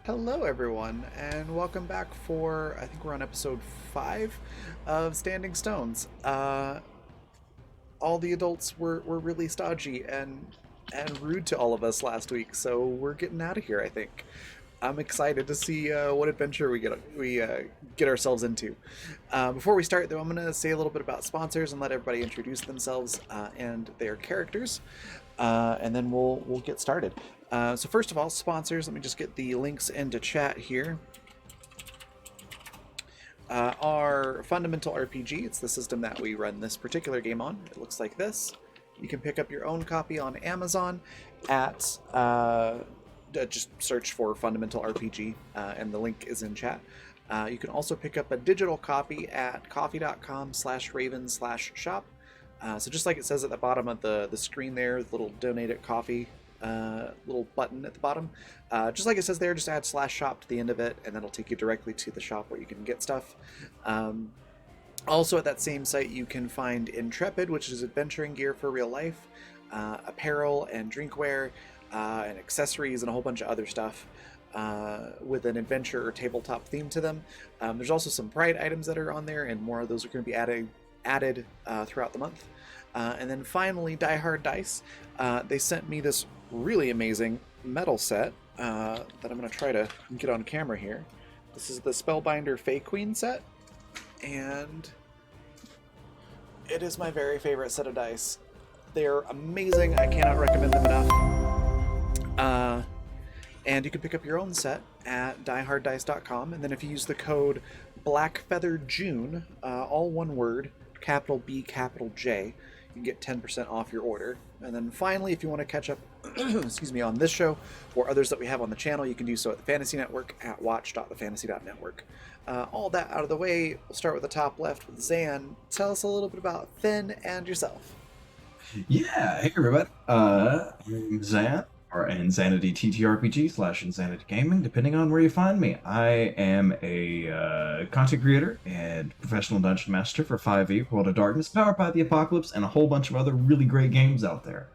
Hello, everyone, and welcome back for, I think we're on episode 5 of Standing Stones. All the adults were really stodgy and rude to all of us last week, so we're getting out of here, I think. I'm excited to see what adventure we get ourselves into. Before we start, though, I'm going to say a little bit about sponsors and let everybody introduce themselves and their characters, and then we'll get started. So first of all, sponsors. Let me just get the links into chat here. Our Fundamental RPG. It's the system that we run this particular game on. It looks like this. You can pick up your own copy on Amazon at just search for Fundamental RPG, and the link is in chat. You can also pick up a digital copy at coffee.com/raven/shop. So just like it says at the bottom of the screen there, the little donate at coffee little button at the bottom. Just like it says there, just add /shop to the end of it, and that'll take you directly to the shop where you can get stuff. Also at that same site, you can find Intrepid, which is adventuring gear for real life, apparel and drinkware, and accessories and a whole bunch of other stuff with an adventure or tabletop theme to them. There's also some Pride items that are on there, and more of those are going to be added throughout the month. And then finally, Die Hard Dice. They sent me this really amazing metal set that I'm going to try to get on camera here. This is the Spellbinder Fey Queen set, and it is my very favorite set of dice. They're amazing. I cannot recommend them enough. And you can pick up your own set at dieharddice.com, and then if you use the code BlackFeatherJune, all one word, capital B, capital J, you can get 10% off your order. And then finally, if you want to catch up excuse me, on this show or others that we have on the channel, you can do so at the Fantasy Network at watch.thefantasy.network. All that out of the way, we'll start with the top left with Zan. Tell us a little bit about Finn and yourself. Yeah, hey everybody. I'm Zan, or Insanity TTRPG / Insanity Gaming, depending on where you find me. I am a content creator and professional dungeon master for 5e, World of Darkness, Powered by the Apocalypse, and a whole bunch of other really great games out there.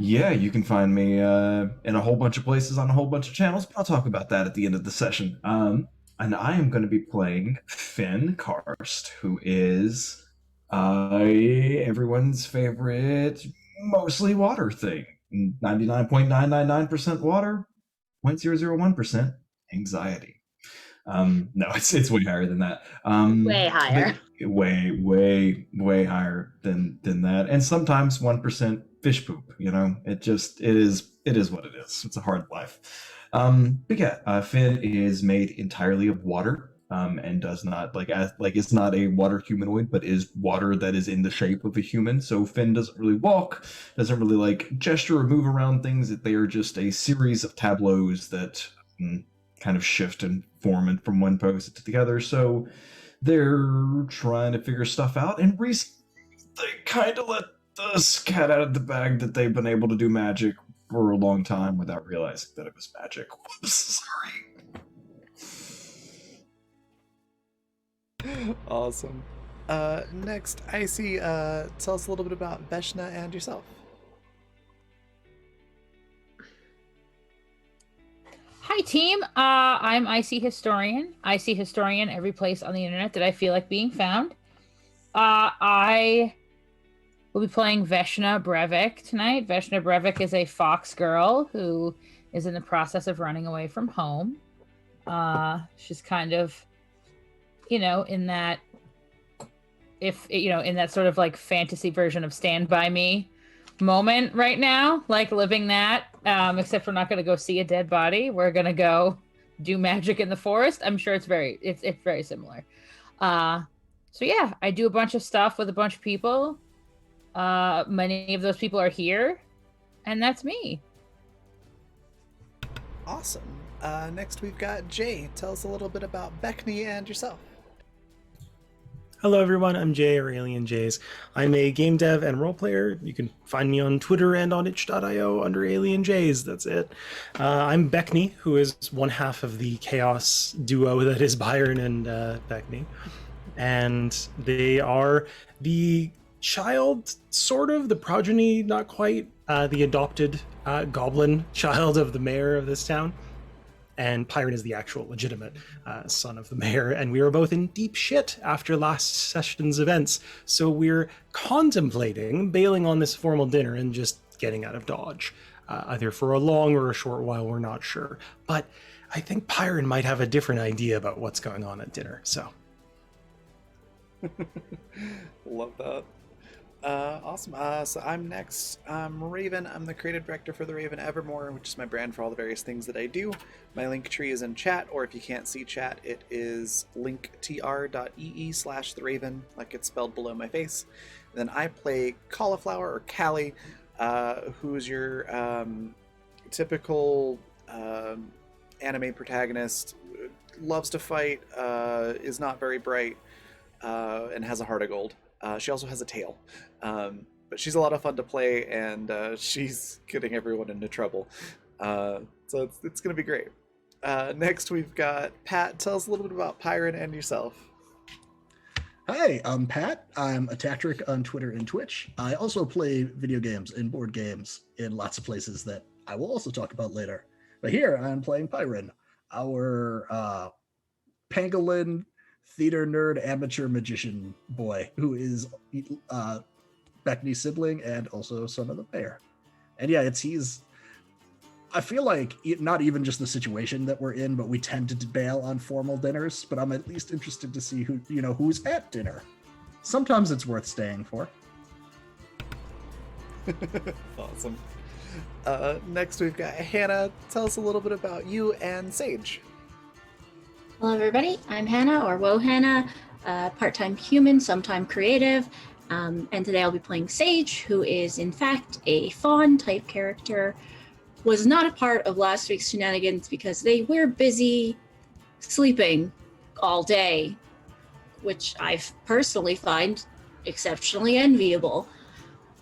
Yeah, you can find me in a whole bunch of places on a whole bunch of channels, but I'll talk about that at the end of the session. And I am going to be playing Finn Karst, who is everyone's favorite mostly water thing. 99.999% water, 0.001% anxiety. No, it's way higher than that. Way higher. Way higher than that. And sometimes 1% fish poop, it is what it is. It's a hard life. But yeah, Finn is made entirely of water. And does not it's not a water humanoid, but is water that is in the shape of a human. So Finn doesn't really walk, doesn't really gesture or move around things. They are just a series of tableaus that kind of shift and form from one pose to the other. So they're trying to figure stuff out, and recently they kind of let the cat out of the bag that they've been able to do magic for a long time without realizing that it was magic. Whoops, sorry. Awesome. Next, Icy, tell us a little bit about Veshna and yourself. Hi, team. I'm Icy Historian. Icy Historian every place on the internet that I feel like being found. I will be playing Veshna Brevik tonight. Veshna Brevik is a fox girl who is in the process of running away from home. She's kind of in that in that sort of fantasy version of Stand By Me moment right now, living that, except we're not going to go see a dead body. We're going to go do magic in the forest. I'm sure it's very similar. So yeah, I do a bunch of stuff with a bunch of people. Many of those people are here, and that's me. Awesome. Next we've got Jay. Tell us a little bit about Beckney and yourself. Hello everyone, I'm Jay, or Alien Jays. I'm a game dev and role player. You can find me on Twitter and on itch.io under Alien Jays, that's it. I'm Beckney, who is one half of the chaos duo that is Byron and Beckney. And they are the child, sort of, the progeny, not quite, the adopted goblin child of the mayor of this town. And Pyron is the actual legitimate son of the mayor, and we were both in deep shit after last session's events, so we're contemplating bailing on this formal dinner and just getting out of Dodge. Either for a long or a short while, we're not sure. But I think Pyron might have a different idea about what's going on at dinner, so. Love that. Awesome. So I'm next. I'm Raven. I'm the creative director for the Raven Evermore, which is my brand for all the various things that I do. My link tree is in chat, or if you can't see chat, it is linktr.ee/the Raven, like it's spelled below my face. And then I play Cauliflower, or Callie, who's your typical anime protagonist, loves to fight, is not very bright, and has a heart of gold. She also has a tail, but she's a lot of fun to play, and she's getting everyone into trouble. So it's going to be great. Next, we've got Pat. Tell us a little bit about Pyron and yourself. Hi, I'm Pat. I'm a Tactric on Twitter and Twitch. I also play video games and board games in lots of places that I will also talk about later. But here I'm playing Pyron, our pangolin theater nerd amateur magician boy who is Beckney's sibling and also son of the mayor. And yeah, I feel like not even just the situation that we're in, but we tend to bail on formal dinners, but I'm at least interested to see who's at dinner. Sometimes it's worth staying for. Awesome. Next we've got Hannah. Tell us a little bit about you and Sage. Hello everybody, I'm Hannah, or Woe Hannah, part-time human, sometime creative, and today I'll be playing Sage, who is in fact a fawn type character. Was not a part of last week's shenanigans because they were busy sleeping all day, which I personally find exceptionally enviable.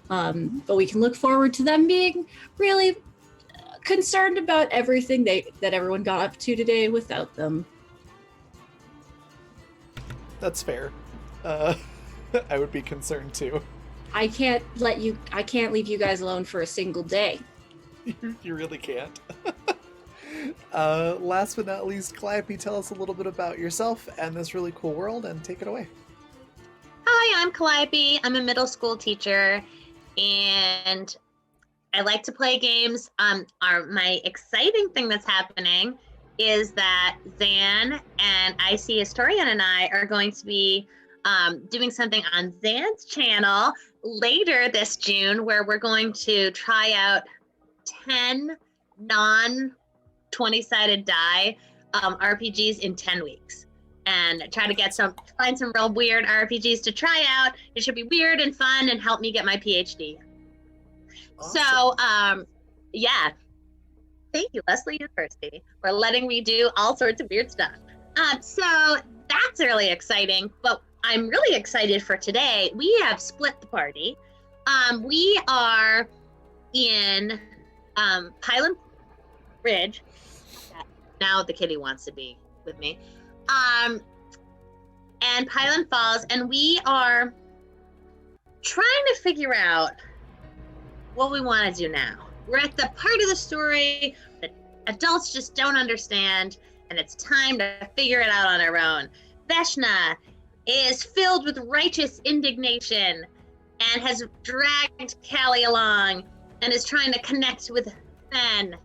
But we can look forward to them being really concerned about everything that everyone got up to today without them. That's fair. I would be concerned too. I can't leave you guys alone for a single day. You really can't. Last but not least, Calliope, tell us a little bit about yourself and this really cool world, and take it away. Hi, I'm Calliope. I'm a middle school teacher, and I like to play games. My exciting thing that's happening is that Zan and IC Historian and I are going to be doing something on Zan's channel later this June, where we're going to try out 10 non-20-sided die RPGs in 10 weeks, and try to find some real weird RPGs to try out. It should be weird and fun and help me get my PhD. Awesome. So, yeah. Thank you, Lesley University, for letting me do all sorts of weird stuff. So that's really exciting, but I'm really excited for today. We have split the party. We are in Pyland Ridge. Now the kitty wants to be with me. And Pyland Falls, and we are trying to figure out what we want to do now. We're at the part of the story that adults just don't understand, and it's time to figure it out on our own. Veshna is filled with righteous indignation and has dragged Callie along and is trying to connect with Ben,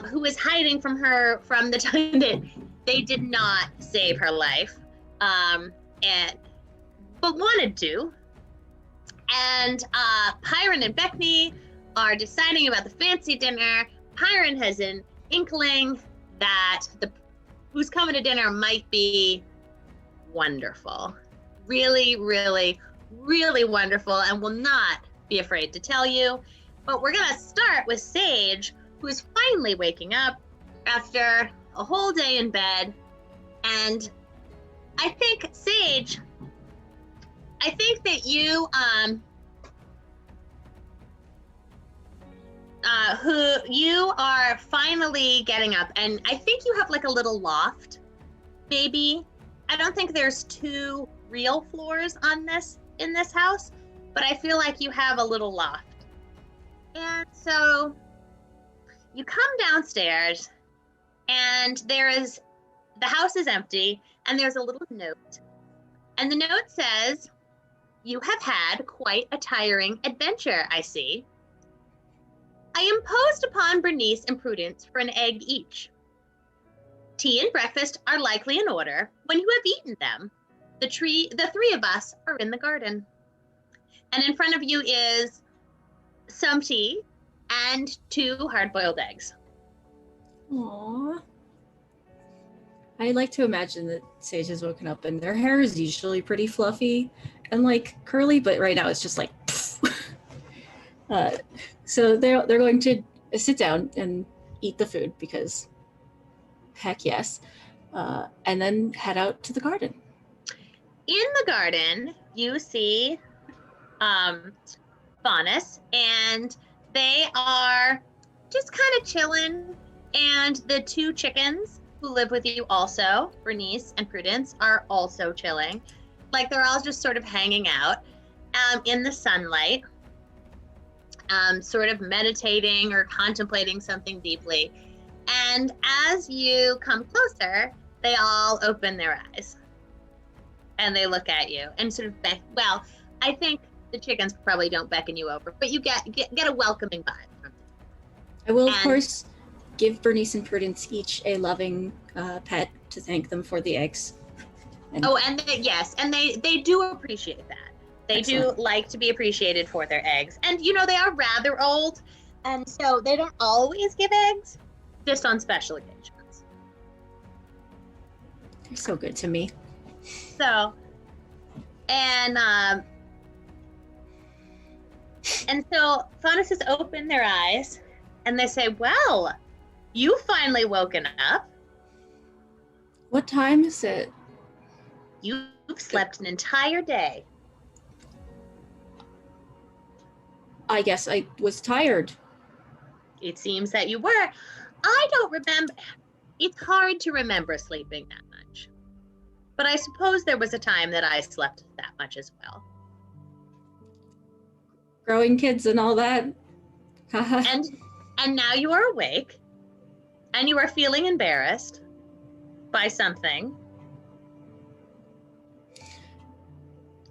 who is hiding from her from the time that they did not save her life, but wanted to. And Pyron and Beckney are deciding about the fancy dinner. Pyron has an inkling that who's coming to dinner might be wonderful. Really, really, really wonderful, and will not be afraid to tell you. But we're gonna start with Sage, who is finally waking up after a whole day in bed. And I think, Sage, that you, you are finally getting up, and I think you have like a little loft, maybe. I don't think there's 2 real floors in this house, but I feel like you have a little loft. And so you come downstairs, and the house is empty, and there's a little note. And the note says, "You have had quite a tiring adventure, I see. I imposed upon Bernice and Prudence for an egg each. Tea and breakfast are likely in order. When you have eaten them, the three of us are in the garden." And in front of you is some tea and 2 hard-boiled eggs. Aww. I like to imagine that Sage has woken up and their hair is usually pretty fluffy and like curly, but right now it's just like so they're going to sit down and eat the food because heck yes, and then head out to the garden. In the garden, you see Faunus, and they are just kind of chilling, and the 2 chickens who live with you also, Bernice and Prudence, are also chilling. Like they're all just sort of hanging out in the sunlight, sort of meditating or contemplating something deeply. And as you come closer, they all open their eyes and they look at you and sort of well, I think the chickens probably don't beckon you over, but you get a welcoming vibe from them. I will, of course, give Bernice and Prudence each a loving pet to thank them for the eggs. And they do appreciate that. They Excellent. do like to be appreciated for their eggs. And, they are rather old, and so they don't always give eggs, just on special occasions. They're so good to me. So, and so Faunus has opened their eyes, and they say, "Well, you've finally woken up. What time is it?" You've slept an entire day." I guess I was tired. It seems that you were. I don't remember. It's hard to remember sleeping that much. But I suppose there was a time that I slept that much as well. Growing kids and all that. And now you are awake, and you are feeling embarrassed by something.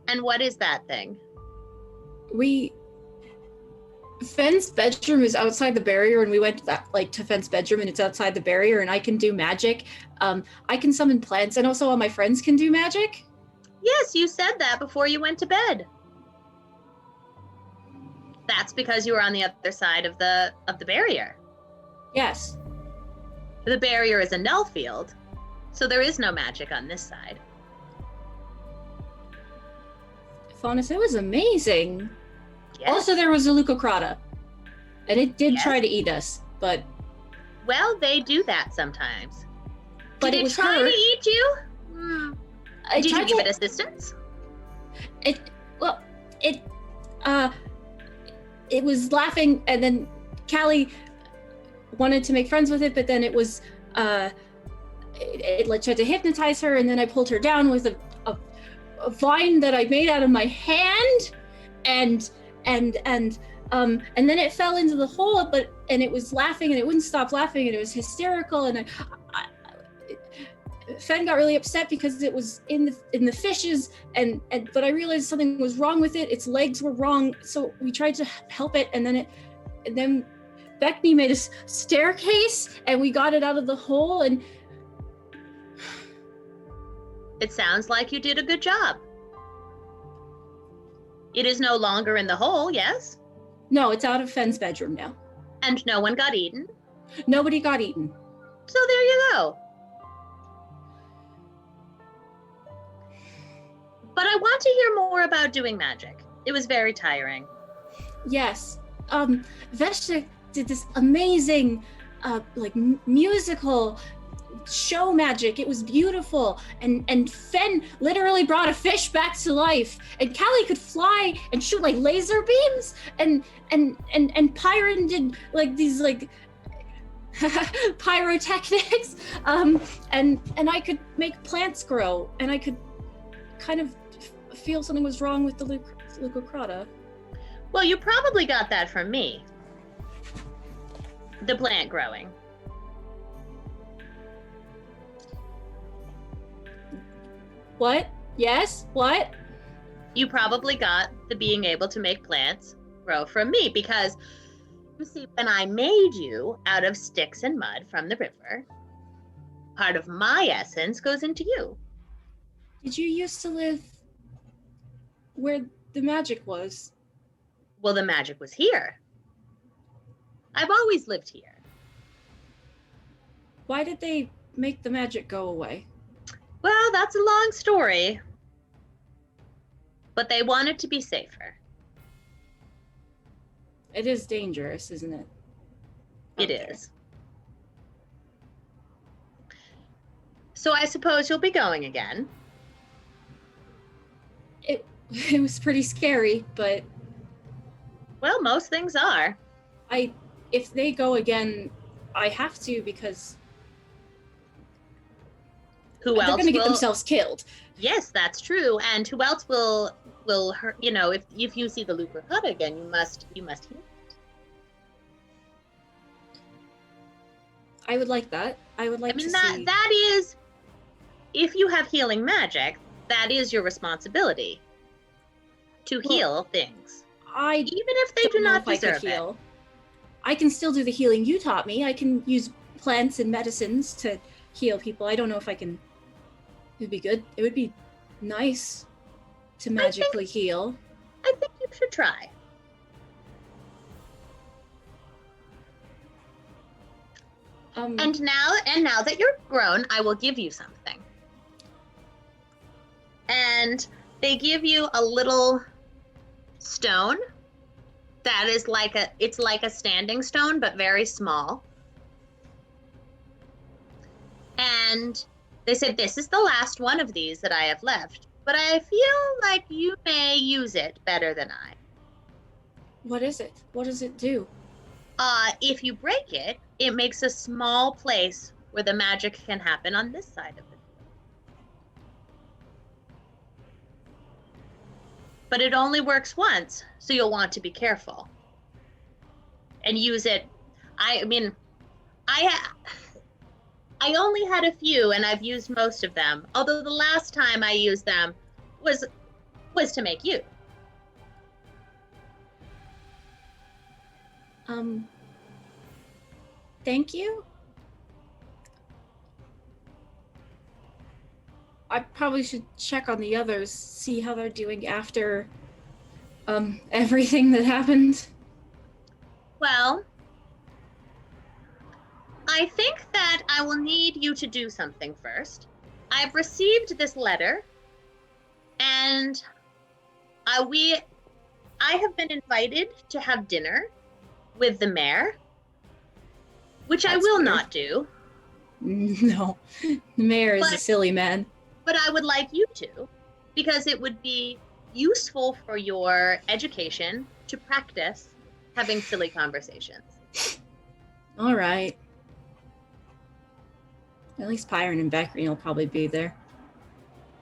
And what is that thing? Fenn's bedroom is outside the barrier, and we went to Fenn's bedroom, and it's outside the barrier, and I can do magic. I can summon plants, and also all my friends can do magic. Yes, you said that before you went to bed. That's because you were on the other side of the barrier. Yes. The barrier is a null field, so there is no magic on this side. Faunus, it was amazing. Yes. Also, there was a Leucocrata, and it did Yes. try to eat us, but Well, they do that sometimes. But Did it it was try her. to eat you? I Did you tried give to- it assistance? It was laughing, and then Callie wanted to make friends with it, but then it was it tried to hypnotize her, and then I pulled her down with a vine that I made out of my hand, and then it fell into the hole, and it was laughing, and it wouldn't stop laughing, and it was hysterical, and Fen got really upset because it was in the fishes, but I realized something was wrong with it. Its legs were wrong, so we tried to help it, and then Beckney made a staircase, and we got it out of the hole, and It sounds like you did a good job. It is no longer in the hole, yes? no, it's out of Fen's bedroom now. And no one got eaten. Nobody got eaten. So there you go. But I want to hear more about doing magic. It was very tiring. Yes. Veshta did this amazing, musical show magic. It was beautiful. And Fen literally brought a fish back to life. And Callie could fly and shoot like laser beams. And Pyron did these pyrotechnics. And I could make plants grow. And I could kind of feel something was wrong with the Leucocrata. Well, you probably got that from me. the plant growing. What? Yes? What? You probably got the being able to make plants grow from me because, you see, when I made you out of sticks and mud from the river, part of my essence goes into you. Did you used to live where the magic was? Well, the magic was here. I've always lived here. Why did they make the magic go away? Well, that's a long story. But they wanted to be safer. It is dangerous, isn't it? It Out there. is. So I suppose you'll be going again. It was pretty scary, but Well, most things are. if they go again, I have to because Who they're else going to get will- themselves killed. Yes, that's true. And who else will hurt? You know, if you see the Lupercata again, you must heal. I would like that. I would like I mean, to that see. that is, if you have healing magic, that is your responsibility to Well, heal things, I even if they don't do know not if I could deserve it. heal. I can still do the healing you taught me. I can use plants and medicines to heal people. I don't know if I can. It would be good. It would be nice to magically heal. I think you should try. And now that you're grown, I will give you something. And they give you a little stone that is it's like a standing stone, but very small. And they said, this is the last one of these that I have left, but I feel like you may use it better than I. What is it? What does it do? If you break it, it makes a small place where the magic can happen on this side of it. But it only works once, so you'll want to be careful. And use it. I mean, I only had a few, and I've used most of them. Although the last time I used them was to make you. Thank you. I probably should check on the others, see how they're doing after everything that happened. Well, I think that I will need you to do something first. I've received this letter, and I have been invited to have dinner with the mayor, which I That's will weird. not do, No, the mayor is a But- silly man. but I would like you to, because it would be useful for your education to practice having silly conversations. All right. At least Pyron and Beckrine will probably be there.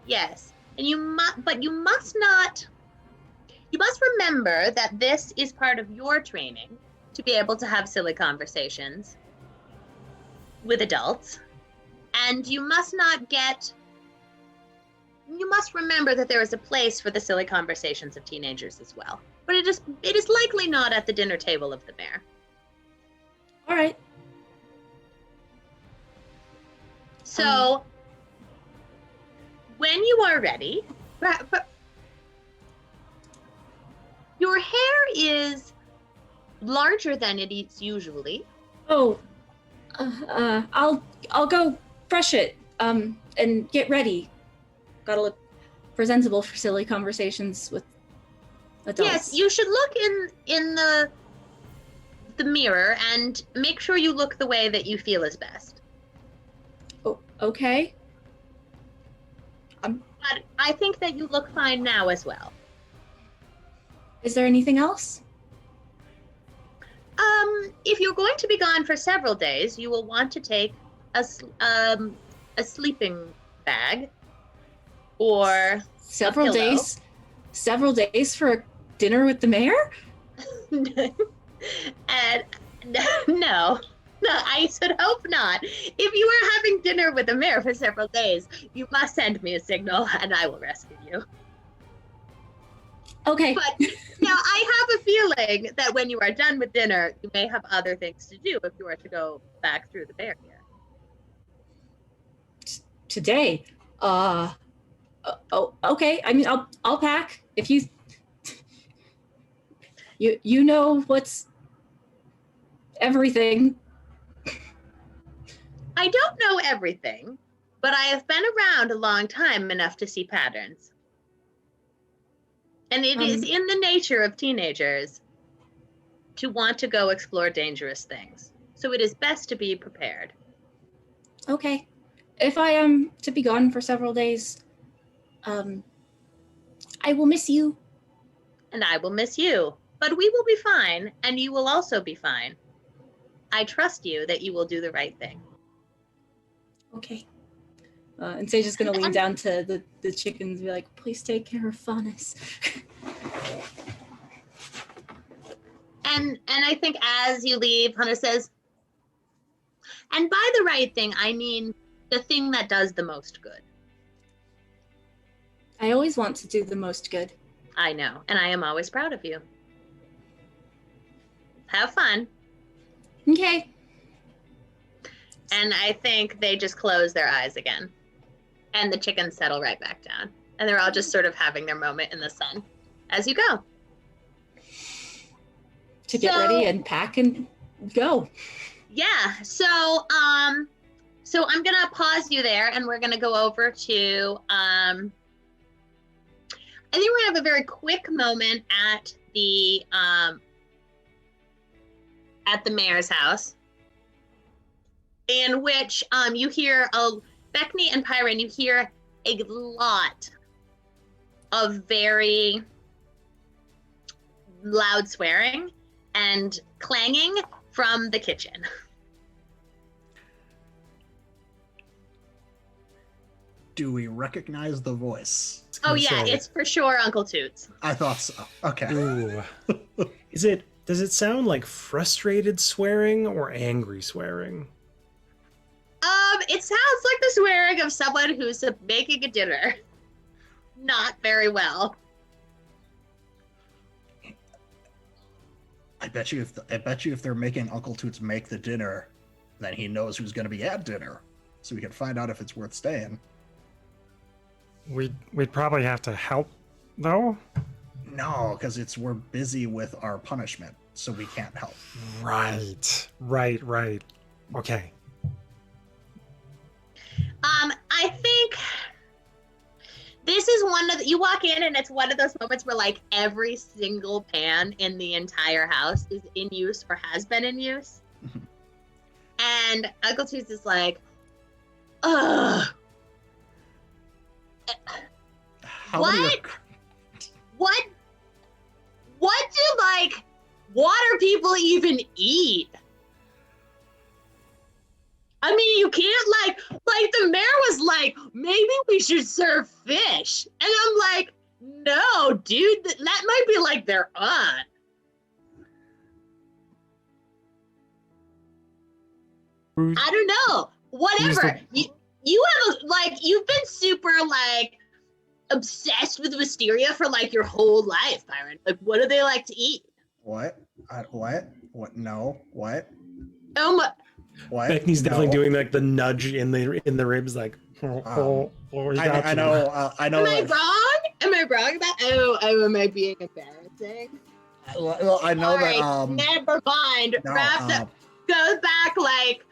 Yes, and you must remember that this is part of your training to be able to have silly conversations with adults, and you must remember that there is a place for the silly conversations of teenagers as well. But it is likely not at the dinner table of the mayor. All right. So, when you are ready, your hair is larger than it is usually. Oh, I'll go brush it. And get ready. Gotta look presentable for silly conversations with adults. Yes, you should look in the mirror and make sure you look the way that you feel is best. Oh, okay. But I think that you look fine now as well. Is there anything else? If you're going to be gone for several days, you will want to take a sleeping bag or Several pillow. days. Several days for a dinner with the mayor? and No. No, I should hope not. If you are having dinner with a mayor for several days, you must send me a signal and I will rescue you. Okay. But now I have a feeling that when you are done with dinner, you may have other things to do if you were to go back through the barrier. Today. Oh, okay. I mean, I'll pack if you. You know what's everything. I don't know everything, but I have been around a long time enough to see patterns. And it is in the nature of teenagers to want to go explore dangerous things. So it is best to be prepared. Okay. If I am to be gone for several days, I will miss you. And I will miss you. But we will be fine, and you will also be fine. I trust you that you will do the right thing. Okay. And Sage is going to lean down to the chickens and be like, please take care of Faunus. And I think as you leave, Hunter says, and by the right thing, I mean the thing that does the most good. I always want to do the most good. I know, and I am always proud of you. Have fun. Okay. And I think they just close their eyes again. And the chickens settle right back down. And they're all just sort of having their moment in the sun as you go. To get ready and pack and go. Yeah. So I'm gonna pause you there and we're gonna go over to I think we're gonna have a very quick moment at the mayor's house, in which you hear Beckney and Pyron, you hear a lot of very loud swearing and clanging from the kitchen. Do we recognize the voice? Oh yeah, it's for sure Uncle Toots. I thought so. Okay. Ooh. Does it sound like frustrated swearing or angry swearing? It sounds like the swearing of someone who's making a dinner. Not very well. I bet you if they're making Uncle Toots make the dinner, then he knows who's going to be at dinner, so we can find out if it's worth staying. We'd probably have to help, though. No, because we're busy with our punishment, so we can't help. Right. Okay. I think this is you walk in and it's one of those moments where like every single pan in the entire house is in use or has been in use. And Uncle Toots is like, ugh. What do like water people even eat? I mean, you can't like the mayor was like, maybe we should serve fish. And I'm like, no, dude, that might be like their aunt. I don't know. Whatever. You have you've been super like obsessed with wisteria for like your whole life, Byron. Like, what do they like to eat? What? What? No. What? Oh my. What? Beckney's definitely doing like the nudge in the ribs, like. I know. I know. Am I wrong about? Oh, am I being embarrassing? Well, I know Sorry, that. Never mind. No, Wrapped up. Goes back like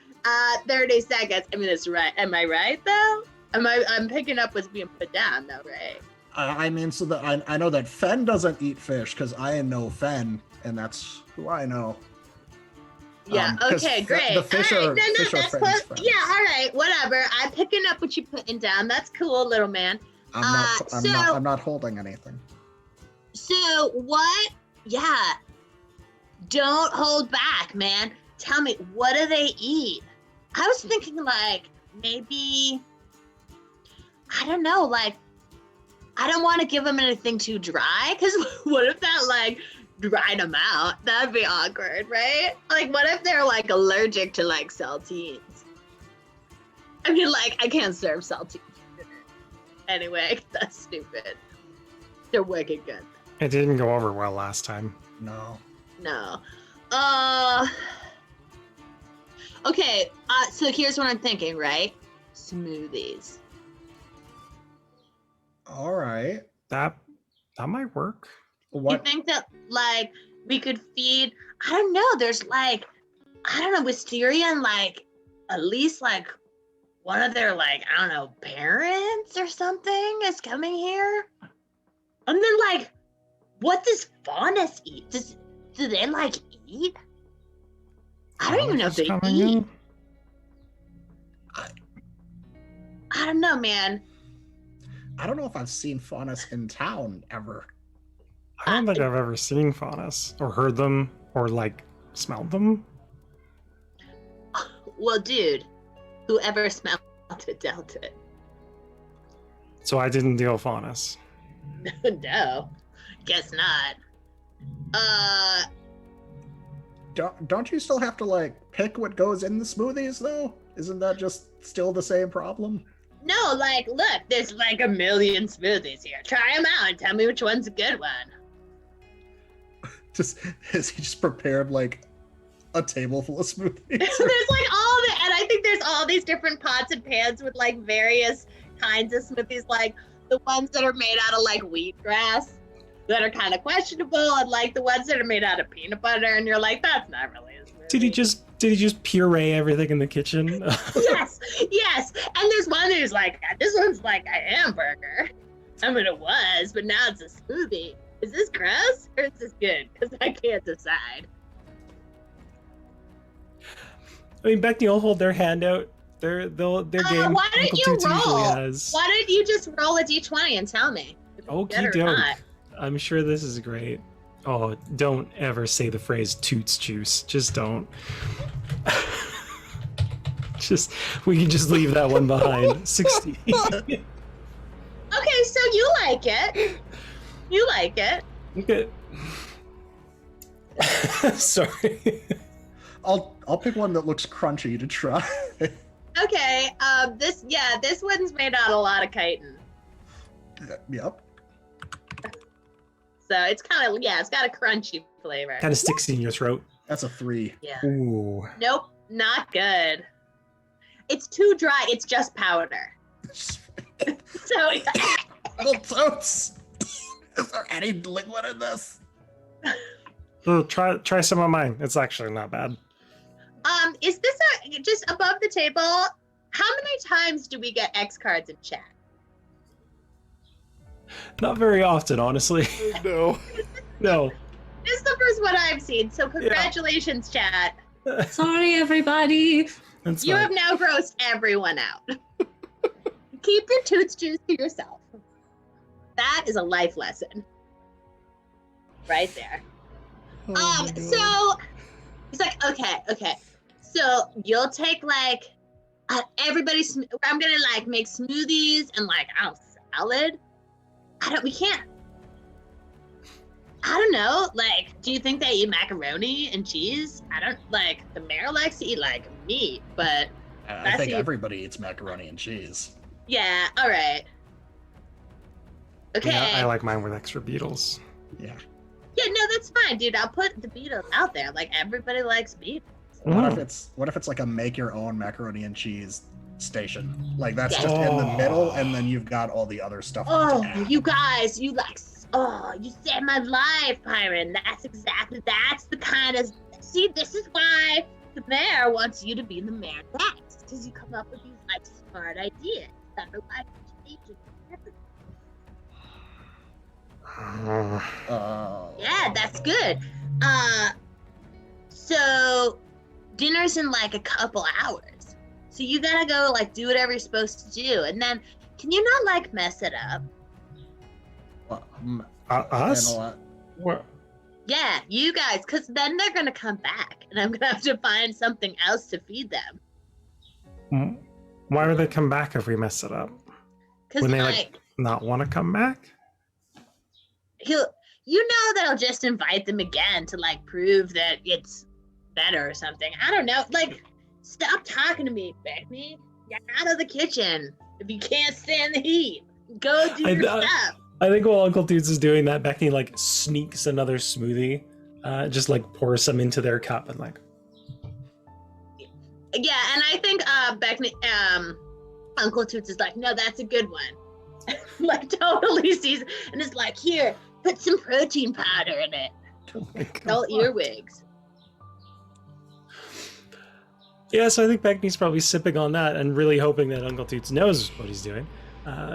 30 seconds. I mean, it's right. Am I right though? I'm picking up what's being put down though, right? I mean, so that I know that Fen doesn't eat fish because I know Fen, and that's who I know. Yeah. Okay. Great. The fish all right. are That's friends. close. Yeah. All right. Whatever. I'm picking up what you're putting down. That's cool, little man. I'm not holding anything. So what? Yeah. Don't hold back, man. Tell me, what do they eat? I was thinking like maybe, I don't know, like I don't want to give them anything too dry because what if that like ride them out. That'd be awkward, right? Like, what if they're like allergic to like saltines? I mean, like, I can't serve saltines. Anyway, that's stupid. They're wicked good. It didn't go over well last time. No. No. Okay, so here's what I'm thinking, right? Smoothies. All right. That might work. What? You think that, like, we could feed, I don't know, there's like, I don't know, Wisteria and like, at least like, one of their like, I don't know, parents or something is coming here? And then like, what does Faunus eat? Do they like eat? I don't even know if they Coming eat. in? I don't know, man. I don't know if I've seen Faunus in town ever. I don't think I've ever seen Faunus or heard them or like smelled them. Well, dude, whoever smelled it dealt it. So I didn't deal Faunus. No, guess not. Don't you still have to like pick what goes in the smoothies though? Isn't that just still the same problem? No, like, look, there's like a million smoothies here. Try them out and tell me which one's a good one. Just has he just prepared like a table full of smoothies? There's like all the, and I think there's all these different pots and pans with like various kinds of smoothies, like the ones that are made out of like wheatgrass that are kind of questionable, and like the ones that are made out of peanut butter, and you're like, that's not really a smoothie. Did he just puree everything in the kitchen? Yes, yes. And there's one who's like, this one's like a hamburger. I mean, it was, but now it's a smoothie. Is this gross or is this good? Because I can't decide. I mean, Beckney will hold their hand out. Their game. Why don't Uncle you Toots usually roll? has. Why don't you just roll a d20 and tell me? If it's Okie good or doke. not? I'm sure this is great. Oh, don't ever say the phrase Toots Juice. Just don't. We can just leave that one behind. 60. Okay, so you like it. You like it. Okay. Sorry. I'll pick one that looks crunchy to try. Okay, this one's made out of a lot of chitin. Yep. So it's kind of, it's got a crunchy flavor. Kind of sticks in your throat. That's a 3. Yeah. Ooh. Nope, not good. It's too dry. It's just powder. So Little totes. Is there any liquid in this? Oh, try some of mine. It's actually not bad. is this just above the table? How many times do we get X cards in chat? Not very often, honestly. No. No. This is the first one I've seen, so congratulations, chat. Sorry, everybody. That's You fine. have now grossed everyone out. Keep your toots juice to yourself. That is a life lesson. Right there. So he's like, okay. So you'll take like everybody's. I'm gonna like make smoothies and like salad. We can't. I don't know. Like, do you think they eat macaroni and cheese? I don't like. The mayor likes to eat like meat, but I think see. everybody eats macaroni and cheese. yeah. All right. Okay. Yeah, I like mine with extra beetles. Yeah. Yeah, no, that's fine, dude. I'll put the Beatles out there. Like everybody likes Beatles. What if it's like a make your own macaroni and cheese station? Like that's Yeah. just in the middle, and then you've got all the other stuff. Oh, to add. you guys, you saved my life, Byron. That's the kind of, see, this is why the mayor wants you to be the mayor next, because you come up with these like smart ideas that are like changing everything. Yeah, that's good. So dinner's in like a couple hours. So you gotta go like do whatever you're supposed to do. And then can you not like mess it up? Us? And a lot. What? Yeah, you guys, because then they're gonna come back and I'm gonna have to find something else to feed them. Why would they come back if we mess it up? Because When they like not want to come back? you know that I'll just invite them again to like prove that it's better or something. I don't know. Like, stop talking to me, Beckney. Get out of the kitchen if you can't stand the heat. Go do your stuff. I think while Uncle Toots is doing that, Beckney like sneaks another smoothie, just like pours some into their cup and like. Yeah, and I think Beckney, Uncle Toots is like, no, that's a good one. Like totally sees, and is like, here, put some protein powder in it. Oh my All God. earwigs. Yeah, so I think Beckney's probably sipping on that and really hoping that Uncle Toots knows what he's doing.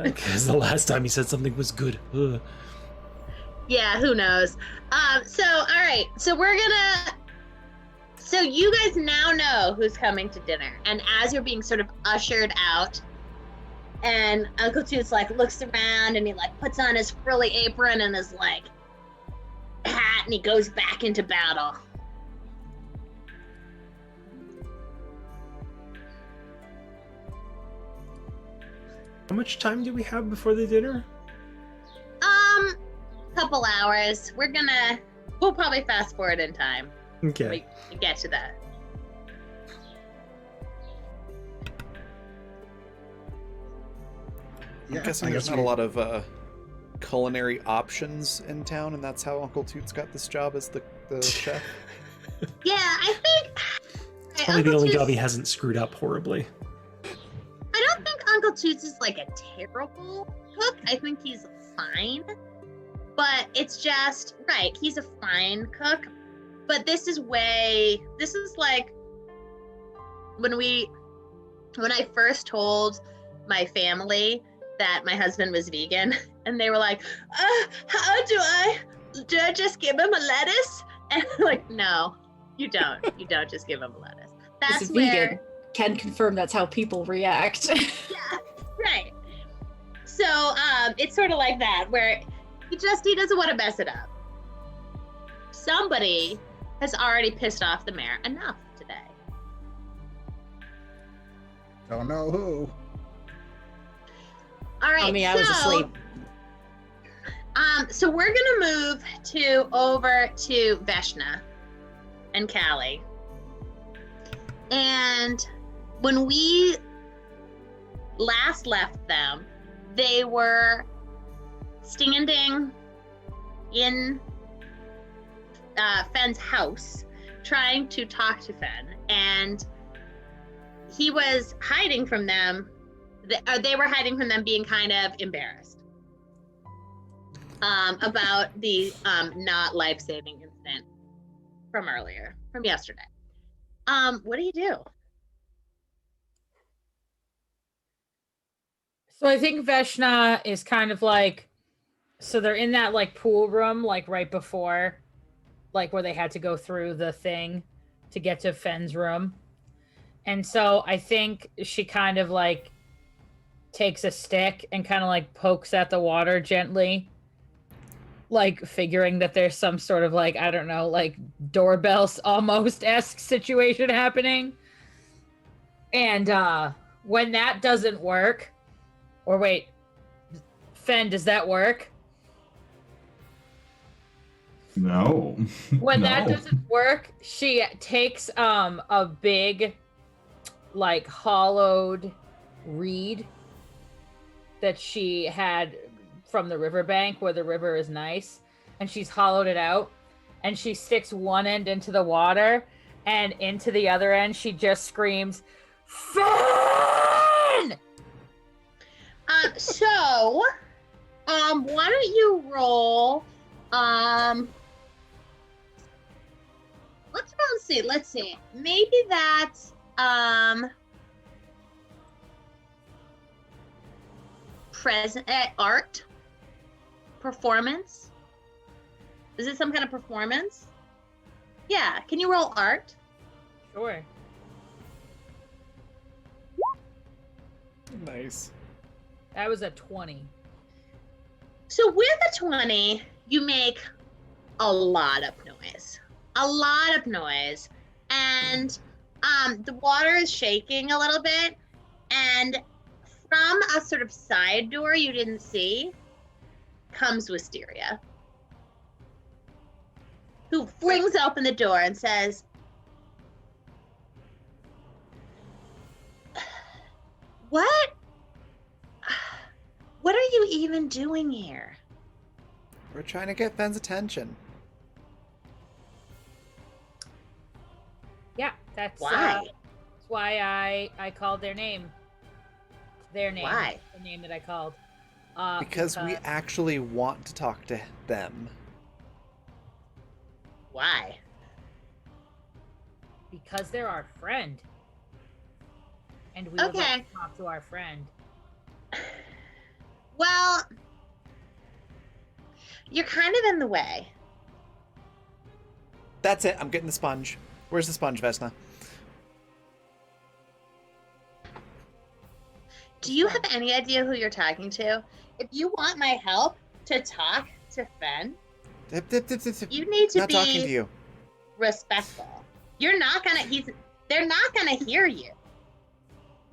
Because the last time he said something was good. Ugh. Yeah, who knows? So all right, so we're gonna. So you guys now know who's coming to dinner, and as you're being sort of ushered out, and Uncle Toots like looks around and he like puts on his frilly apron and his like hat, and he goes back into battle. How much time do we have before the dinner? Couple hours. We'll probably fast forward in time. Okay. We get to that. I'm Yeah, guessing I there's guess not we- a lot of culinary options in town, and that's how Uncle Toots got this job as the chef. Yeah, I think. It's probably the Uncle only Toots- job he hasn't screwed up horribly. I don't think Uncle Toots is like a terrible cook. I think he's fine. But it's just, right, he's a fine cook. But this is like when I first told my family that my husband was vegan, and they were like, how do I just give him a lettuce? And I'm like, no, you don't. You don't just give him a lettuce. That's This is where vegan. Can confirm that's how people react. yeah, right. So it's sort of like that, where he doesn't want to mess it up. Somebody has already pissed off the mayor enough today. Don't know who. All right. I mean, I was asleep. So we're gonna move over to Veshna and Callie. And when we last left them, they were standing in Fen's house trying to talk to Fen, and he was hiding from them. They were hiding from them, being kind of embarrassed about the not life-saving incident from yesterday. What do you do? So I think Veshna is kind of like, so they're in that like pool room, like right before, like where they had to go through the thing to get to Fen's room. And so I think she kind of like takes a stick and kind of like pokes at the water gently, like figuring that there's some sort of like, I don't know, like doorbells almost-esque situation happening. And when that doesn't work, or wait, Fen, does that work? No. When No. that doesn't work, she takes a big, like, hollowed reed that she had from the riverbank where the river is nice, and she's hollowed it out, and she sticks one end into the water, and into the other end she just screams, "Fen!" So, why don't you roll? Let's see. Maybe that's present art performance. Is it some kind of performance? Yeah. Can you roll art? Sure. Nice. That was a 20. So with a 20, you make a lot of noise. And the water is shaking a little bit, and from a sort of side door you didn't see comes Wisteria. who flings open the door and says, "What? What are you even doing here?" We're trying to get Fenn's attention. Yeah, that's Why? that's why I called their name. Their name. Why? The name that I called. Because we actually want to talk to them. Why? Because they're our friend. And we would like Okay. to talk to our friend. Well, you're kind of in the way. That's it. I'm getting the sponge. Where's the sponge, Vesna? Do you have any idea who you're talking to? If you want my help to talk to Fen, you need to Not talking to be you. respectful. You're not gonna. They're not gonna hear you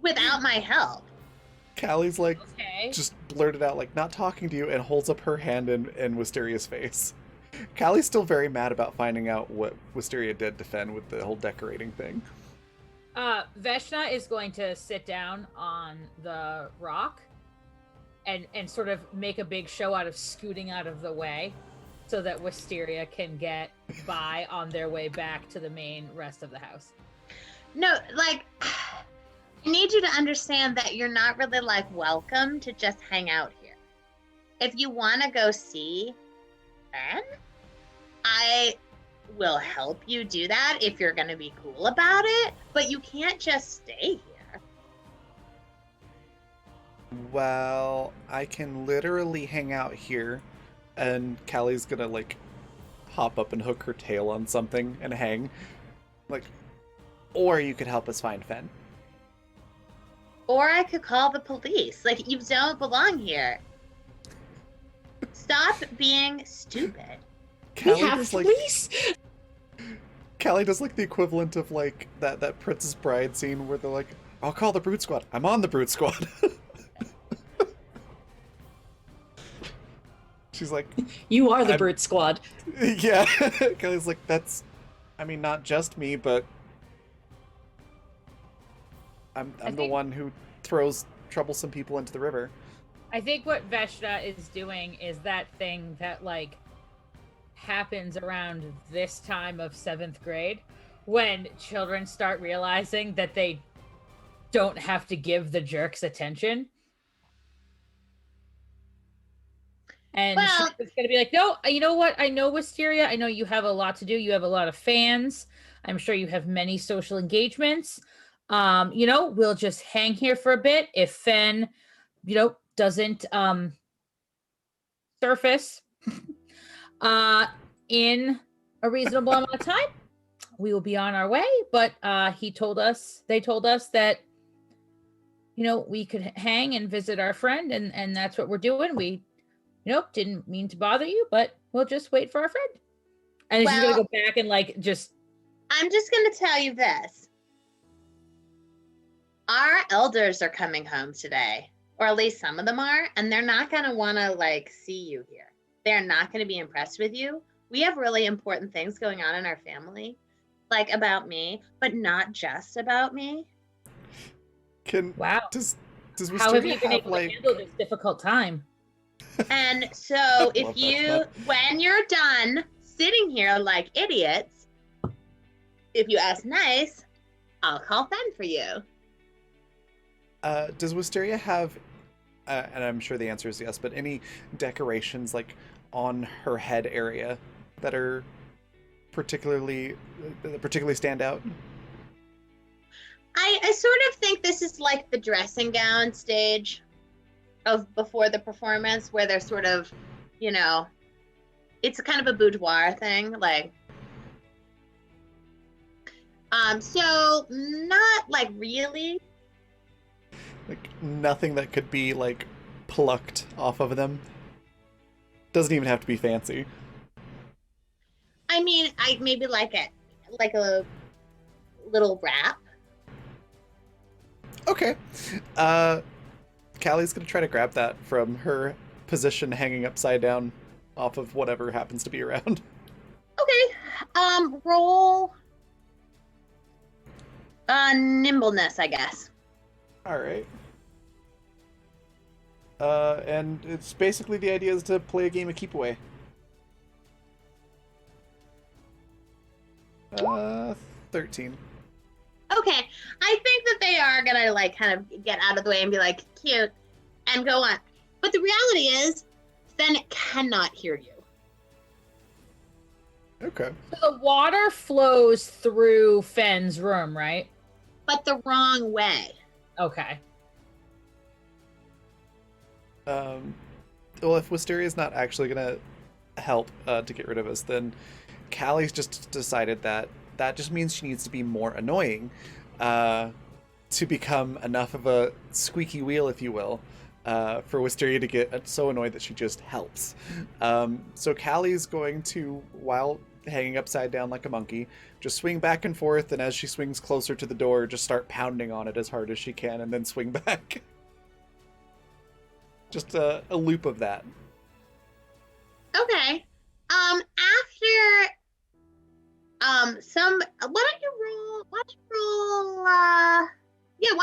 without my help. Callie's like, Okay. just blurted out, like, not talking to you, and holds up her hand in Wisteria's face. Callie's still very mad about finding out what Wisteria did to Fen with the whole decorating thing. Veshna is going to sit down on the rock and sort of make a big show out of scooting out of the way so that Wisteria can get by on their way back to the main rest of the house. No, like, I need you to understand that you're not really like welcome to just hang out here. If you want to go see Fen, I will help you do that if you're going to be cool about it, but you can't just stay here. Well, I can literally hang out here, and Callie's gonna, like, hop up and hook her tail on something and hang. Like, or you could help us find Fen. Or I could call the police. Like, you don't belong here. Stop being stupid. Callie we have does, like, police. Callie does, like, the equivalent of, like, that Princess Bride scene where they're like, I'll call the Brute Squad. I'm on the Brute Squad. She's like, You are the I'm- Brute Squad. yeah. Callie's like, that's, I mean, not just me, but I'm the think- one who throws troublesome people into the river. I think what Veshna is doing is that thing that, like, happens around this time of 7th grade when children start realizing that they don't have to give the jerks attention. And Well- she's gonna be like, no, you know what? I know Wisteria. I know you have a lot to do. You have a lot of fans. I'm sure you have many social engagements. We'll just hang here for a bit. If Fen, doesn't surface in a reasonable amount of time, we will be on our way. But they told us that we could hang and visit our friend, and that's what we're doing. We didn't mean to bother you, but we'll just wait for our friend. And then she's gonna Well- go back and like just I'm just going to tell you this. Our elders are coming home today, or at least some of them are, and they're not going to want to like see you here. They're not going to be impressed with you. We have really important things going on in our family, like about me, but not just about me. wow. Does How have Wisteria you been have, able like, to handle this difficult time? And so Love if that you, stuff. when you're done sitting here like idiots, if you ask nice, I'll call Fen for you. does Wisteria have, and I'm sure the answer is yes, but any decorations like on her head area that are particularly stand out? I sort of think this is like the dressing gown stage of before the performance, where they're sort of, it's kind of a boudoir thing, like. So not like really. Like nothing that could be like plucked off of them. Doesn't even have to be fancy. I mean, I maybe like a little wrap. Okay. Callie's gonna try to grab that from her position hanging upside down off of whatever happens to be around. Okay. Roll nimbleness, I guess. All right. And it's basically the idea is to play a game of keep away. 13. Okay, I think that they are gonna like kind of get out of the way and be like cute and go on. But the reality is, Fen cannot hear you. Okay. So the water flows through Fenn's room, right? But the wrong way. Okay. Well, if Wisteria's not actually gonna help to get rid of us, then Callie's just decided that just means she needs to be more annoying to become enough of a squeaky wheel, if you will, for Wisteria to get so annoyed that she just helps. So Callie's going to, while hanging upside down like a monkey, just swing back and forth, and as she swings closer to the door, just start pounding on it as hard as she can, and then swing back. Just a loop of that. Okay. After why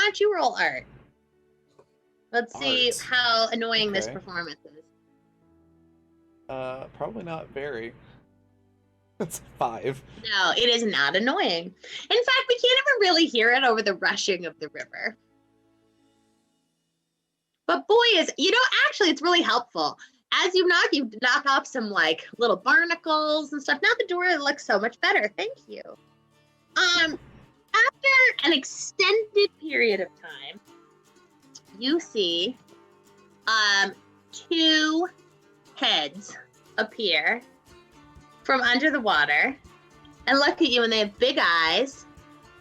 don't you roll art? Let's see Art. how annoying this Okay. performance is. Probably not very. It's 5. No, it is not annoying. In fact, we can't even really hear it over the rushing of the river. But boy, actually, it's really helpful. As you knock off some like little barnacles and stuff. Now the door looks so much better. Thank you. After an extended period of time, you see 2 heads appear from under the water and look at you, and they have big eyes.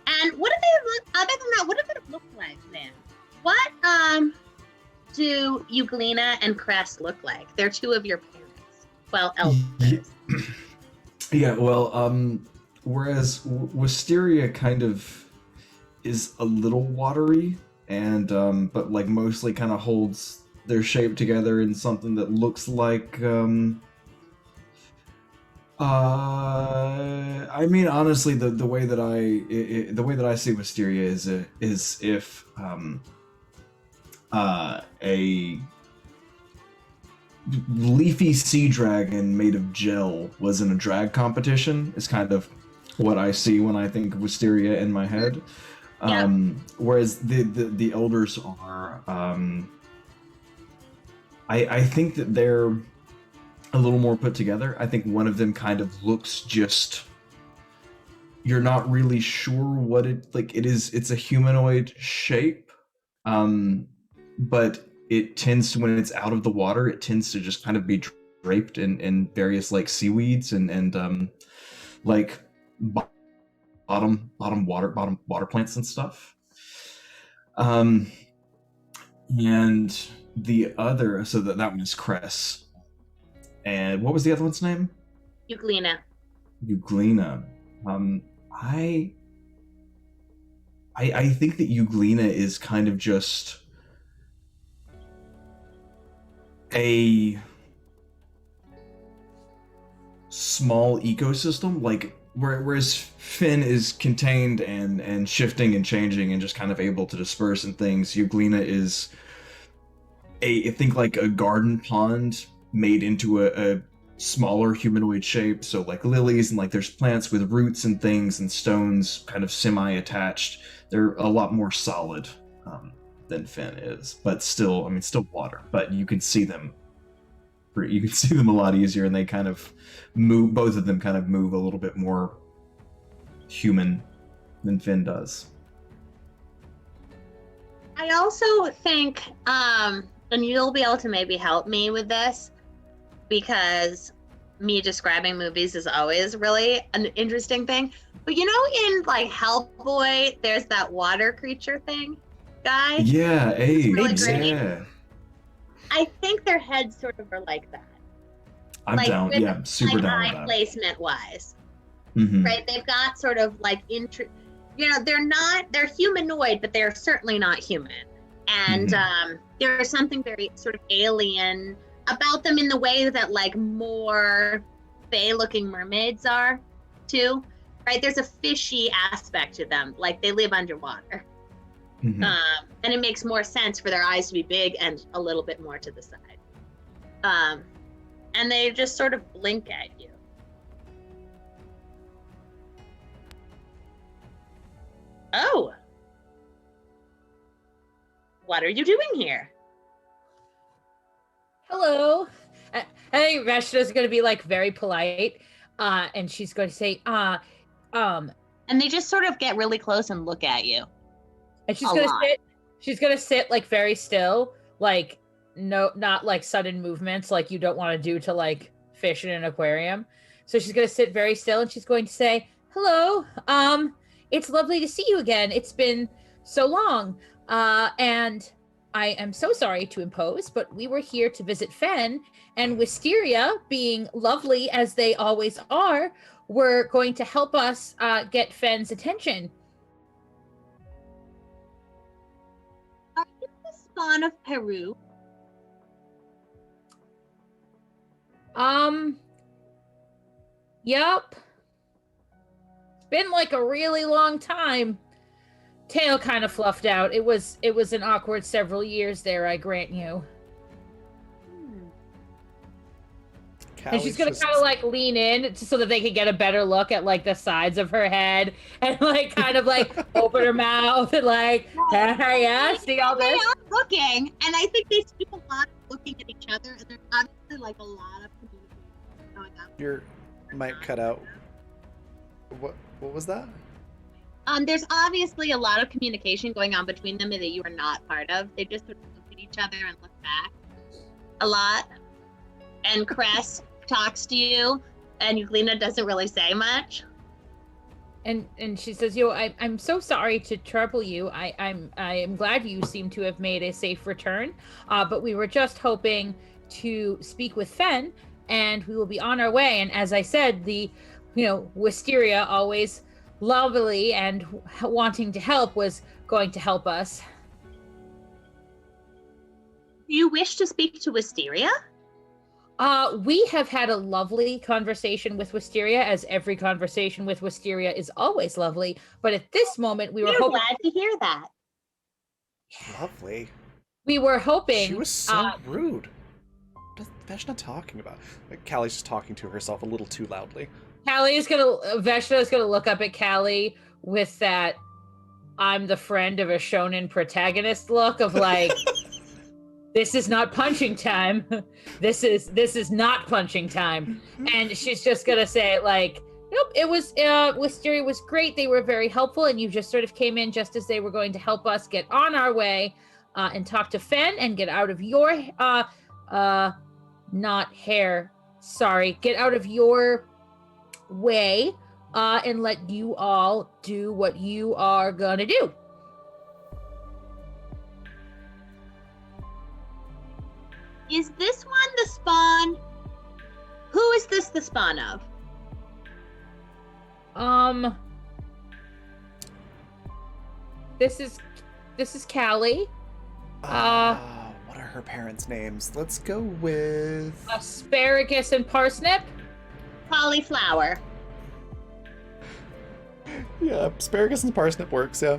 And what do they look? Other than that, what does it look like then? What do Euglena and Crest look like? They're 2 of your parents. Well, elders. Yeah, well, whereas Wisteria kind of is a little watery, and but like mostly kind of holds their shape together in something that looks like I mean, honestly, the way that the way that I see Wisteria is if a leafy sea dragon made of gel was in a drag competition is kind of what I see when I think of Wisteria in my head. Yeah. Whereas the elders are, I think that they're a little more put together. I think one of them kind of looks just, you're not really sure what it is. It's a humanoid shape, but it tends to, when it's out of the water, it tends to just kind of be draped in various like seaweeds and like bottom water plants and stuff. And the other, so that one is Cress. And what was the other one's name? Euglena. Euglena. I think that Euglena is kind of just a small ecosystem, like whereas Finn is contained and shifting and changing and just kind of able to disperse and things. Euglena is I think like a garden pond made into a smaller humanoid shape. So like lilies, and like there's plants with roots and things and stones kind of semi-attached. They're a lot more solid than Finn is, but still, I mean, still water. But you can see them. You can see them a lot easier, and they kind of move. Both of them kind of move a little bit more human than Finn does. I also think, and you'll be able to maybe help me with this, because me describing movies is always really an interesting thing. But you know, in like Hellboy, there's that water creature guy. Yeah, really AIDS. great. Yeah, I think their heads sort of are like that. I'm Like, down. with, Yeah, super like down eye with that. placement wise, Mhm. right? They've got sort of like they're humanoid, but they're certainly not human. And there's something very sort of alien about them in the way that like more fae-looking mermaids are. to, right? There's a fishy aspect to them, like they live underwater. Mhm. And it makes more sense for their eyes to be big and a little bit more to the side. And they just sort of blink at you. Oh. What are you doing here? Hello. I think Veshna's going to be like very polite, and she's going to say, And they just sort of get really close and look at you. and she's A going to lot. sit. She's going to sit like very still, like not like sudden movements like you don't want to do to like fish in an aquarium. So she's going to sit very still, and she's going to say, "Hello. It's lovely to see you again. It's been so long. And I am so sorry to impose, but we were here to visit Fen, and Wisteria, being lovely as they always are, were going to help us get Fen's attention." Are you the spawn of Peru? Yup. It's been like a really long time. Tail kind of fluffed out. It was an awkward several years there, I grant you. And she's gonna kind of like lean in so that they can get a better look at like the sides of her head, and like kind of like open her mouth and like, hey, yeah, see all They this? are looking, and I think they do a lot of looking at each other, and there's obviously like a lot of communication going on. Your mic cut out. What was that? There's obviously a lot of communication going on between them that you are not part of. They just sort of look at each other and look back a lot. And Cress talks to you, and Euglena doesn't really say much. And she says, I'm so sorry to trouble you. I am glad you seem to have made a safe return. But we were just hoping to speak with Fen, and we will be on our way. And as I said, Wisteria, always lovely and wanting to help, was going to help us. Do you wish to speak to Wisteria? We have had a lovely conversation with Wisteria, as every conversation with Wisteria is always lovely. But at this moment, we were We're hoping. glad to hear that. Lovely. We were hoping. She was so rude. What is Veshna talking about? Like, Callie's just talking to herself a little too loudly. Veshna is gonna look up at Callie with that "I'm the friend of a shonen protagonist" look of like, this is not punching time. This is not punching time. And she's just gonna say like, nope, it was Wisteria was great. They were very helpful, and you just sort of came in just as they were going to help us get on our way and talk to Fen and get out of your not hair. Sorry, get out of your way and let you all do what you are gonna do. Is this one the spawn? Who is this the spawn of? This is Callie. What are her parents' names? Let's go with Asparagus and Parsnip. Cauliflower. Yeah, asparagus and parsnip works. Yeah.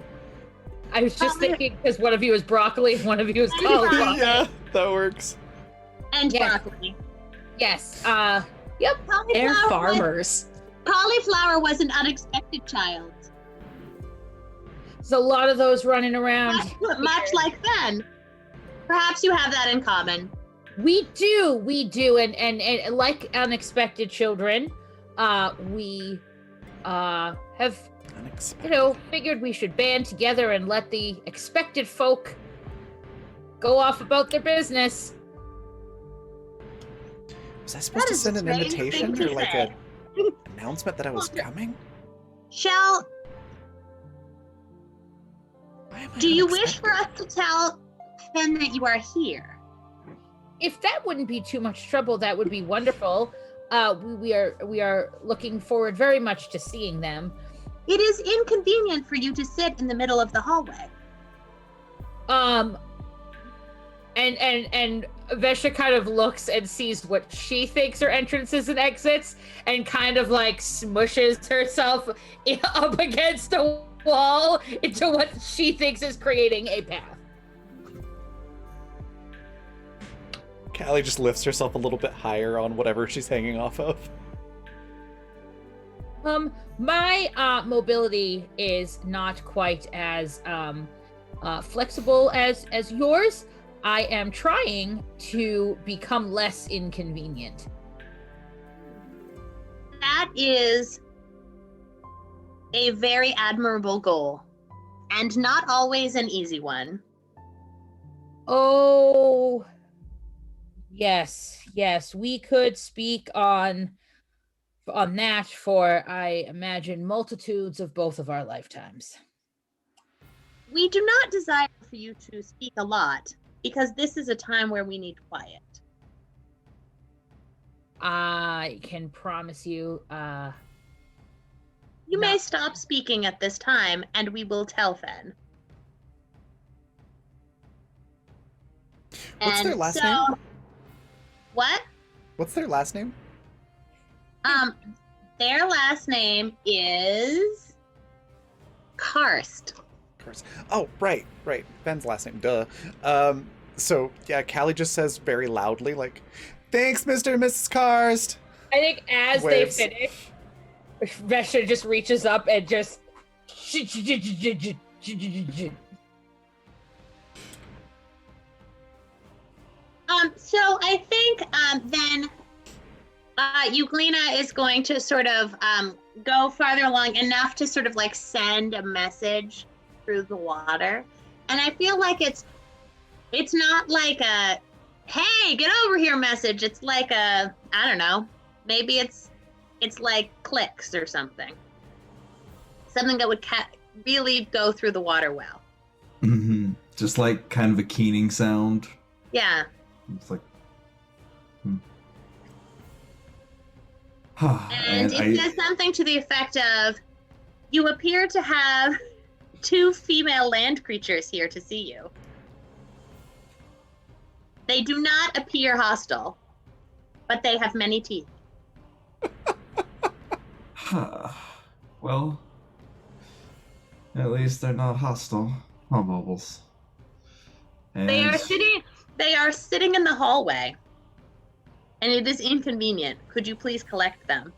I was just thinking because one of you is broccoli, one of you is cauliflower. Yeah, that works. And Yes. broccoli. Yes. Yep. They're Cauliflower farmers. Cauliflower was an unexpected child. There's a lot of those running around. Much like Ben. Perhaps you have that in common. We do, and like unexpected children, we have Unexpected. figured we should band together and let the expected folk go off about their business. Was I supposed That to is send a an strange invitation thing or to like say. an announcement that I was coming? Shell, Why am I do you wish for unexpected? us to tell Ben that you are here? If that wouldn't be too much trouble, that would be wonderful. We are looking forward very much to seeing them. It is inconvenient for you to sit in the middle of the hallway. And Vesha kind of looks and sees what she thinks are entrances and exits, and kind of like smushes herself up against a wall into what she thinks is creating a path. Callie just lifts herself a little bit higher on whatever she's hanging off of. My mobility is not quite as flexible as yours. I am trying to become less inconvenient. That is a very admirable goal, and not always an easy one. Oh, yes, we could speak on that for, I imagine, multitudes of both of our lifetimes. We do not desire for you to speak a lot, because this is a time where we need quiet. I can promise you, You may stop speaking at this time, and we will tell Fen. What's their last name? What? What's their last name? Their last name is Karst. Oh, right. Ben's last name, duh. So, yeah, Callie just says very loudly, like, thanks, Mr. and Mrs. Karst. I think as Waves. they finish, Vesha just reaches up and just... So I think then Euglena is going to sort of go farther along enough to sort of like send a message through the water. And I feel like it's not like a, hey, get over here message. It's like a, I don't know, maybe it's like clicks or something. Something that would really go through the water well. Mm-hmm. Just like kind of a keening sound. Yeah. It's like. And it says something to the effect of, you appear to have 2 female land creatures here to see you. They do not appear hostile, but they have many teeth. Well, at least they're not hostile. Oh, Bubbles. And They are sitting in the hallway, and it is inconvenient. Could you please collect them?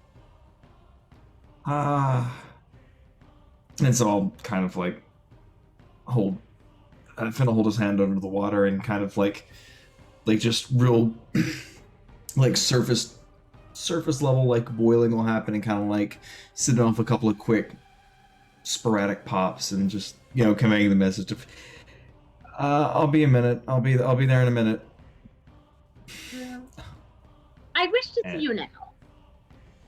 it's all kind of like Finn will hold his hand under the water and kind of like just real like surface level like boiling will happen, and kind of like sitting off a couple of quick sporadic pops and just conveying the message of I'll be a minute. I'll be there in a minute. I wish to see you now.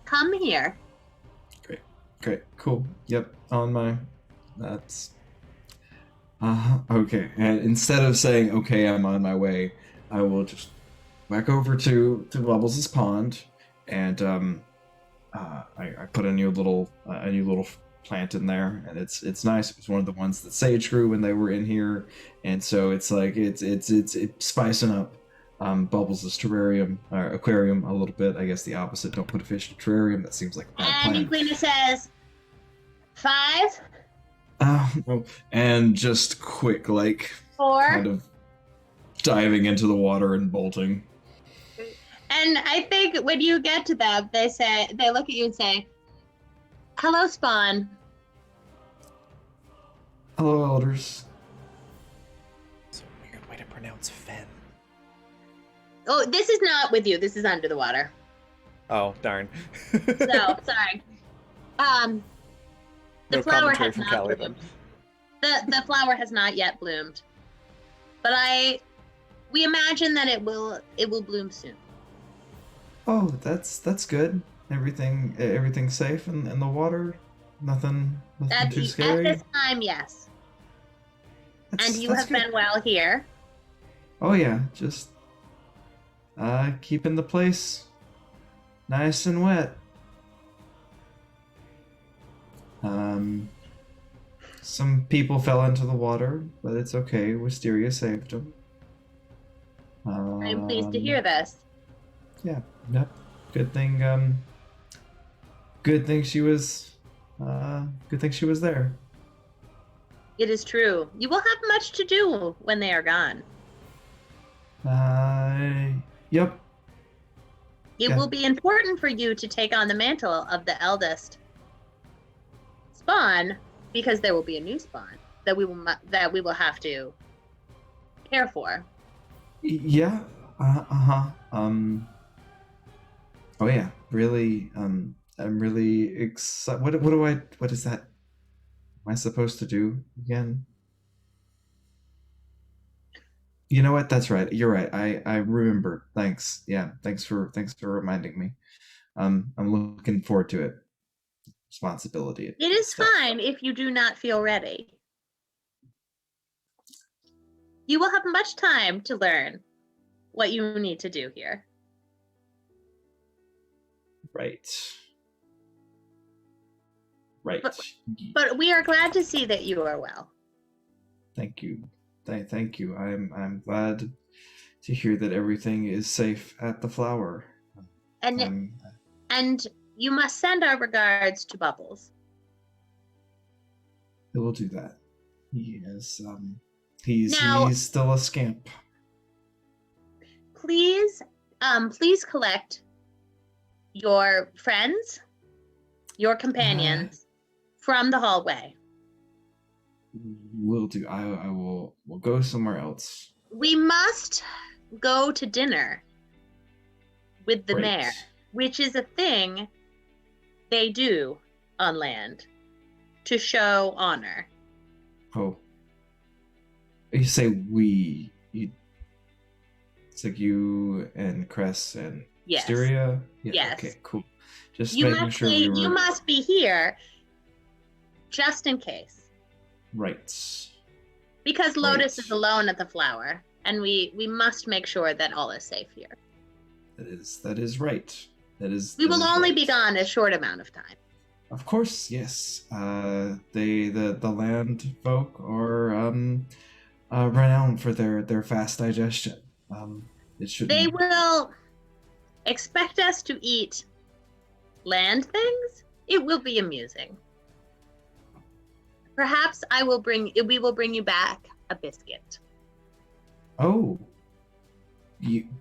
Come here. Great, cool. Yep, on my. That's. Okay. And instead of saying "Okay, I'm on my way," I will just whack over to Bubbles' pond, and I put a new little plant in there, and it's nice. It was one of the ones that Sage grew when they were in here, and so it's like it's spicing up Bubbles' terrarium or aquarium a little bit. I guess the opposite. Don't put a fish in a terrarium. That seems like a bad And plan. Euglena says, 5, and just quick, like 4. kind of diving into the water and bolting. And I think when you get to them, they look at you and say, hello, Spawn. Hello, elders. It's a weird way to pronounce Fen. Oh, this is not with you. This is under the water. Oh, darn. So, sorry. The No flower commentary has from not Callie, bloomed. The flower has not yet bloomed. But we imagine that it will bloom soon. Oh, that's good. Everything's safe in the water. Nothing too scary. At this time, yes. And you That's have good. been well here. Oh yeah, just keeping the place nice and wet. Some people fell into the water, but it's okay. Wisteria saved them. I'm pleased to hear this. Yeah, no, good thing. Good thing she was. Good thing she was there. It is true. You will have much to do when they are gone. Yep. It Yeah. will be important for you to take on the mantle of the eldest spawn, because there will be a new spawn that we will have to care for. Yeah. Uh-huh. Oh yeah. Really. I'm really excited. What is that? Am I supposed to do again? You know what? That's right. You're right. I remember. Thanks. Yeah. Thanks for reminding me. I'm looking forward to it. Responsibility. It is stuff. fine if you do not feel ready. You will have much time to learn what you need to do here. Right. Right. But we are glad to see that you are well. Thank you. Thank you. I'm glad to hear that everything is safe at the flower. And you must send our regards to Bubbles. I will do that. He is he's still a scamp. Please collect your friends, your companions from the hallway. Will do. We'll go somewhere else. We must go to dinner with the mayor, which is a thing they do on land to show honor. Oh. You say we. It's like you and Cress and Yes. Styria? Yeah, Yes. Okay, cool. Just You making sure we were... you must be here just in case. Right. Because Lotus Right. is alone at the flower, and we must make sure that all is safe here. That is right. We will only be gone a short amount of time. Of course, yes. The land folk are renowned for their fast digestion. It should. They will expect us to eat land things. It will be amusing. Perhaps we will bring you back a biscuit. Oh.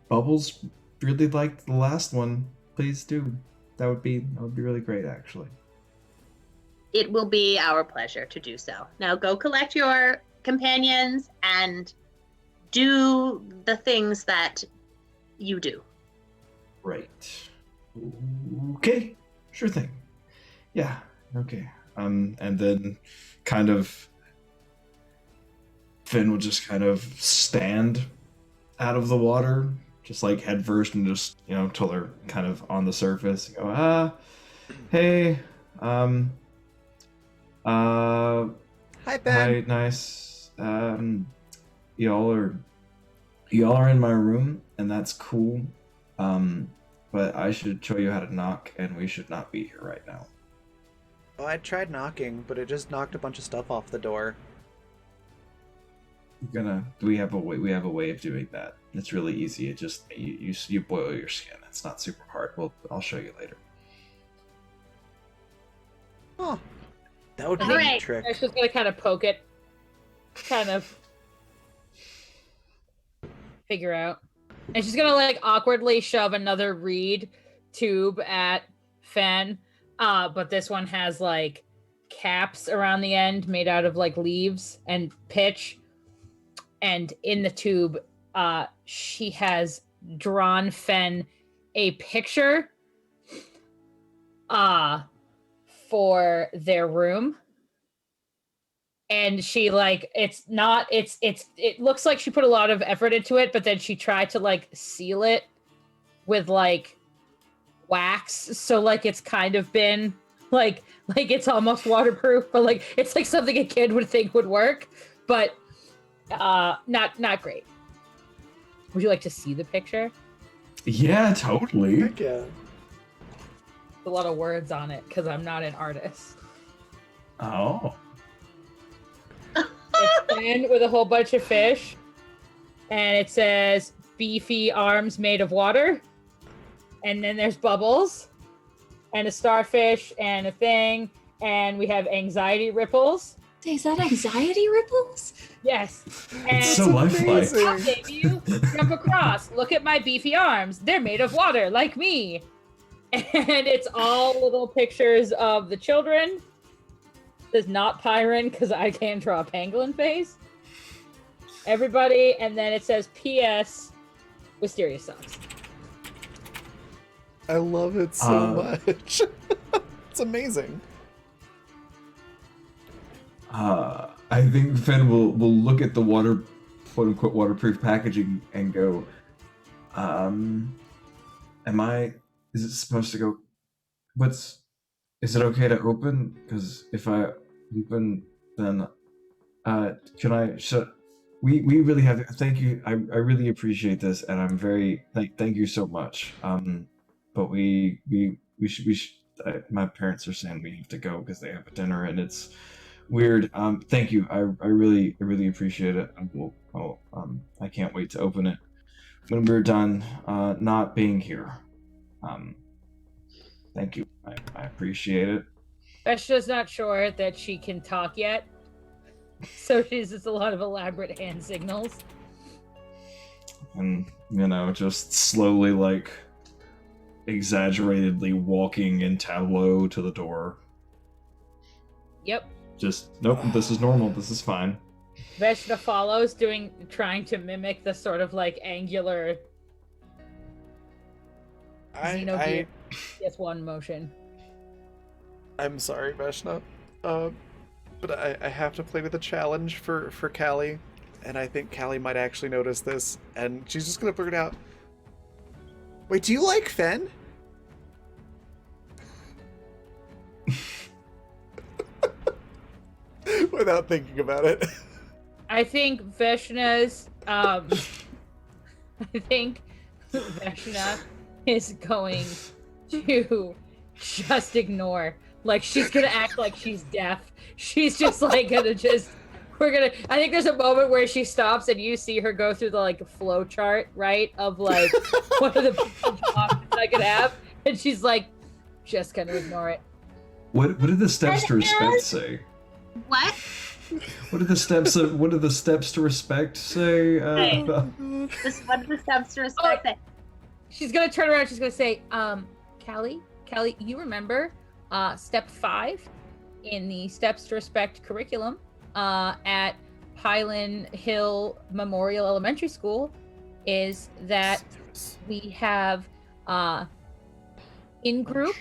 Bubbles really liked the last one. Please do. That would be really great, actually. It will be our pleasure to do so. Now go collect your companions and do the things that you do. Right. Okay. Sure thing. Yeah. Okay. And then kind of Finn will just kind of stand out of the water, just like head first, and just, till they're kind of on the surface. Go, hey, Hi, Ben. hi, nice. Y'all are in my room, and that's cool. But I should show you how to knock, and we should not be here right now. Oh, I tried knocking, but it just knocked a bunch of stuff off the door. We have a way of doing that. It's really easy. It just you boil your skin. It's not super hard. I'll show you later. Oh, that would be All a right. neat trick. I was just gonna kind of poke it, kind of figure out. And she's gonna like awkwardly shove another reed tube at Fen, but this one has like caps around the end made out of like leaves and pitch. And in the tube, she has drawn Fen a picture for their room. And she like it looks like she put a lot of effort into it, but then she tried to like seal it with like wax, so like it's kind of been like it's almost waterproof, but like it's like something a kid would think would work, but not great. Would you like to see the picture? Yeah, totally. Heck yeah. A lot of words on it because I'm not an artist. Oh. It's Fen with a whole bunch of fish, and it says beefy arms made of water. And then there's Bubbles and a starfish and a thing. And we have anxiety ripples. Is that anxiety ripples? Yes. And It's so lifelike. I'll save you. Jump across. Look at my beefy arms. They're made of water, like me. And it's all little pictures of the children. There's not Pyron, because I can't draw a pangolin face. Everybody, and then it says P.S. Wisteria sucks. I love it so much. It's amazing. I think Finn will look at the quote unquote waterproof packaging and go, is it supposed to go, is it okay to open? Because if I open, then, we really have, thank you, I really appreciate this, and I'm very, thank you so much. But we should, my parents are saying we have to go because they have a dinner and it's weird. Thank you. I really appreciate it. I can't wait to open it when we're done not being here. Thank you. I appreciate it. Veshna's not sure that she can talk yet. So she's just a lot of elaborate hand signals. And, just slowly, exaggeratedly walking in tableau to the door. Yep. Just, nope, this is normal. This is fine. Veshna follows, trying to mimic the sort of angular Xenogears PS1 motion. I'm sorry, Veshna. But I have to play with a challenge for Callie, and I think Callie might actually notice this, and she's just gonna blurt out, "Wait, do you like Fen?" Without thinking about it. I think Veshna's I think Veshna is going to just ignore. She's gonna act like she's deaf. She's just I think there's a moment where she stops and you see her go through the flow chart, right? Of what are the options I could have, and she's just gonna ignore it. What did the steps to respect say? What? What did the steps to respect say? What are the steps to respect say? She's gonna turn around. She's gonna say, Callie, you remember step 5 in the Steps to Respect curriculum at Highland Hill Memorial Elementary School is that we have in-group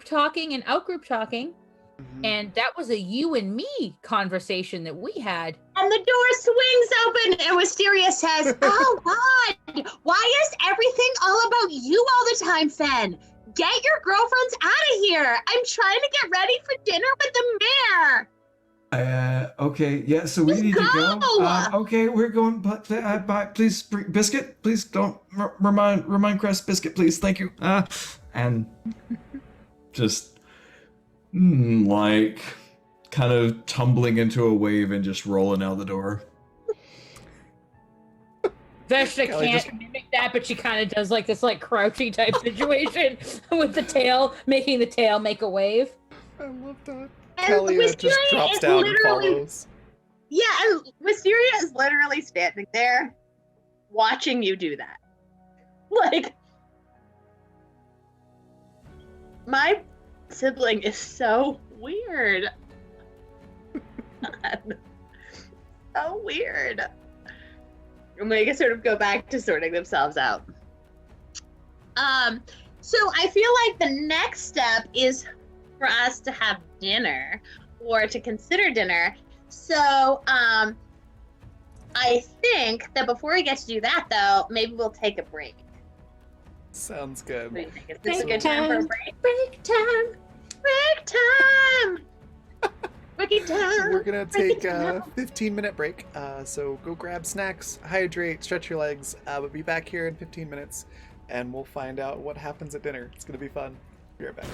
talking and out-group talking. And that was a you and me conversation that we had. And the door swings open and Wisteria says, "Oh God, why is everything all about you all the time, Fen? Get your girlfriends out of here. I'm trying to get ready for dinner with the mayor." Okay, yeah, so we need to go. Okay, we're going, but please, Biscuit, please don't remind Crest, Biscuit, please, thank you. And just kind of tumbling into a wave and just rolling out the door. Veshna can't mimic that, but she kind of does this crouchy type situation with the tail, making the tail make a wave. I love that. And Callie just drops down and follows. Yeah, and Wisteria is literally standing there watching you do that. My sibling is so weird. So weird. And they can sort of go back to sorting themselves out. So I feel like the next step is for us to have dinner or to consider dinner. So I think that before we get to do that though, maybe we'll take a break. Sounds good. What do you think? Is this a good time for a break? Break time! Break time! Break time! So we're gonna take a 15-minute break. So go grab snacks, hydrate, stretch your legs. We'll be back here in 15 minutes, and we'll find out what happens at dinner. It's gonna be fun. Be right back.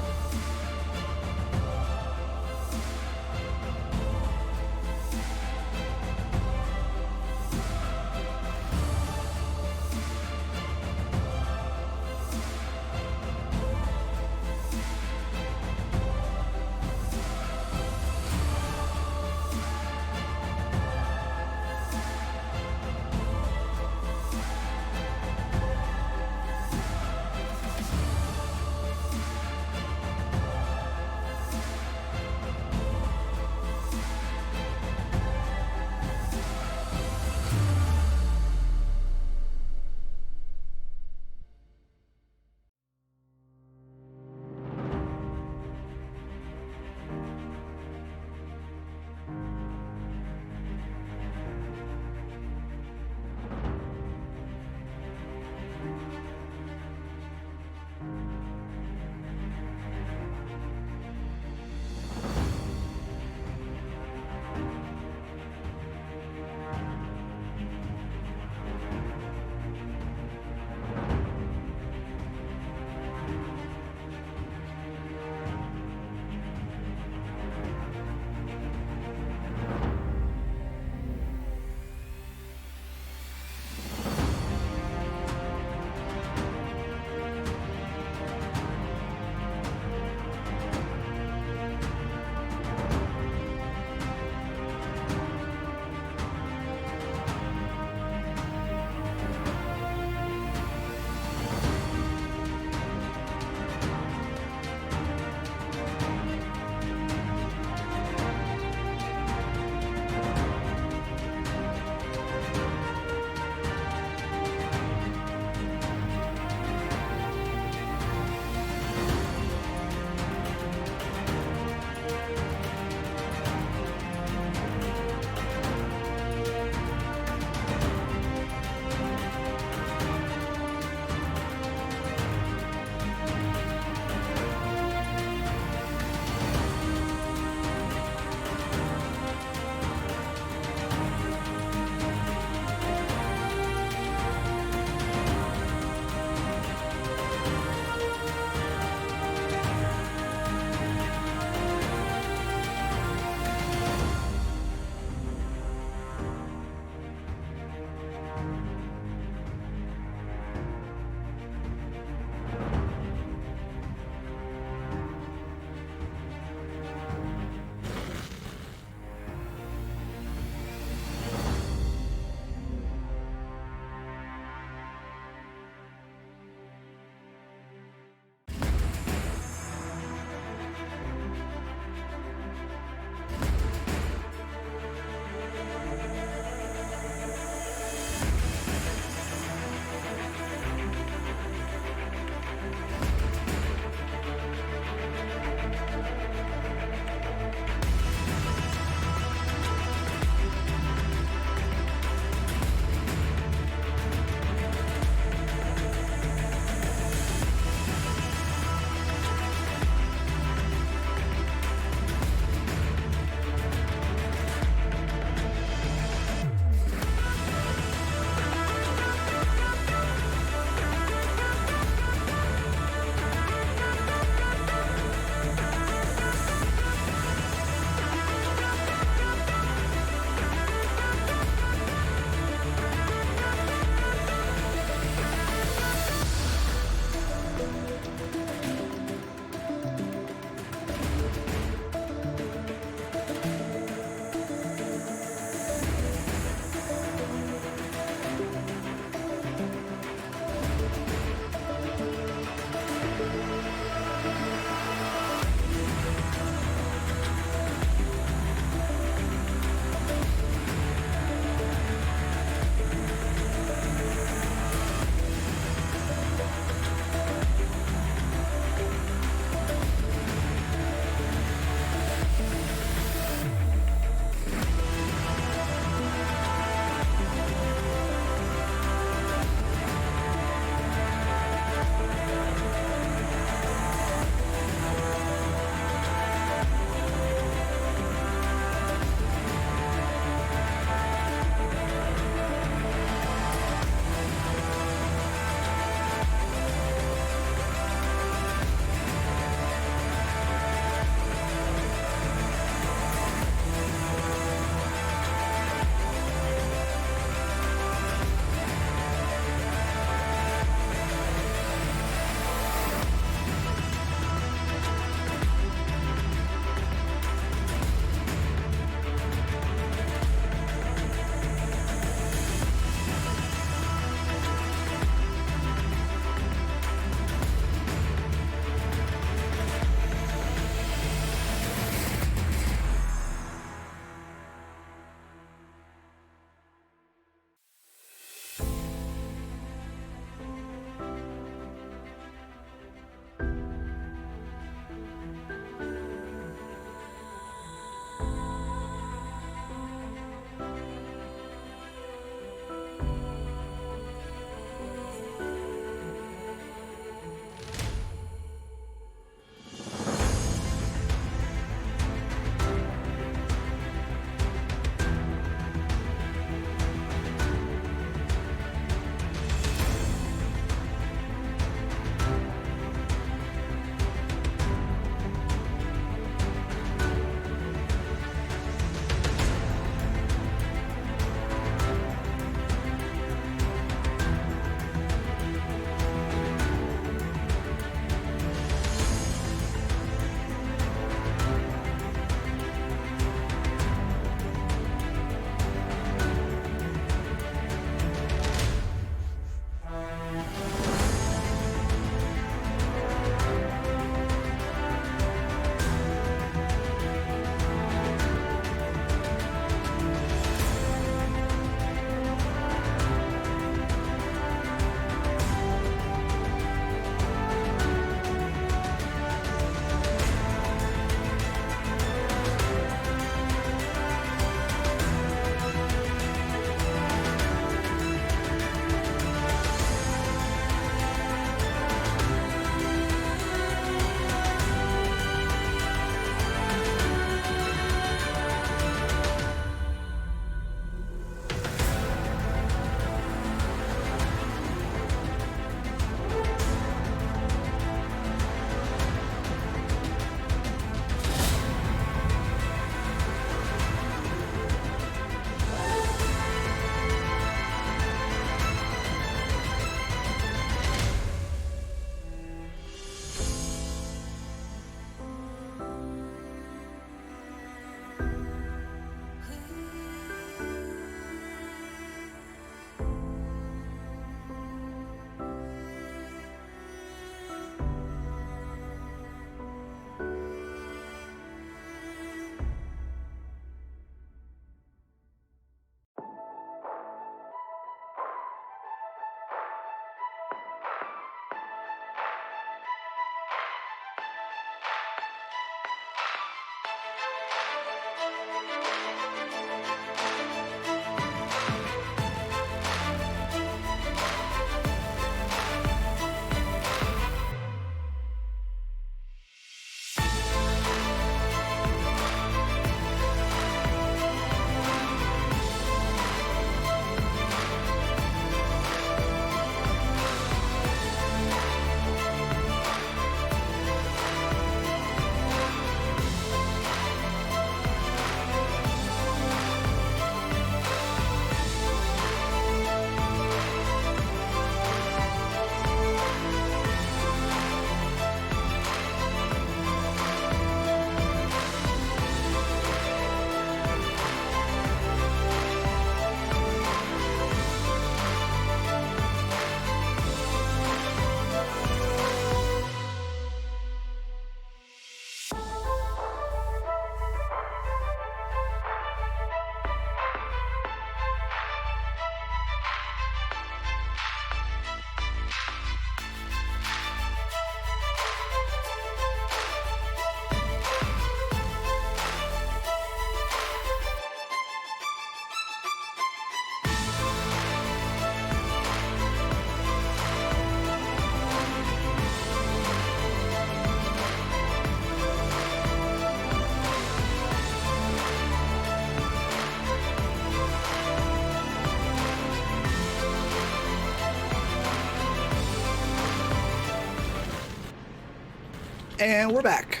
And we're back.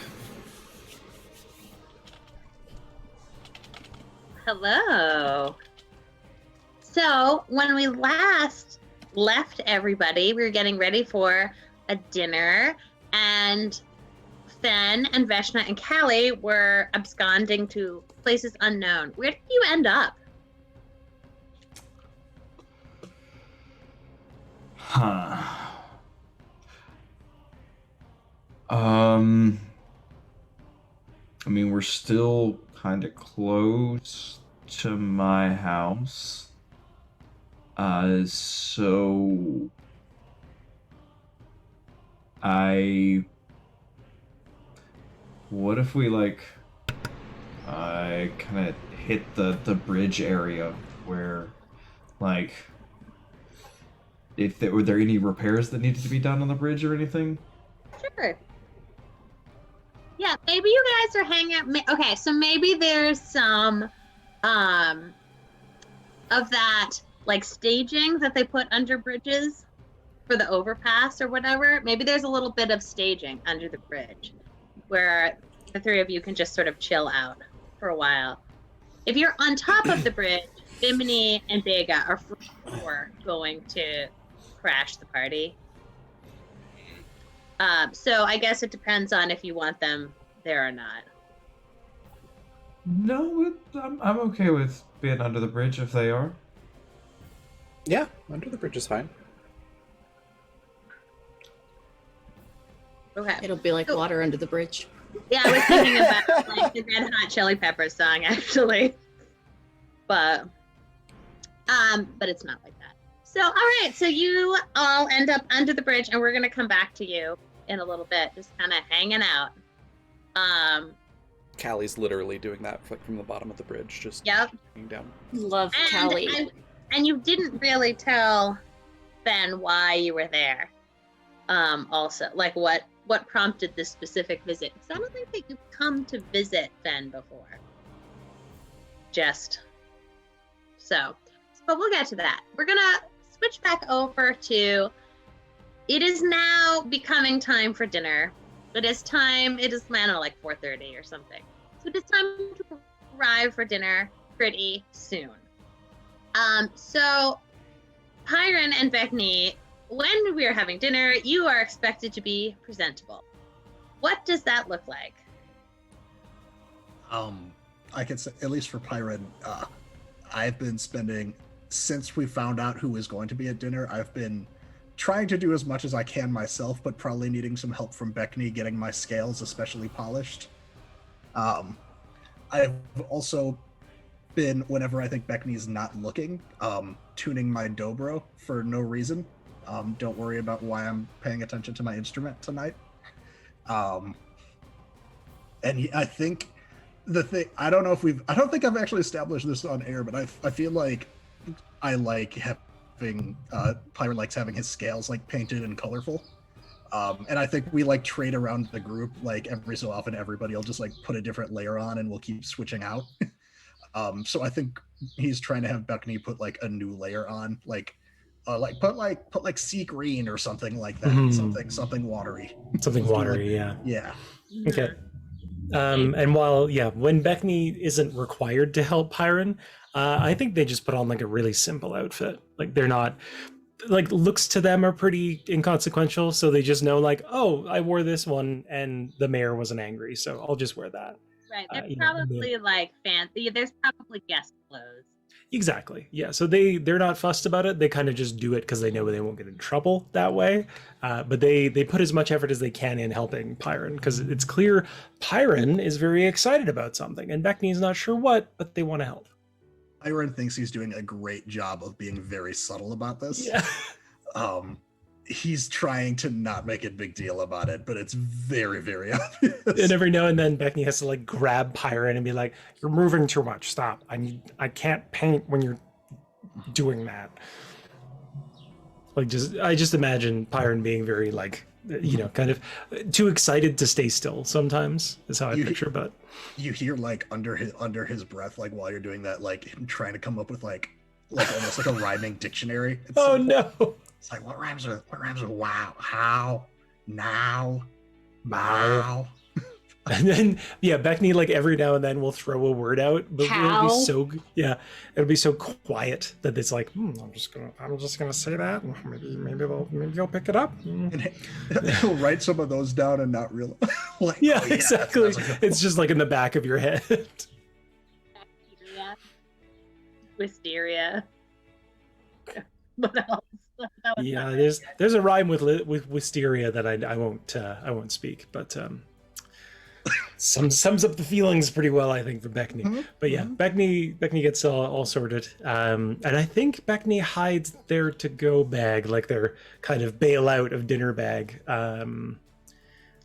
Hello. So, when we last left everybody, we were getting ready for a dinner, and Fen and Veshna and Callie were absconding to places unknown. Where did you end up? Huh. I mean, we're still kind of close to my house. So what if we I kind of hit the bridge area where, like, if there were there any repairs that needed to be done on the bridge or anything? Sure. Yeah, maybe you guys are hanging out. Okay, so maybe there's some of that, like, staging that they put under bridges for the overpass or whatever. Maybe there's a little bit of staging under the bridge where the three of you can just sort of chill out for a while. If you're on top of the bridge, Bimini and Vega are for sure going to crash the party. So I guess it depends on if you want them there or not. No, I'm okay with being under the bridge if they are. Yeah, under the bridge is fine. Okay. It'll be like water under the bridge. Yeah, I was thinking about like the Red Hot Chili Peppers song actually, but it's not like that. So all right, so you all end up under the bridge, and we're gonna come back to you in a little bit, just kind of hanging out. Callie's literally doing that from the bottom of the bridge, just Yep. hanging down. Love Callie. And you didn't really tell Ben why you were there. Also, like what prompted this specific visit? Because I don't think that you've come to visit Ben before. But we'll get to that. We're gonna switch back over to. It is now becoming time for dinner. It is, I don't know, like 4:30 or something. So it is time to arrive for dinner pretty soon. So Pyron and Vecni, when we are having dinner, you are expected to be presentable. What does that look like? I can say, at least for Pyron, I've been spending, since we found out who was going to be at dinner, I've been trying to do as much as I can myself, but probably needing some help from Beckney getting my scales especially polished. I've also been, whenever I think Beckney's not looking, tuning my dobro for no reason. Don't worry about why I'm paying attention to my instrument tonight. And I think I don't think I've actually established this on air, but I feel like I like having Pyron likes having his scales like painted and colorful. And I think we like trade around the group, like every so often everybody will just like put a different layer on and we'll keep switching out. So I think he's trying to have Beckney put like a new layer on, put sea green or something like that. Mhm. Something watery. Something watery, yeah. Yeah. Okay. And while, when Beckney isn't required to help Pyron, I think they just put on like a really simple outfit. Like they're not, like looks to them are pretty inconsequential. So they just know like, oh, I wore this one and the mayor wasn't angry. So I'll just wear that. Right. They're you know, probably like fancy. There's probably guest clothes. Exactly. Yeah. So they're not fussed about it. They kind of just do it because they know they won't get in trouble that way. But they put as much effort as they can in helping Pyron because it's clear Pyron is very excited about something and Beckney's not sure what, but they want to help. Pyron thinks he's doing a great job of being very subtle about this. Yeah. He's trying to not make a big deal about it, but it's very, very obvious. And every now and then Beckney has to like grab Pyron and be like, "You're moving too much. Stop. I can't paint when you're doing that." Like I just imagine Pyron being very like, kind of too excited to stay still sometimes is how I picture, but you hear like under his breath, like while you're doing that, like him trying to come up with like almost like a rhyming dictionary. Oh no. It's like what rhymes with wow? How? Now? Bow. And then Beckney like every now and then will throw a word out, but Cow. it'll be so quiet that it's like, I'm just gonna say that. Maybe they'll pick it up. And he'll write some of those down and not realize. Like, Yeah, oh, exactly. that's a good It's just like in the back of your head. Bacteria. Wisteria. What else? That was Yeah, not there's a rhyme with wisteria that I won't speak, but sums up the feelings pretty well, I think, for Beckney. Mhm, But yeah, Beckney gets all sorted, and I think Beckney hides their to-go bag, like their kind of bailout of dinner bag,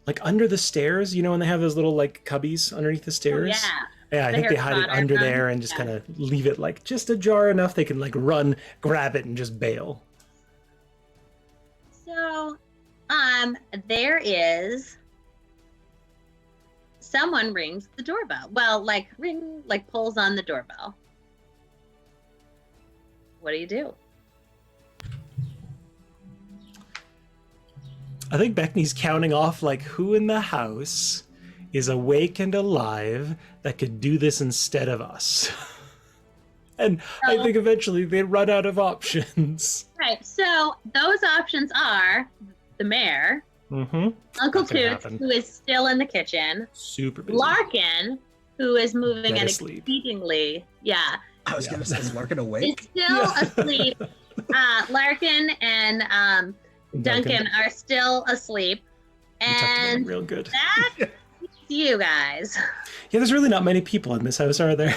like under the stairs. You know, when they have those little like cubbies underneath the Oh, stairs. yeah. Yeah, I The think they Harry hide it Potter under one. there and just Yeah. kind of leave it like just ajar enough they can like run, grab it, and just bail. So, there is someone rings the doorbell. Well, like pulls on the doorbell. What do? I think Beckney's counting off like who in the house is awake and alive that could do this instead of us. And I So- think eventually they run out of options. Right. So those options are the mayor, Mm-hmm. Uncle That's gonna Toots, happen. who is still in the kitchen, Super busy. Larkin, who is moving Dead and asleep. exceedingly, I was Yeah. gonna say, is Larkin is awake? still asleep. Larkin and Duncan are still asleep, You tucked them in and real good. that leaves you guys. Yeah, there's really not many people in this house, are there?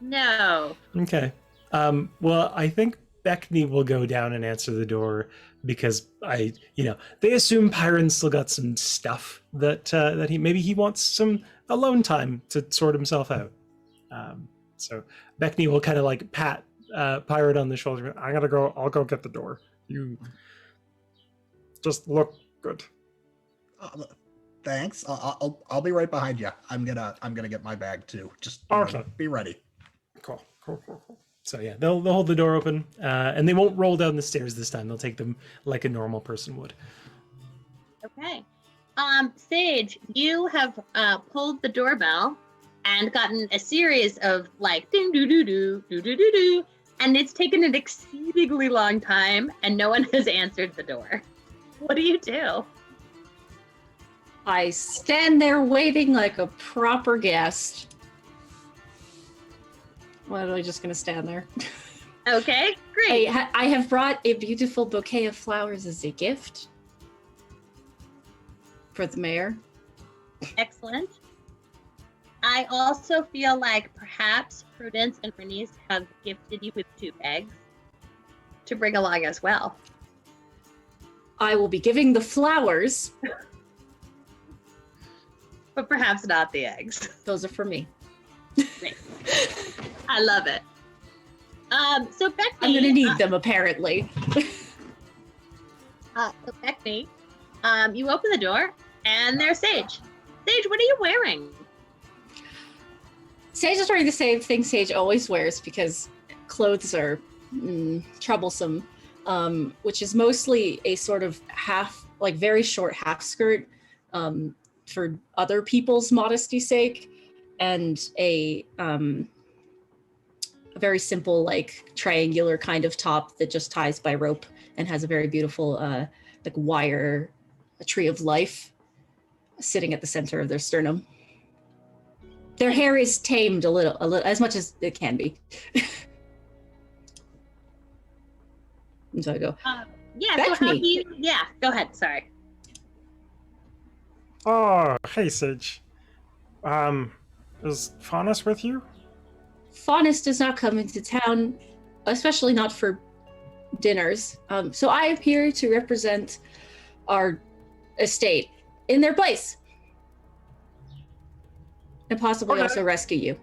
No. Okay. Well, I think Beckney will go down and answer the door because they assume Pyron's still got some stuff that maybe he wants some alone time to sort himself out. So Beckney will kind of like pat Pyron on the shoulder. I gotta go. I'll go get the door. You just look good. Thanks. I'll be right behind you. I'm gonna get my bag too. Just Okay. be ready. Cool. So yeah, they'll hold the door open, and they won't roll down the stairs this time. They'll take them like a normal person would. Okay. Sage, you have pulled the doorbell and gotten a series of like ding doo doo doo doo doo doo doo, and it's taken an exceedingly long time, and no one has answered the door. What do? I stand there waiting like a proper guest. What, am I just gonna stand there? Okay, great. I have brought a beautiful bouquet of flowers as a gift for the mayor. Excellent. I also feel like perhaps Prudence and Bernice have gifted you with 2 eggs to bring along as well. I will be giving the flowers. But perhaps not the eggs. Those are for me. I love it. So Beckney, I'm gonna need them apparently. So Beckney, you open the door and there's Sage. Sage, what are you wearing? Sage is wearing the same thing Sage always wears because clothes are troublesome, which is mostly a sort of very short half skirt for other people's modesty's sake, and a very simple like triangular kind of top that just ties by rope and has a very beautiful like wire, a tree of life sitting at the center of their sternum. Their hair is tamed a little, as much as it can be. And so I go, Yeah, so how Beckney. do you, yeah, go ahead, sorry. Oh, hey Sage. Is Faunus with you? Faunus does not come into town, especially not for dinners. So I am here to represent our estate in their place. And possibly Okay. also rescue you.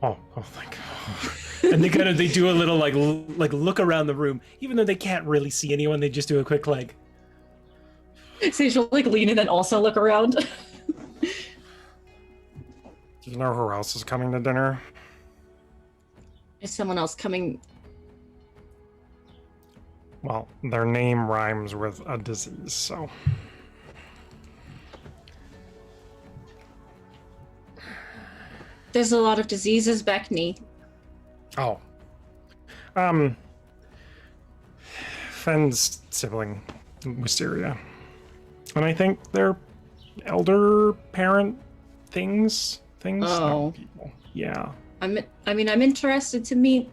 Oh, thank God. And they do a little like look around the room, even though they can't really see anyone. They just do a quick like. Sage will like lean in and also look around. Do you know who else is coming to dinner? Is someone else coming? Well, their name rhymes with a disease, so. there's a lot of diseases, Beckney. Oh. Fenn's sibling, Wisteria. And I think they're elder parent things. Oh. not people. Yeah. I'm interested to meet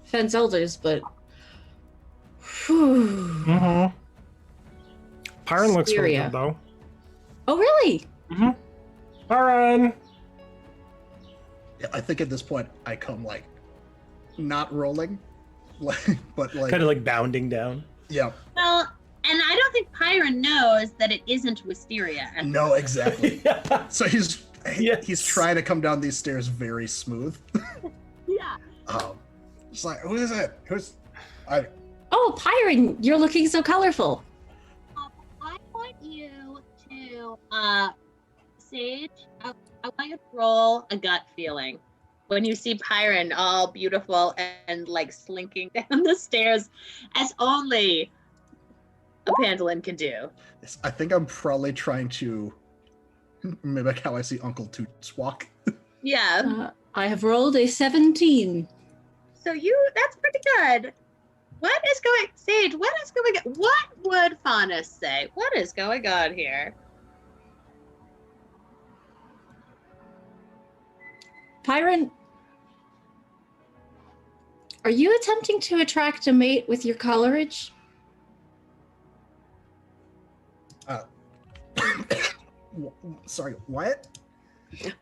Fenn's elders, but whew. Mm-hmm. Pyron looks really Wisteria. good, though. Oh really? Mm-hmm. Pyron! Yeah, I think at this point I come like not rolling, but like Kind of like bounding down. yeah. Well, and I don't think Pyron knows that it isn't Wisteria. No, exactly. Yeah. So he's Yes. trying to come down these stairs very smooth. Yeah. It's like, who is it? Oh, Pyron, you're looking so colorful. I want you to, Sage, I want you to roll a gut feeling when you see Pyron all beautiful and like slinking down the stairs as only a Pandalin can do. I think I'm probably trying to mimic how I see Uncle Toots walk. Yeah. I have rolled a 17. So that's pretty good. Sage, what would Faunus say? What is going on here? Pyron, are you attempting to attract a mate with your colorage? Sorry, what?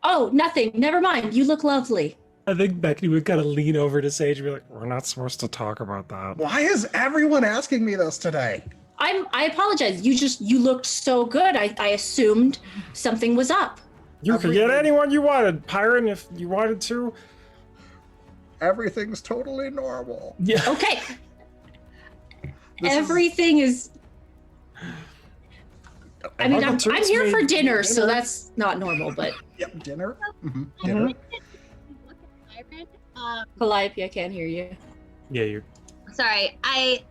Oh, nothing. Never mind. You look lovely. I think Becky would kind of lean over to Sage and be like, we're not supposed to talk about that. Why is everyone asking me this today? I apologize. You looked so good. I assumed something was up. You could get anyone you wanted, Pyron, if you wanted to. Everything's totally normal. Yeah. Okay. This is- Everything is. I mean, Uncle I'm Toots here for made dinner, so that's not normal, but Yep, dinner. Mm-hmm. Dinner. Look at Pyron. Calliope, I can't hear you. Yeah, you. Sorry, I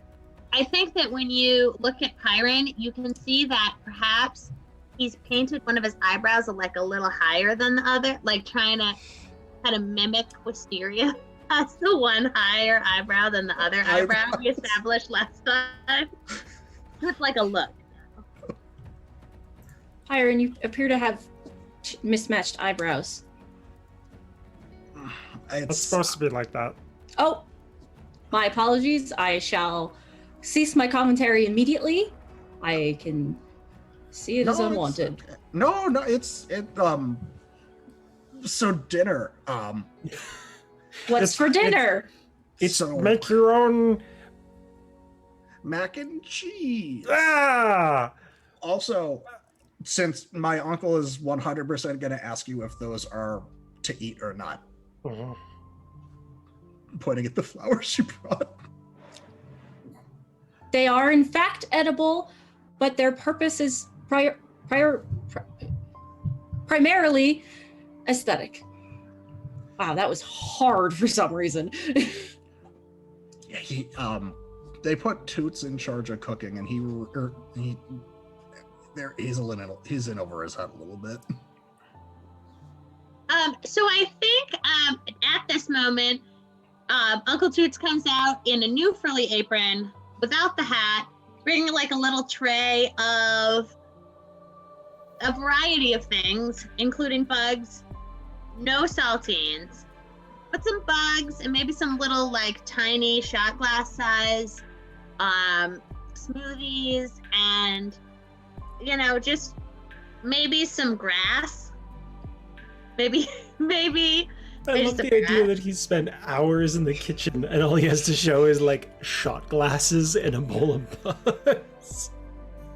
think that when you look at Pyron, you can see that perhaps he's painted one of his eyebrows like a little higher than the other, like trying to kind of mimic Wisteria. That's the one higher eyebrow than the other eyebrow we established last time. With like a look. Pyron, you appear to have mismatched eyebrows. It's supposed to be like that. Oh, my apologies. I shall cease my commentary immediately. I can see it as No, unwanted. No, so dinner. What's It's- for dinner? It's So- make your own. Mac and cheese. Ah! Also, since my uncle is 100% going to ask you if those are to eat or not, Mhm. pointing at the flowers you brought. They are in fact edible, but their purpose is primarily aesthetic. Wow, that was hard for some reason. Yeah, they put Toots in charge of cooking, and he's in over his head a little bit. So I think at this moment, Uncle Toots comes out in a new frilly apron without the hat, bringing like a little tray of a variety of things, including bugs, no saltines, but some bugs and maybe some little like tiny shot glass size smoothies and, you know, just maybe some grass. Maybe I love the idea that he spent hours in the kitchen and all he has to show is like shot glasses and a bowl of bugs.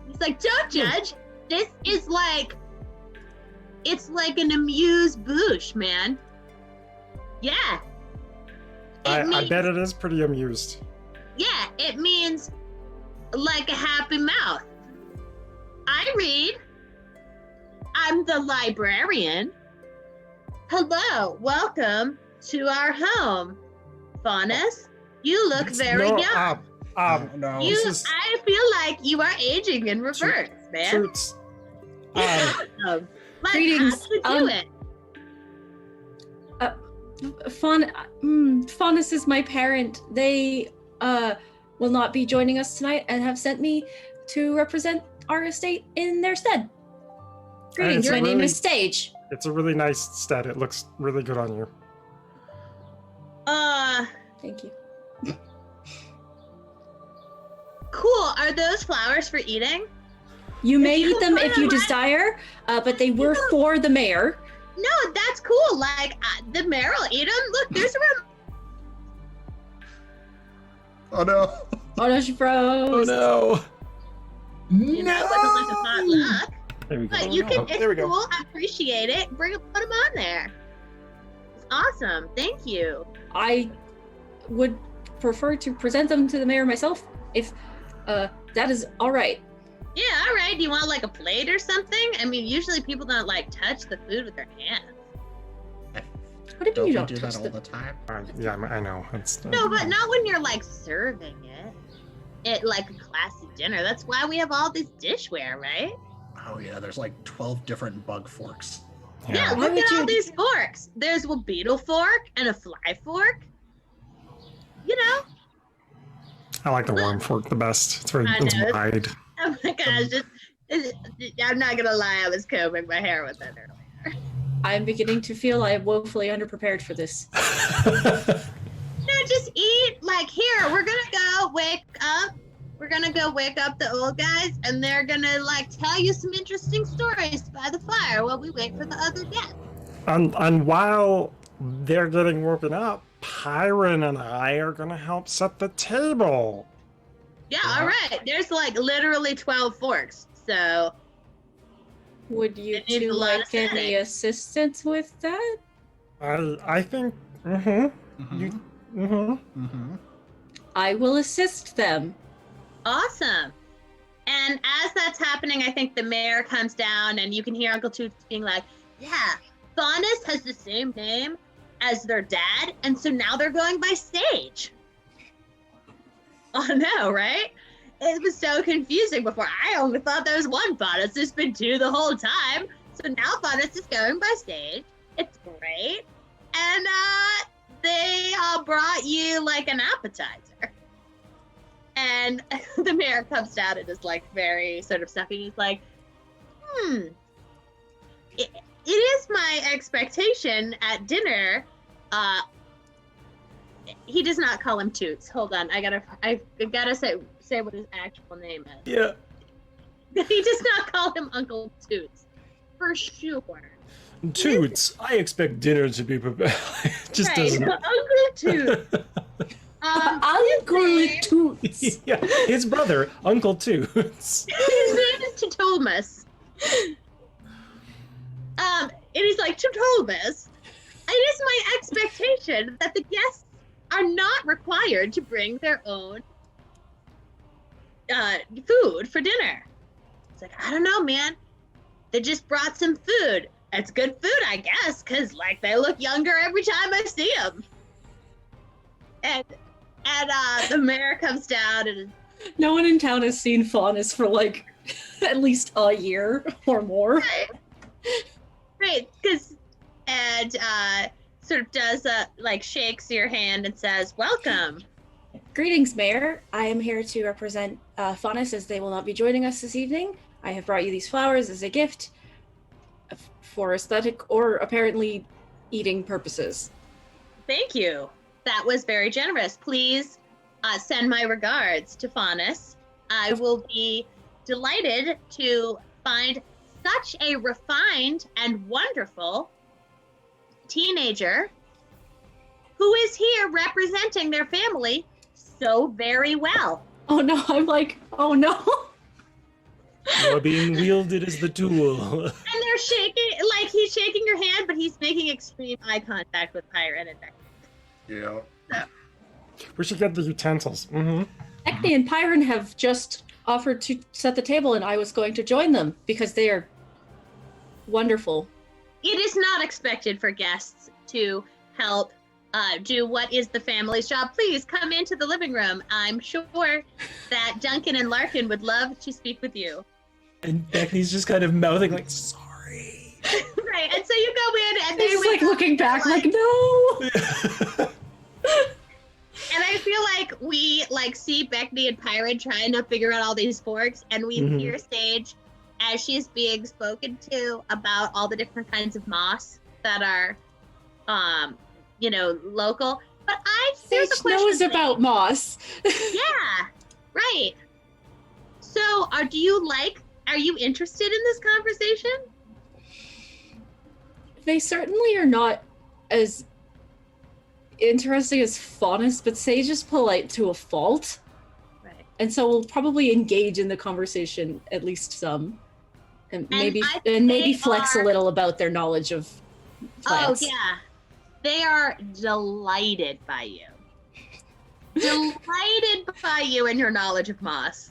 He's like, don't judge. This is like, it's like an amuse-bouche, man. Yeah. I bet it is pretty amused. Yeah, it means like a happy mouth. I read. I'm the librarian. Hello, welcome to our home. Faunus, you look very young. No, I feel like you are aging in reverse, man. Toots. Like, Greetings, how do you do it? Faunus is my parent. They will not be joining us tonight and have sent me to represent our estate in their stead. Greetings, it's my name really- is Sage. It's a really nice stat. It looks really good on you. Thank you. Cool. Are those flowers for eating? You may you eat them put if you them on- desire, but they were for the mayor. No, that's cool. Like, the mayor will eat them. Look, there's a room. Oh no. Oh no, she froze. no! You know, it wasn't like a hot luck. There we go. But you can, Oh, it's there we go. cool. I appreciate it. Put them on there. It's awesome. Thank you. I would prefer to present them to the mayor myself, if that is all right. Yeah, all right. Do you want like a plate or something? I mean, usually people don't like touch the food with their hands. What do you Don't mean we you do don't that touch all the... the time? Yeah, I know. It's No, but not when you're like serving it. It like a classy dinner. That's why we have all this dishware, right? Oh yeah, there's like 12 different bug forks. Yeah, Why look would at all you- these forks. There's a beetle fork and a fly fork. You know? I like the worm fork the best. It's very I it's know. wide. Oh my gosh. I'm not gonna lie, I was combing my hair with it earlier. I'm beginning to feel I am woefully underprepared for this. No, just eat. Like, here, we're gonna go wake up. We're gonna go wake up the old guys, and they're gonna, like, tell you some interesting stories by the fire while we wait for the other guests. And while they're getting woken up, Pyron and I are gonna help set the table. Yeah, all right. There's, like, literally 12 forks, so... Would you It needs two a lot of like any setting. assistance with that? I think. You. I will assist them. Awesome. And as that's happening, I think the mayor comes down, and you can hear Uncle Toots being like, yeah, Faunus has the same name as their dad, and so now they're going by Sage. Oh no, right? It was so confusing before. I only thought there was one Faunus. There's been two the whole time. So now Faunus is going by Sage. It's great. And they brought you like an appetizer. And the mayor comes down and is like very sort of stuffy. He's like, it is my expectation at dinner. He does not call him Toots. Hold on, I gotta say what his actual name is. Yeah. He does not call him Uncle Toots, for sure. Toots, I expect dinner to be prepared. Just Right, doesn't. Uncle Toots. I'll go with Toots. Yeah, his brother, Uncle Toots. His name is Titomas. And he's like, Titomas, it is my expectation that the guests are not required to bring their own food for dinner. It's like, I don't know, man. They just brought some food. It's good food, I guess, because, like, they look younger every time I see them. And the mayor comes down and No one in town has seen Faunus for like at least a year or more. right, because sort of does like shakes your hand and says, "Welcome." Greetings, Mayor. I am here to represent Faunus as they will not be joining us this evening. I have brought you these flowers as a gift for aesthetic or apparently eating purposes. Thank you. That was very generous. Please send my regards to Faunus. I will be delighted to find such a refined and wonderful teenager who is here representing their family so very well. Oh no, I'm like, oh no. You're being wielded as the tool. And they're shaking, like he's shaking your hand, but he's making extreme eye contact with Pyron and Becky. Yeah. We should get the utensils. Ecne and Pyron have just offered to set the table, and I was going to join them because they are wonderful. It is not expected for guests to help do what is the family's job. Please come into the living room. I'm sure that Duncan and Larkin would love to speak with you. And Becky's just kind of mouthing like, sorry. Right, and so you go in, and they He's wake like up, looking back, like, no. and I feel like we like see Beckney and Pyron trying to figure out all these forks, and we Mhm. hear Sage as she's being spoken to about all the different kinds of moss that are, local. But here's a Sage question. knows for you. about moss. Yeah, right. So, are you interested in this conversation? They certainly are not as interesting as Faunus, but Sage is polite to a fault. Right. And so we'll probably engage in the conversation at least some. And maybe I maybe they flex are- a little about their knowledge of plants. Oh yeah, they are delighted by you. Delighted by you and your knowledge of moss.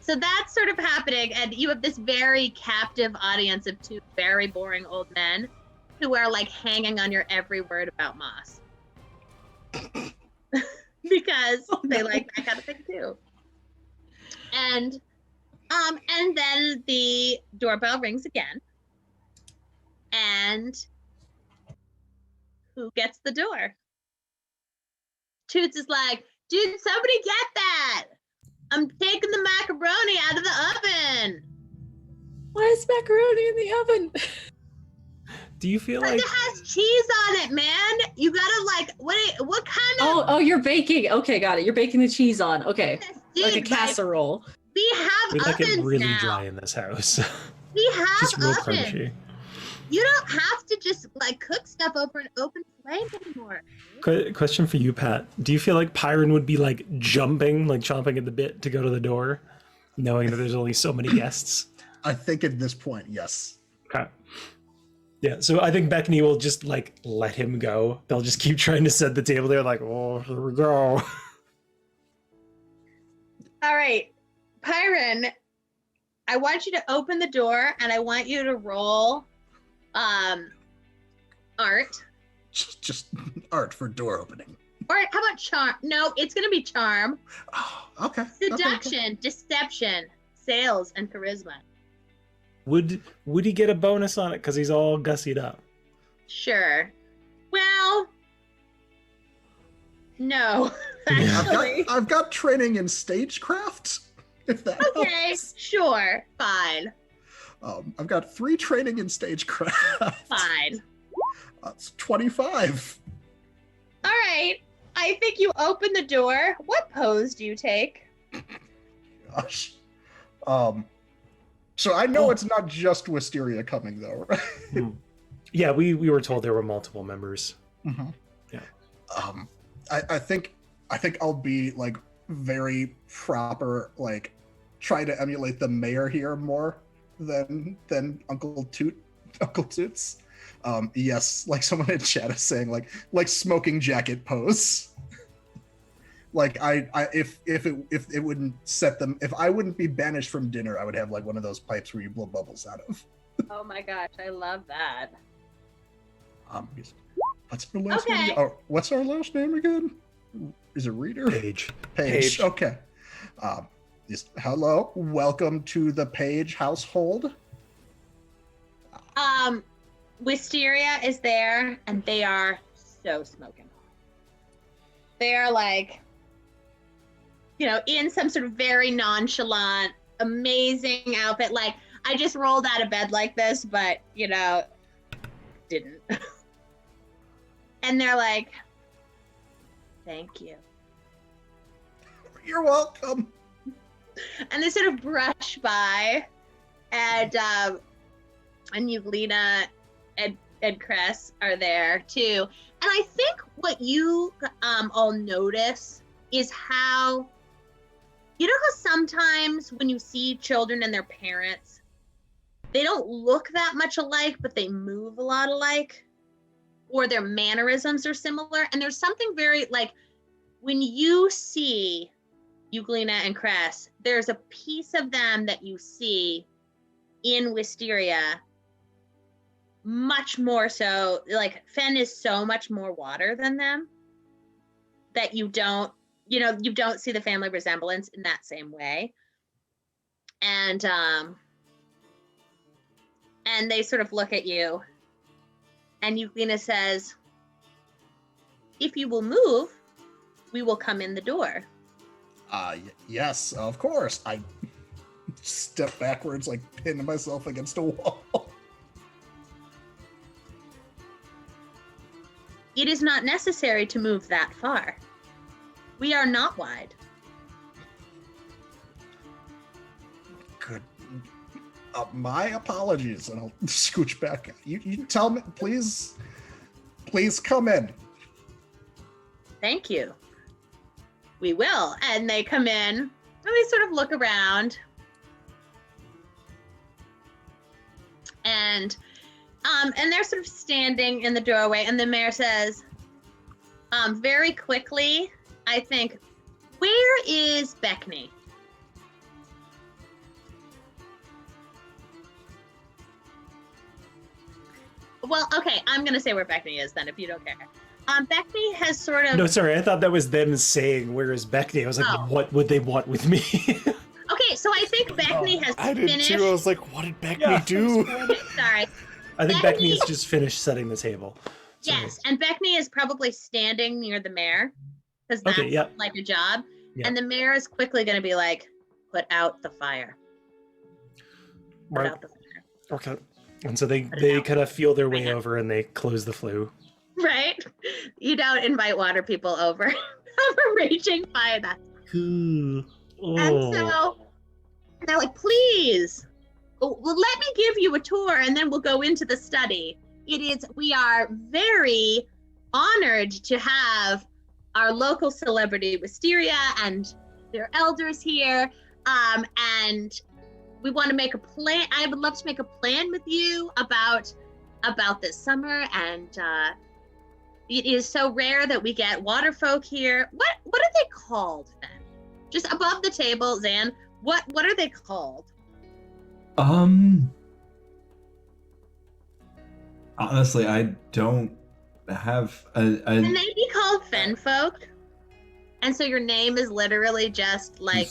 So that's sort of happening, and you have this very captive audience of two very boring old men who are like hanging on your every word about moss. Because they like that kind of thing too. And then the doorbell rings again. And who gets the door? Toots is like, dude, somebody get that! I'm taking the macaroni out of the oven! Why is macaroni in the oven? Do you feel Because like it has cheese on it, man! You gotta like, what kind of... Oh, you're baking. Okay, got it. You're baking the cheese on. Okay. Dude, Like a casserole. we have we like ovens it really now. dry in this house? We have Just real ovens. crunchy. You don't have to just like cook stuff over an open flame anymore. Question for you, Pat. Do you feel like Pyron would be like jumping, like chomping at the bit to go to the door, knowing that there's only so many guests? I think at this point, yes. Okay. Yeah, so I think Beckney will just like let him go. They'll just keep trying to set the table. They're like, oh, here we go. All right, Pyron, I want you to open the door and I want you to roll art. Just art for door opening. Or how about charm? No, it's gonna be charm. Oh, okay. Seduction, deception, sales, and charisma. Would he get a bonus on it because he's all gussied up? Sure. Well, no. Yeah. Actually. I've got training in stagecraft. If that Okay, helps. sure. Fine. I've got 3 training in stagecraft. Fine. That's 25. All right. I think you open the door. What pose do you take? Gosh. So I know it's not just Wisteria coming though, right? Yeah, we were told there were multiple members. Mm-hmm. Yeah. I think I'll be like very proper, like try to emulate the mayor here more than Uncle Toots. Yes, like someone in chat is saying like smoking jacket pose. Like if it wouldn't set them, if I wouldn't be banished from dinner, I would have like one of those pipes where you blow bubbles out of. Oh my gosh, I love that. What's our last Okay. name? Oh, what's our last name again? Is it Reader? Page. Page. Okay. Hello, welcome to the Page household. Wisteria is there, and they are so smoking hot. They are like, in some sort of very nonchalant, amazing outfit. Like, I just rolled out of bed like this, but, didn't. And they're like, thank you. You're welcome. And they sort of brush by, and Euglena and Cress are there too. And I think what you all notice is how, how sometimes when you see children and their parents, they don't look that much alike, but they move a lot alike, or their mannerisms are similar. And there's something very like when you see Euglena and Cress, there's a piece of them that you see in Wisteria much more so. Like Fen is so much more water than them that you don't see the family resemblance in that same way. And And they sort of look at you. And Euglena says, if you will move, we will come in the door. Yes, of course. I step backwards, like pin myself against a wall. It is not necessary to move that far. We are not wide. Good. My apologies, and I'll scooch back. You tell me, please come in. Thank you. We will. And they come in, and they sort of look around. And they're sort of standing in the doorway, and the mayor says, very quickly, I think, where is Beckney? Well, okay, I'm going to say where Beckney is then, if you don't care. Beckney has sort of... No, sorry, I thought that was them saying, where is Beckney? I was like, Oh. what would they want with me? Okay, so I think Beckney has I did finished... too. I was like, what did Beckney Yeah. do? Sorry. I think Beckney- Beckney's just finished setting the table. So- Yes, and Beckney is probably standing near the mayor, because that's Okay, yeah. like a job. Yeah. And the mayor is quickly going to be like, put out the fire. Put Right. out the fire. Okay. And so they out. kind of feel their way Right now. over and they close the flue. Right? You don't invite water people over of a raging fire. That's Cool. And so they're like, please, well, let me give you a tour and then we'll go into the study. We are very honored to have our local celebrity Wisteria and their elders here. And we want to make a plan. I would love to make a plan with you about this summer. And it is so rare that we get water folk here. What are they called then? Just above the table, Zan, what are they called? Honestly, I don't have Can a they be called fen folk? And so your name is literally just like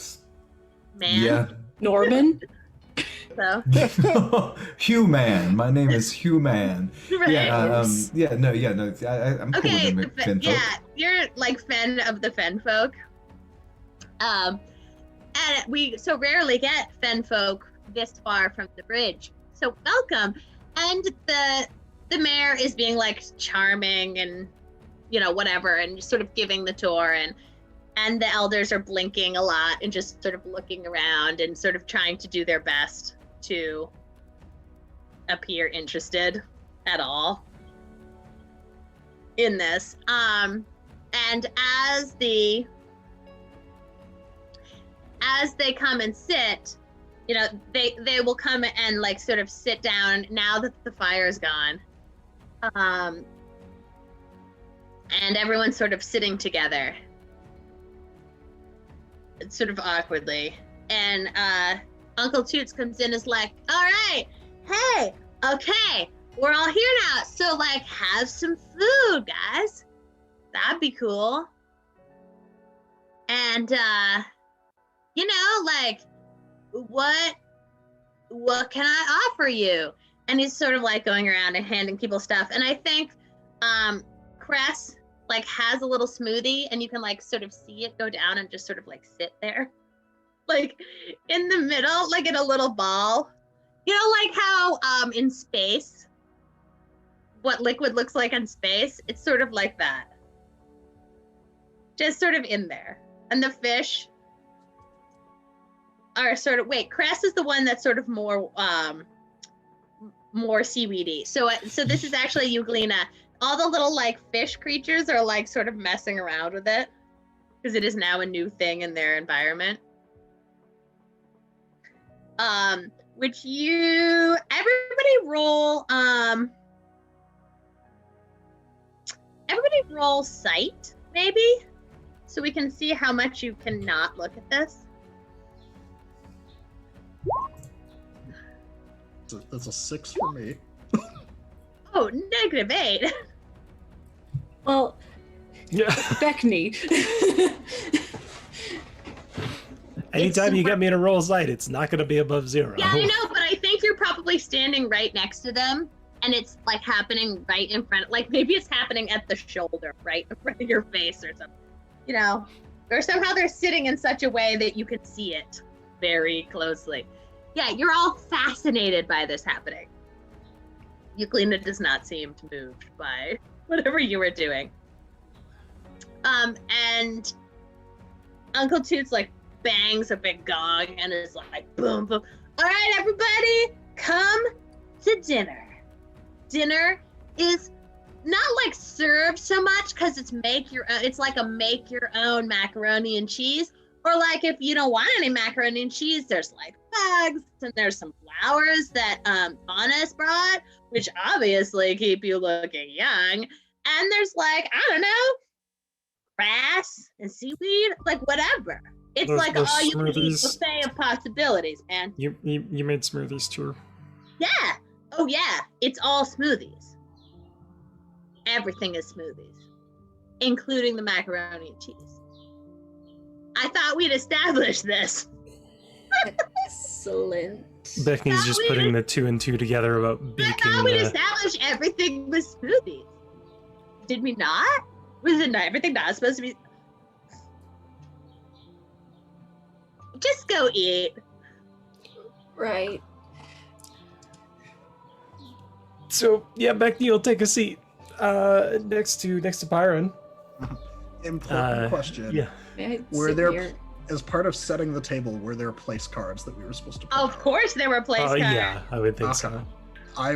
man. yeah. Norman? So Human. My name is Human. right. Yeah. No. I'm cool Okay. with the Finfolk. Yeah, you're like fen of the fen folk. And we so rarely get fen folk this far from the bridge. So welcome. And the mayor is being like charming and whatever, and just sort of giving the tour, and the elders are blinking a lot and just sort of looking around and sort of trying to do their best to appear interested at all in this. And as they come and sit, they will come and like sort of sit down now that the fire is gone. And everyone's sort of sitting together. It's sort of awkwardly. And Uncle Toots comes in and is like, all right, hey, okay, we're all here now. So like have some food, guys. That'd be cool. And like what can I offer you? And he's sort of like going around and handing people stuff. And I think Cress like has a little smoothie, and you can like sort of see it go down and just sort of like sit there, like in the middle, like in a little ball. Like how in space, what liquid looks like in space, it's sort of like that. Just sort of in there. And the fish are sort of, wait, Cress is the one that's sort of more seaweedy. So this is actually Euglena. All the little like fish creatures are like sort of messing around with it because it is now a new thing in their environment. Which everybody roll sight maybe, so we can see how much you cannot look at this. That's a 6 for me. Oh, -8. Well, Yeah. Beckney. Anytime you super- get me to roll sight, it's not going to be above 0. Yeah, I know, but I think you're probably literally standing right next to them, and it's like happening right in front. Like maybe it's happening at the shoulder, right in front of your face or something. You know, or somehow they're sitting in such a way that you can see it very closely. Yeah, you're all fascinated by this happening. Euclida does not seem moved by whatever you were doing. And Uncle Toots like bangs a big gong and is like, boom, boom. All right, everybody, come to dinner. Dinner is not like served so much because it's it's like a make your own macaroni and cheese. Or like if you don't want any macaroni and cheese, there's like bugs and there's some flowers that Honest brought, which obviously keep you looking young. And there's like, I don't know, grass and seaweed, like whatever. It's There's- like there's all you can eat smoothies. buffet of possibilities, man. You made smoothies too. Yeah. Oh yeah. It's all smoothies. Everything is smoothies, including the macaroni and cheese. I thought we'd established this. Excellent. Beckney's just Thought we- putting the 2 and 2 together about I baking thought we'd the. established everything was smoothies. Did we not? Was it not everything not supposed to be? Just go eat. Right. So yeah, Beckney, you'll take a seat next to Byron. Important question. Yeah. May I Were sit there, here? as part of setting the table, were there place cards that we were supposed to put Of out? course there were place cards. Yeah, I would think Okay. so. I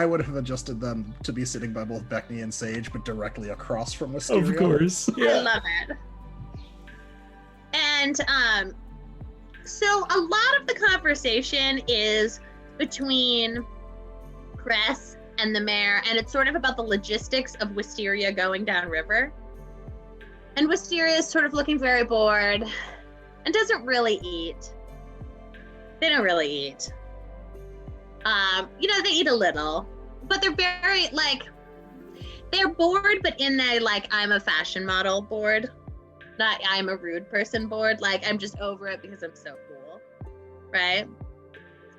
would have adjusted them to be sitting by both Beckney and Sage, but directly across from Wisteria. Of course. I Yeah. love it. And so a lot of the conversation is between Cress and the mayor, and it's sort of about the logistics of Wisteria going downriver. And Wisteria is sort of looking very bored and doesn't really eat. They don't really eat. They eat a little, but they're very they're bored, but in a I'm a fashion model bored, not I'm a rude person bored. Like I'm just over it because I'm so cool, right?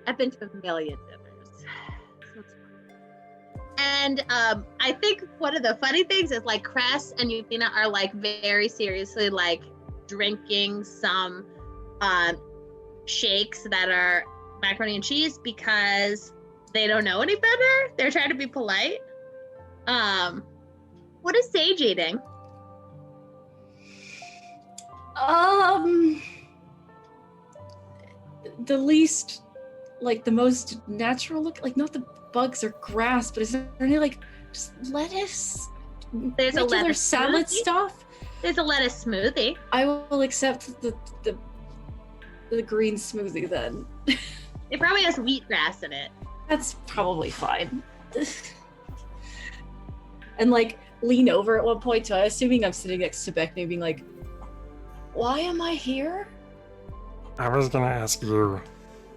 I've been to a million dinners, so it's fun. And I think one of the funny things is Cress and Euthina are very seriously drinking some shakes that are macaroni and cheese because they don't know any better. They're trying to be polite. What is Sage eating? The least, the most natural look, not the bugs or grass, but is there any just lettuce? There's a Regular lettuce salad smoothie. stuff. There's a lettuce smoothie. I will accept the green smoothie then. It probably has wheatgrass in it. That's probably fine. And lean over at one point, so I'm assuming I'm sitting next to Beckney being like, why am I here? I was gonna ask you.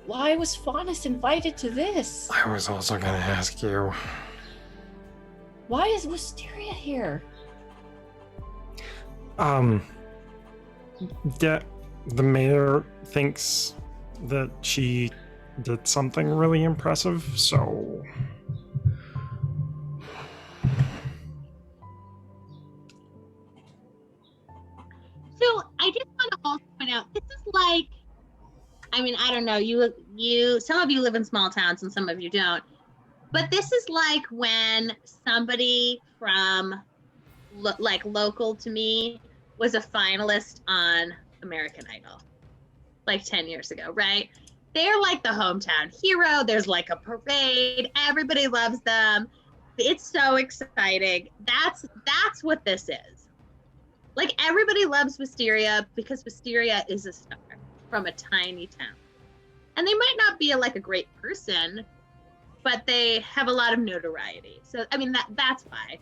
Why was Faunus invited to this? I was also gonna ask you. Why is Wisteria here? The mayor thinks that she did something really impressive, so So I just want to also point out, this is I don't know, you some of you live in small towns and some of you don't, but this is when somebody from local to me was a finalist on American Idol 10 years ago, right? They're the hometown hero. There's a parade. Everybody loves them. It's so exciting. That's what this is. Everybody loves Wisteria because Wisteria is a star from a tiny town. And they might not be a great person, but they have a lot of notoriety. So that's why.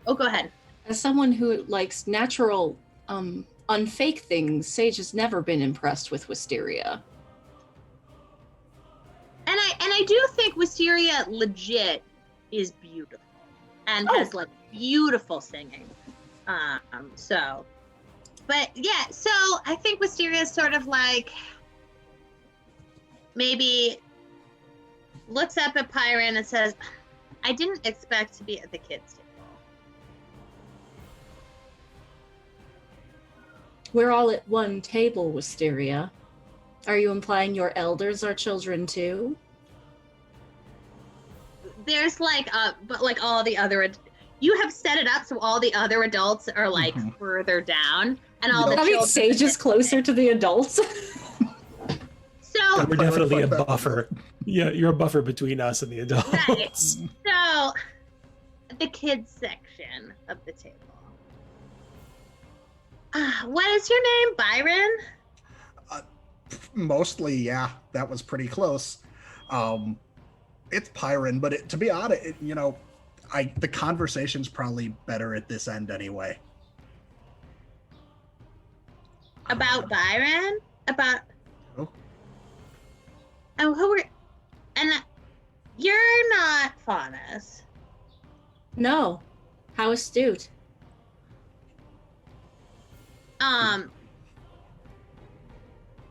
Oh, go ahead. As someone who likes natural, unfake things, Sage has never been impressed with Wisteria. And I do think Wisteria legit is beautiful and has beautiful singing. But yeah, so I think Wisteria is sort of maybe looks up at Pyron and says, I didn't expect to be at the kids' table. We're all at one table, Wisteria. Are you implying your elders are children too? There's but like all the other, you have set it up so all the other adults are like further down, and all the I mean, children. Sage is closer to the adults. So We're definitely a buffer. Yeah, you're a buffer between us and the adults. Right. So the kids section of the table. What is your name, Byron? Mostly, yeah, that was pretty close. It's Pyron, but to be honest, the conversation's probably better at this end anyway. About Byron? About Oh. Oh, who are? And you're not Faunus. No. How astute.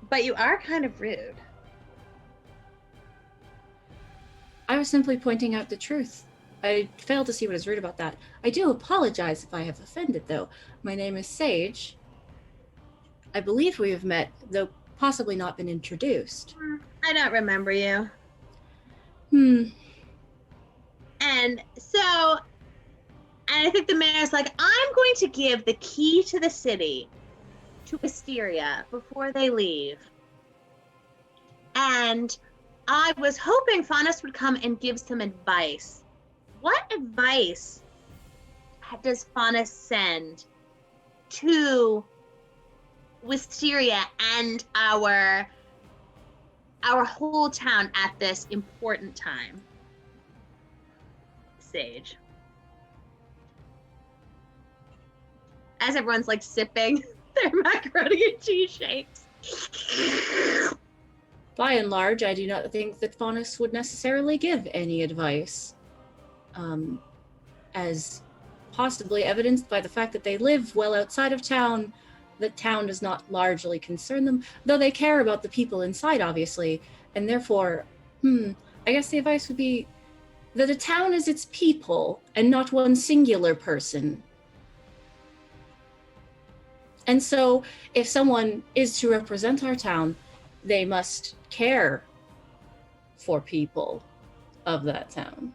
But you are kind of rude. I was simply pointing out the truth. I failed to see what is rude about that. I do apologize if I have offended, though. My name is Sage. I believe we have met, though possibly not been introduced. I don't remember you. And so, and I think the mayor's like, I'm going to give the key to the city to Wisteria before they leave. And I was hoping Faunus would come and give some advice. What advice does Faunus send to Wisteria and our whole town at this important time? Sage. As everyone's like sipping their macaroni and cheese shakes. By and large, I do not think that Faunus would necessarily give any advice. As possibly evidenced by the fact that they live well outside of town, the town does not largely concern them, though they care about the people inside, obviously, and therefore, I guess the advice would be that a town is its people and not one singular person. And so, if someone is to represent our town, they must care for people of that town.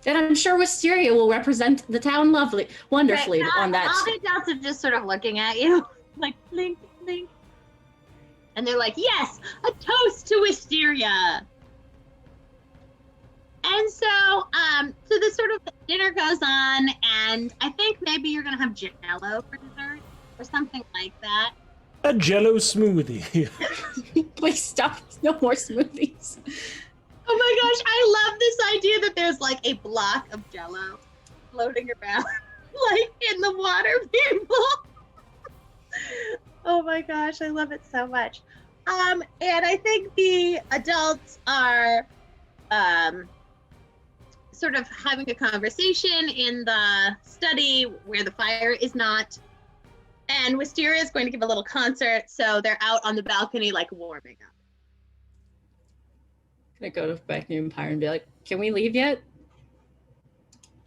And I'm sure Wisteria will represent the town wonderfully Right, on that. All the adults are just sort of looking at you, like blink, blink. And they're like, yes, a toast to Wisteria. And so, so this sort of dinner goes on, and I think maybe you're gonna have Jello for dessert or something like that. A Jello smoothie. Please stop. No more smoothies. Oh my gosh, I love this idea that there's like a block of Jello floating around, like in the water, people. Oh my gosh, I love it so much. And I think the adults are sort of having a conversation in the study where the fire is not. And Wisteria is going to give a little concert, so they're out on the balcony, like warming up. I'm gonna go to Becky and Pyre and be like, can we leave yet?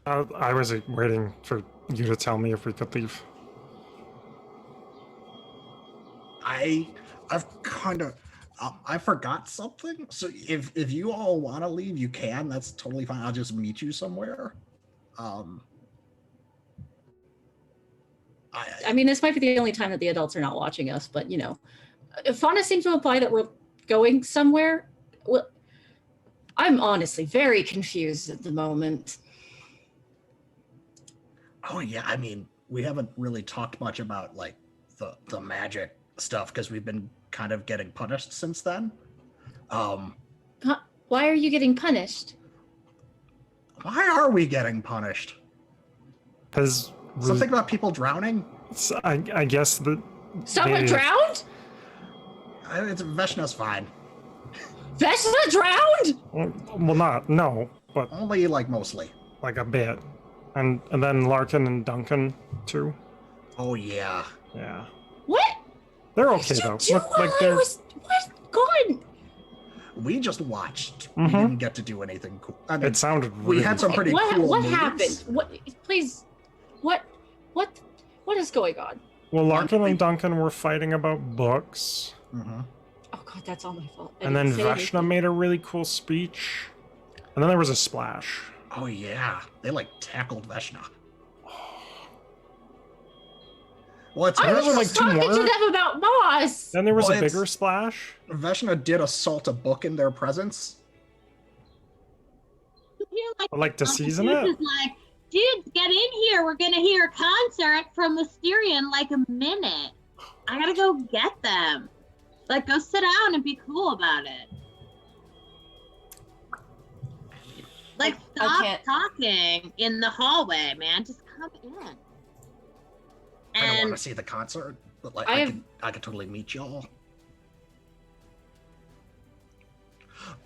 I was waiting for you to tell me if we could leave. I've kind of I forgot something. So if you all want to leave, you can. That's totally fine. I'll just meet you somewhere. I mean, this might be the only time that the adults are not watching us, but Fauna seems to imply that we're going somewhere. Well, I'm honestly very confused at the moment. Oh yeah, I mean, we haven't really talked much about like the magic stuff because we've been kind of getting punished since then. Why are you getting punished? Why are we getting punished? Because Something about people drowning? I guess that Someone drowned? It's Veshna's fine. Veshna drowned? Well, no, but Only like mostly. like a bit, and then Larkin and Duncan too. Oh yeah. Yeah. What? They're What okay did you though. do Look like while I they're. was what? Gone. We just watched. We Mhm. didn't get to do anything cool. I mean, It sounded we really. had some pretty what cool what moves. happened? What? Please. What is going on? Well, Larkin and Duncan were fighting about books, Mhm. Oh God, that's all my fault. I and then didn't say Veshna anything. made a really cool speech, and then there was a splash. Oh yeah, they like tackled Veshna. Well, it's I There was were, just like, two talking to more? them about Moss. Then there was Well, a it's- bigger splash. Veshna did assault a book in their presence. You hear, like, I'd like to Uncle season Toots it. is like, dude, get in here. We're gonna hear a concert from Wisteria in like a minute. I gotta go get them. Like, go sit down and be cool about it. Like, I stop can't- talking in the hallway, man. Just come in. I don't want And to see the concert, but like I I, have- could totally meet y'all.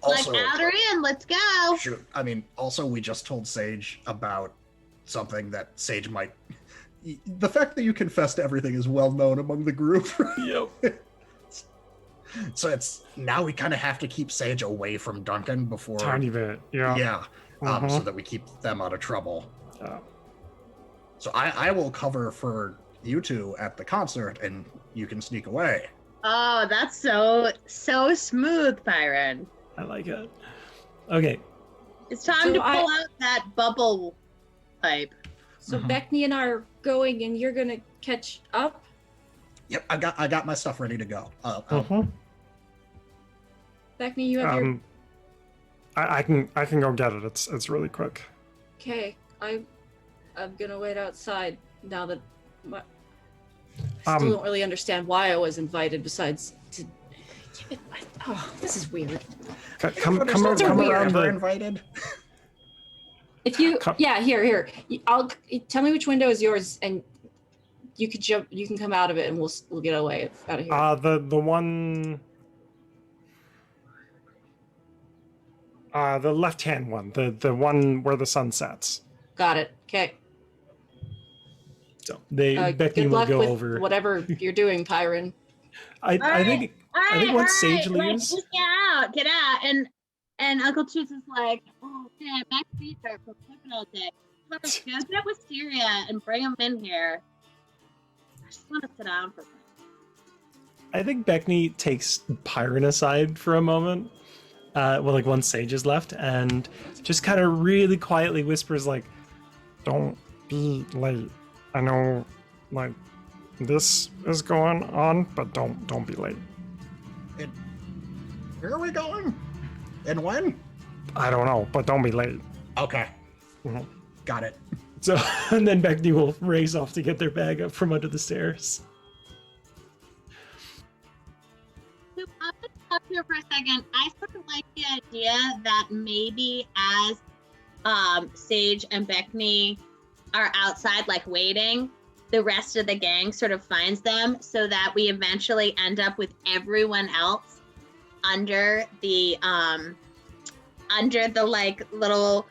like, Also, out or in, let's go. shoot, I mean, also we just told Sage about something that Sage might. The fact that you confess to everything is well known among the group. Yep. So it's now we kind of have to keep Sage away from Duncan before. Tiny bit. Yeah. Yeah. Mhm. So that we keep them out of trouble. Yeah. So I will cover for you two at the concert, and you can sneak away. Oh, that's so smooth, Byron. I like it. Okay. It's time So to pull I- out that bubble pipe. So Mhm. Beckney and I are going, and you're gonna catch up. Yep, I got my stuff ready to go. Mhm. Beckney, you have your. I can go get it. It's really quick. Okay, I'm gonna wait outside now that. I still don't really understand why I was invited. Besides, to. Oh, this is weird. Come Those are weird. around the. invited. If you, Come- yeah, here. I'll tell me which window is yours, and you could jump. You can come out of it, and we'll get away out of here. The one. The left hand one, the one where the sun sets. Got it. Okay. So they Becky Good will luck go with over. whatever you're doing, Pyron. I think I think once Sage like, leaves- just get out. And Uncle Toots is like, oh man, Max feet hurt from flipping all day. Let's go get Wisteria and bring him in here. I just want to sit down for a minute. I think Beckney takes Pyron aside for a moment. Like once Sage is left, and just kind of really quietly whispers, like, Don't be late. I know, like, this is going on, but don't be late. Where are we going? And when? I don't know, but don't be late. Okay. Mhm. Got it. so. And then Beckney will race off to get their bag up from under the stairs. So I'm gonna stop here for a second. I sort of like the idea that maybe as Sage and Beckney are outside, like waiting, the rest of the gang sort of finds them, so that we eventually end up with everyone else under the like little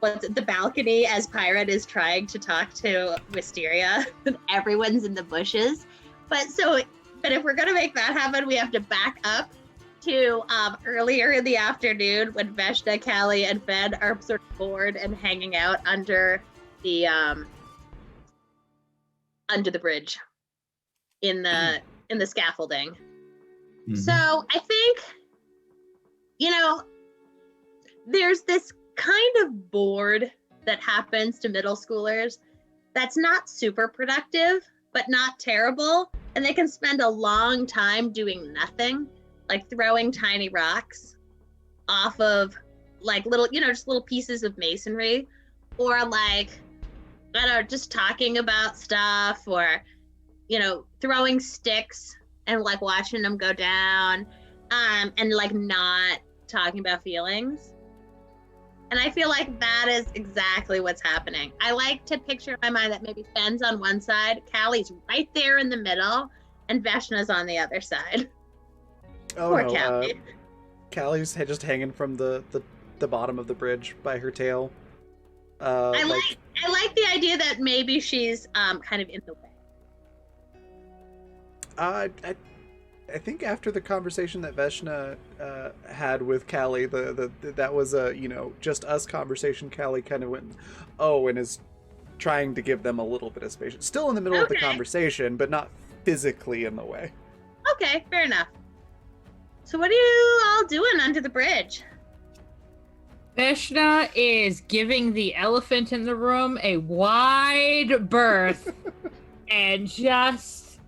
the balcony as Pirate is trying to talk to Wisteria. Everyone's in the bushes, but if we're gonna make that happen, we have to back up to earlier in the afternoon when Veshna, Callie, and Fed are sort of bored and hanging out under the bridge in the scaffolding. Mhm. So I think, there's this kind of bored that happens to middle schoolers that's not super productive, but not terrible. And they can spend a long time doing nothing, like throwing tiny rocks off of like little, just little pieces of masonry, or like, I don't know, just talking about stuff, or, throwing sticks and like watching them go down, and like not talking about feelings. And I feel like that is exactly what's happening. I like to picture in my mind that maybe Fenn's on one side, Callie's right there in the middle, and Veshna's on the other side. Oh Poor no, Callie. Callie's just hanging from the bottom of the bridge by her tail. I like the idea that maybe she's kind of in the way. I think after the conversation that Veshna had with Callie, that was a just us conversation. Callie kind of went, oh, and is trying to give them a little bit of space. Still in the middle of the Okay. conversation, but not physically in the way. Okay, fair enough. So what are you all doing under the bridge? Veshna is giving the elephant in the room a wide berth and just,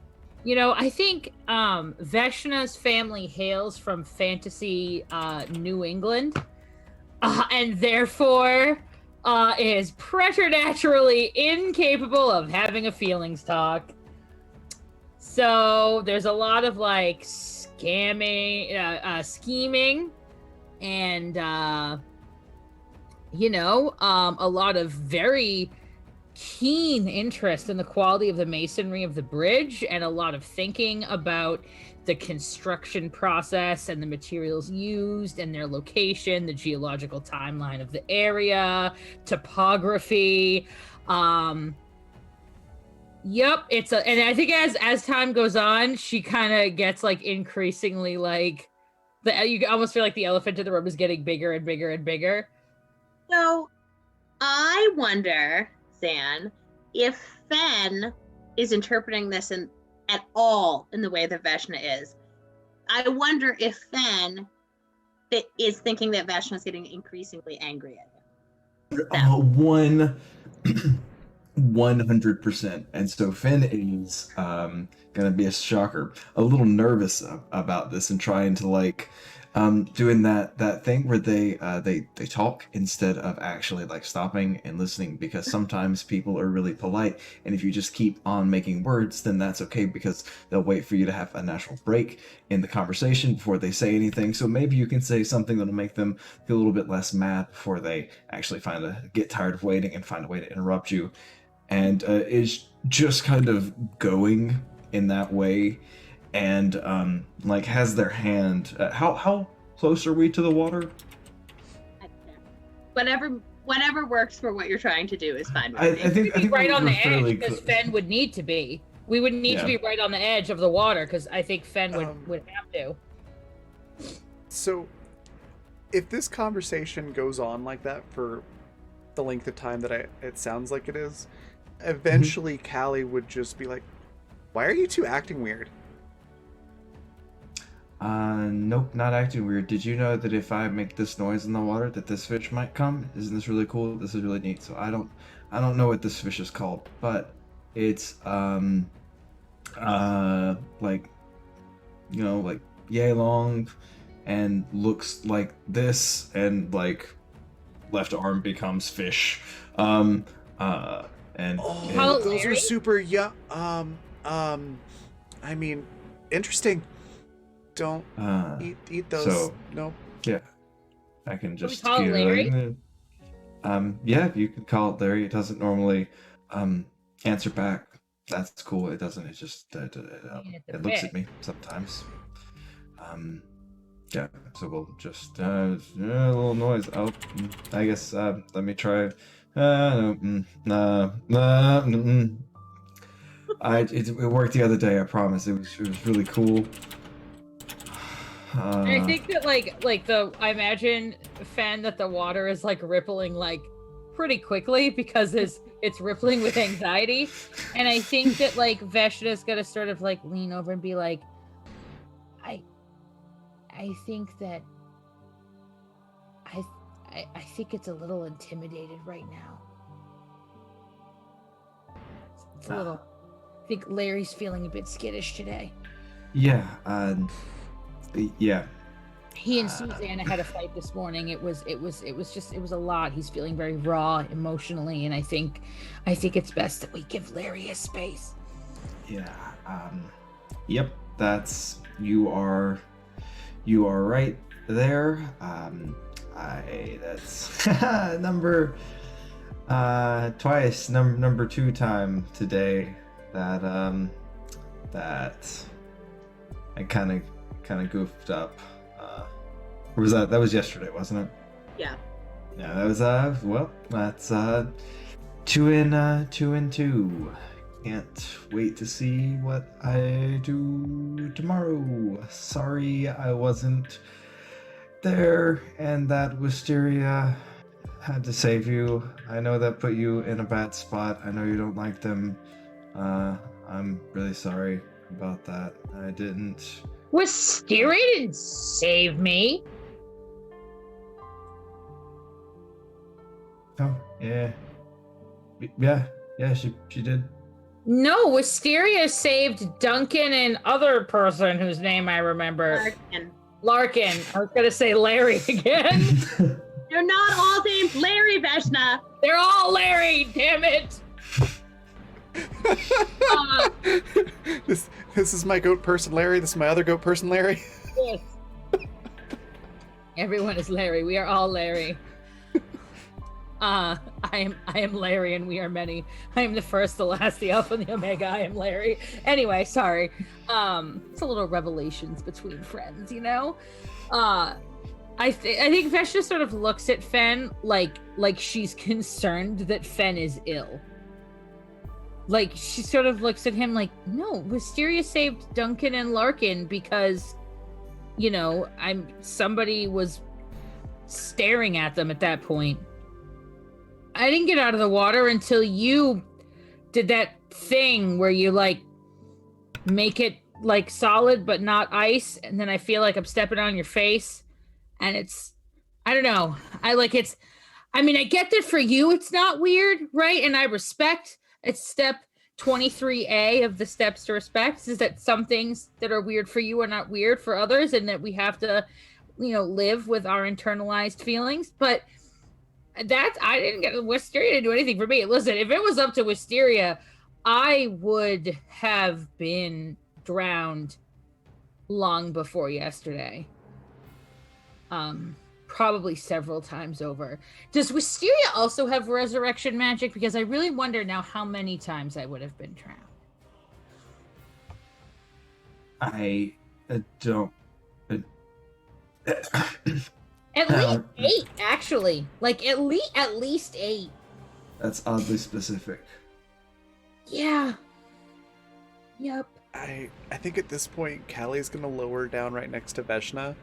I think Veshna's family hails from fantasy New England and therefore is preternaturally incapable of having a feelings talk. So there's a lot of like scheming and a lot of very keen interest in the quality of the masonry of the bridge and a lot of thinking about the construction process and the materials used and their location, the geological timeline of the area, topography. Yep, and I think as time goes on, she kind of gets like increasingly like you almost feel like the elephant in the room is getting bigger and bigger and bigger. So I wonder, Zan, if Fen is interpreting this at all in the way that Veshna is. I wonder if Fen is thinking that Veshna is getting increasingly angry at him. 100%. And so Finn is gonna be a shocker, a little nervous about this and trying to like doing that thing where they talk instead of actually like stopping and listening, because sometimes people are really polite, and if you just keep on making words, then that's okay, because they'll wait for you to have a natural break in the conversation before they say anything. So maybe you can say something that'll make them feel a little bit less mad before they actually get tired of waiting and find a way to interrupt you. And is just kind of going in that way, and like has their hand. How close are we to the water? Whatever works for what you're trying to do is fine with me. I think Right we're on the fairly edge, because close. Fen would need to be. We would need to be right on the edge of the water, because I think Fen would have to. So, if this conversation goes on like that for the length of time that it sounds like it is, eventually Callie would just be like, "Why are you two acting weird?" Nope, not acting weird. Did you know that if I make this noise in the water, that this fish might come? Isn't this really cool? This is really neat. So I don't know what this fish is called, but it's like yay long, and looks like this, and like left arm becomes fish. And Oh, How those are Larry? super I mean, interesting. Don't eat those. so- Nope. yeah, I can Can we just call it Larry? yeah, you can call it Larry. It doesn't normally answer back. That's cool. It doesn't. It just It's a it looks fish. at me sometimes. Yeah. So we'll just a little noise. Oh, I guess let me try. It worked the other day. I promise. It was really cool. And I think that I imagine, Fen, that the water is like rippling like pretty quickly because it's rippling with anxiety. And I think that like Veshna's gonna sort of like lean over and be like, I think that I think it's a little intimidated right now. It's a little. I think Larry's feeling a bit skittish today. Yeah. Yeah. He and Susanna had a fight this morning. It was a lot. He's feeling very raw emotionally, and I think it's best that we give Larry his space. Yeah. Yep. You are right there. That's number twice number 2 time today that I kind of goofed up. Or was that was yesterday, wasn't it? Yeah. Yeah, that was well, that's 2 and 2. can't wait to see what I do tomorrow. Sorry I wasn't there and that Wisteria had to save you. I know that put you in a bad spot. I know you don't like them. I'm really sorry about that. I didn't. Wisteria didn't save me. Oh, yeah. Yeah, she did. No, Wisteria saved Duncan and other person whose name I remember. Larkin. I was gonna say Larry again. They're not all named Larry, Veshna. They're all Larry, damn it. This is my goat person, Larry. This is my other goat person, Larry. Yes. Everyone is Larry. We are all Larry. I am Larry, and we are many. I am the first, the last, the Alpha, and the Omega. I am Larry. Anyway, sorry. It's a little revelations between friends, you know. I think Veshna sort of looks at Fen like she's concerned that Fen is ill. Like she sort of looks at him like, no, Wisteria saved Duncan and Larkin because, you know, somebody was staring at them at that point. I didn't get out of the water until you did that thing where you like make it like solid but not ice, and then I feel like I'm stepping on your face, and I don't know. I get that for you it's not weird, right? And I respect it's step 23A of the steps to respect is that some things that are weird for you are not weird for others, and that we have to, you know, live with our internalized feelings. But I didn't get Wisteria to do anything for me. Listen, if it was up to Wisteria, I would have been drowned long before yesterday. Probably several times over. Does Wisteria also have resurrection magic? Because I really wonder now how many times I would have been drowned. I don't. At least 8, actually. Like at least 8. That's oddly specific. Yeah. Yep. I think at this point, Callie's gonna lower down right next to Veshna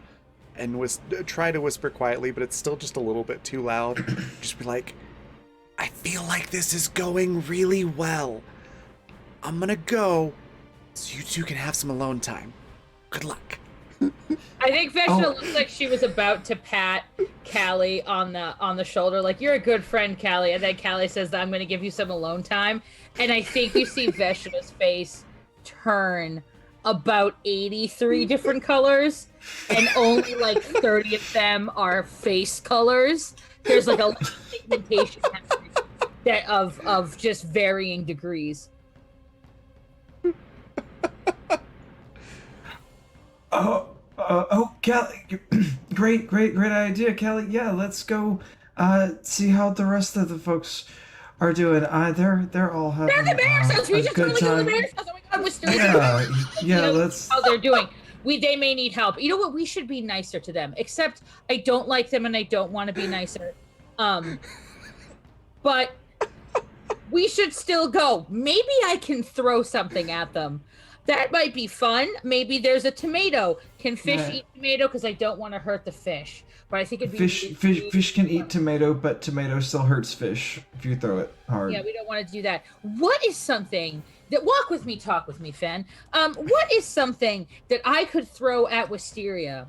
and try to whisper quietly, but it's still just a little bit too loud. Just be like, I feel like this is going really well. I'm gonna go so you two can have some alone time. Good luck. I think Veshna looks like she was about to pat Callie on the shoulder, like, you're a good friend, Callie. And then Callie says that I'm going to give you some alone time. And I think you see Veshna's face turn about 83 different colors, and only like 30 of them are face colors. There's like a pigmentation of just varying degrees. Oh, Callie, great idea, Callie. Yeah, let's go see how the rest of the folks are doing. They're all having They're the Bears house. We a just good totally go to time. the Bears house. Oh my God, we're still Yeah, let's. how they're doing. They may need help. You know what? We should be nicer to them. Except I don't like them and I don't want to be nicer. But we should still go. Maybe I can throw something at them. That might be fun. Maybe there's a tomato. Can fish eat tomato? Because I don't want to hurt the fish. But I think it'd be fish can eat tomato, but tomato still hurts fish if you throw it hard. Yeah, we don't want to do that. What is something that talk with me, Fen? What is something that I could throw at Wisteria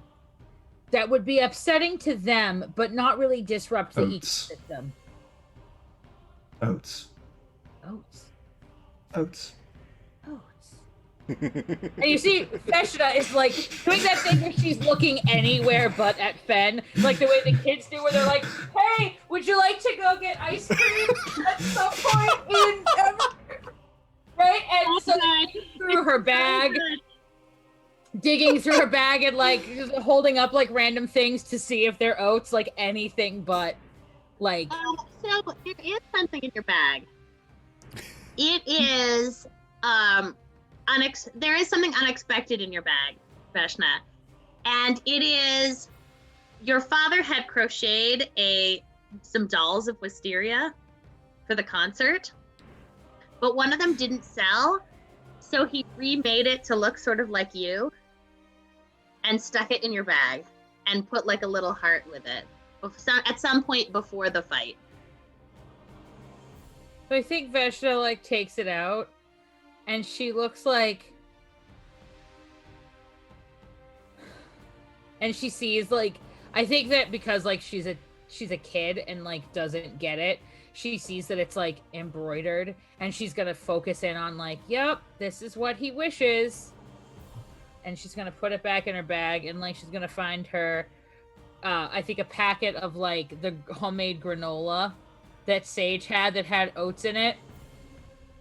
that would be upsetting to them, but not really disrupt the ecosystem? Oats. And you see, Veshna is like doing that thing where she's looking anywhere but at Fen, like the way the kids do, where they're like, "Hey, would you like to go get ice cream at some point in?" Right? And so through her bag, digging through her bag and like holding up like random things to see if they're oats, like anything but like. So there is something in your bag. It is there is something unexpected in your bag, Veshna, and it is your father had crocheted some dolls of Wisteria for the concert, but one of them didn't sell. So he remade it to look sort of like you and stuck it in your bag and put like a little heart with it at some point before the fight. So I think Veshna like takes it out and she looks like, and she sees like, I think that because like she's a kid and like doesn't get it, she sees that it's like embroidered and she's gonna focus in on like, yep, this is what he wishes. And she's gonna put it back in her bag and like she's gonna find her I think a packet of like the homemade granola that Sage had that had oats in it.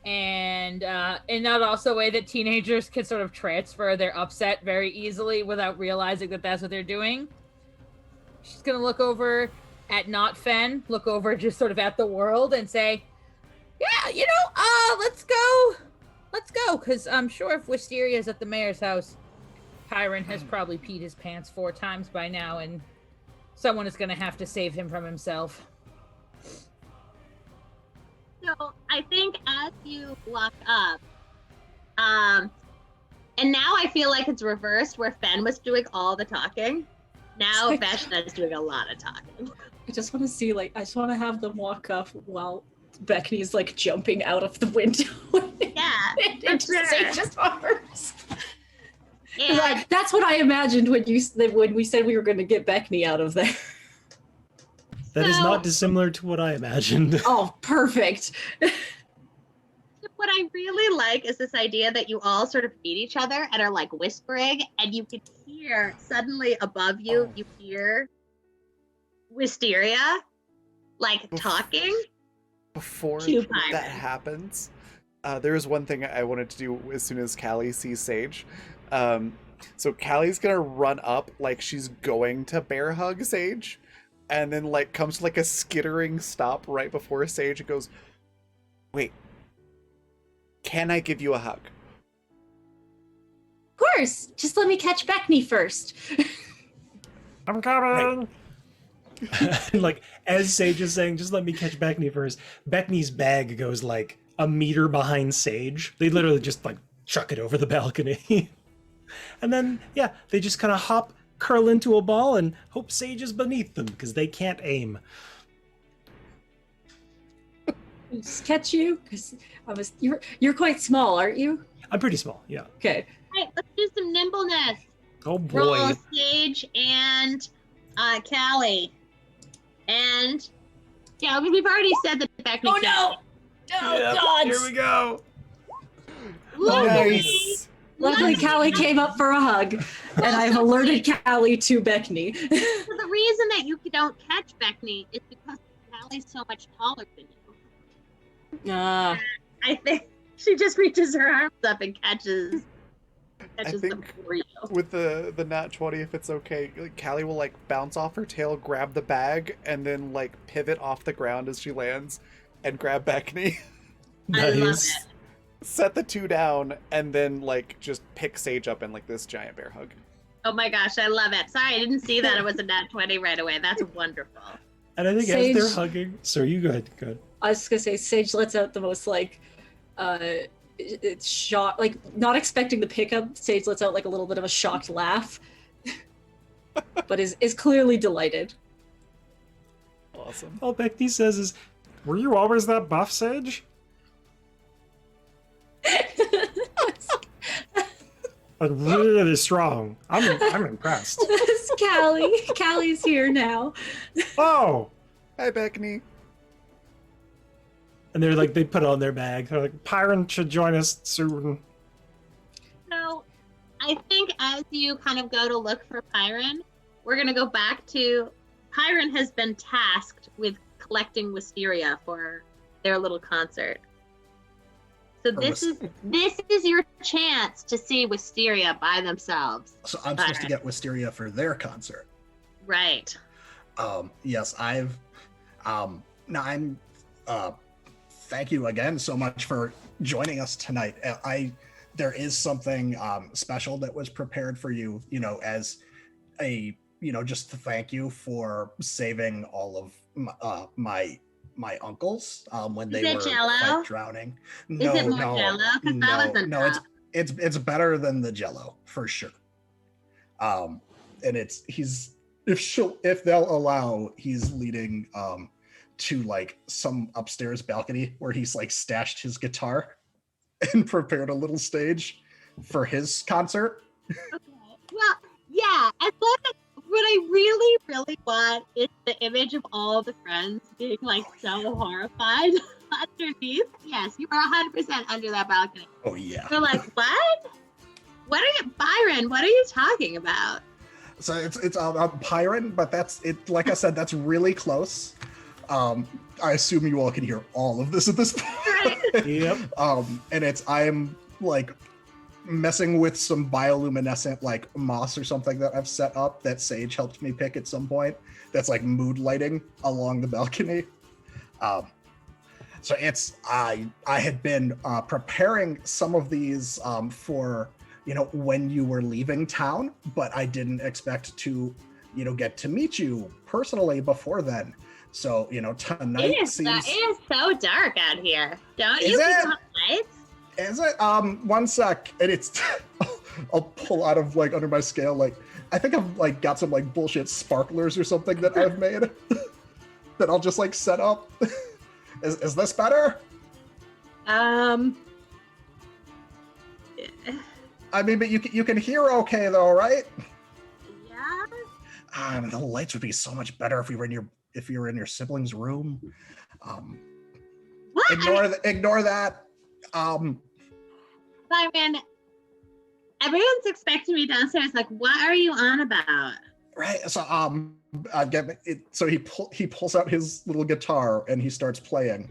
And in that also way that teenagers can sort of transfer their upset very easily without realizing that that's what they're doing. She's gonna look over at not Fen, look over just sort of at the world and say, yeah, you know, let's go, because I'm sure if Wisteria's at the mayor's house, Pyron has probably peed his pants 4 times by now, and someone is going to have to save him from himself. So I think as you walk up, and now I feel like it's reversed where Fen was doing all the talking. Now Veshna is doing a lot of talking. I just want to see, like, I just want to have them walk up while Beckney's like jumping out of the window. Yeah, and for sure. Sage's arms. And That's what I imagined when we said we were going to get Beckney out of there. That is not dissimilar to what I imagined. Oh, perfect. what I really like is this idea that you all sort of meet each other and are like whispering, and you can hear suddenly above you, you hear Wisteria like talking. Before To that Pyron. happens, there is one thing I wanted to do as soon as Callie sees Sage. So Callie's gonna run up like she's going to bear hug Sage, and then like comes to like a skittering stop right before Sage and goes, "Wait, can I give you a hug?" Of course. Just let me catch Beckney first. I'm coming. Like, as Sage is saying, just let me catch Beckney first. Beckney's bag goes like a meter behind Sage. They literally just like chuck it over the balcony. And then, yeah, they just kind of hop, curl into a ball, and hope Sage is beneath them because they can't aim. Just catch you? Because you're quite small, aren't you? I'm pretty small, yeah. Okay. Right, let's do some nimbleness. Oh boy. Roll Sage and Callie. And yeah, we've already said that Beckney. Oh no! Oh Yep, God! here we go. Luckily, Nice. Luckily, Callie came up for a hug, and I've alerted Callie to Beckney. so the reason that you don't catch Beckney is because Callie's so much taller than you. Ah. I think she just reaches her arms up and catches them think for you. With the nat 20, if it's okay, like, Callie will like bounce off her tail, grab the bag, and then like pivot off the ground as she lands and grab Beckney. I love Nice. it. Set the two down, and then like just pick Sage up in like this giant bear hug. Oh my gosh, I love it. Sorry, I didn't see that it was a nat 20 right away. That's wonderful. And I think Sage- as they're hugging, so you go ahead, go ahead. I was just gonna say, Sage lets out the most like, it's shocked, like not expecting the pickup. Sage lets out like a little bit of a shocked laugh, but is clearly delighted. Awesome. All Beckney says is, Were you always that buff, Sage? like, really strong. I'm impressed. It's Callie. Callie's here now. Oh, Hi, Beckney. And they're like, they put it on their bag. They're like, Pyron should join us soon. So I think as you kind of go to look for Pyron, we're going to go back to Pyron has been tasked with collecting wisteria for their little concert. So this is your chance to see wisteria by themselves. So I'm supposed to get Wisteria for their concert. Right. Yes, thank you again so much for joining us tonight. There is something special that was prepared for you, as a, just to thank you for saving all of my uncles when Is they it were Jell-O? like drowning. Is No, it more no, Jell-O? 'Cause that was no, enough. it's better than the Jell-O for sure. And if they'll allow, he's leading to like some upstairs balcony where he's like stashed his guitar and prepared a little stage for his concert. Okay. Well, yeah. As long as what I really, really want is the image of all the friends being like so horrified underneath. Yes, you are 100% under that balcony. Oh yeah. They're like, what? What are you, Byron? What are you talking about? So it's Pyron, but that's it. Like I said, that's really close. I assume you all can hear all of this at this point. Yep. And I'm like messing with some bioluminescent like moss or something that I've set up that Sage helped me pick at some point. That's like mood lighting along the balcony. So I had been preparing some of these for when you were leaving town, but I didn't expect to get to meet you personally before then. So tonight It is so dark out here. Don't Is you it? keep on lights? Is it? One sec. And it's I'll pull out of like under my scale, like I think I've like got some like bullshit sparklers or something that I've made that I'll just like set up. Is this better? I mean, but you can hear okay though, right? Yeah. The lights would be so much better if you were in your sibling's room. What? Ignore that. Byron, everyone's expecting me downstairs. Like, what are you on about? Right. So so he pulls out his little guitar and he starts playing,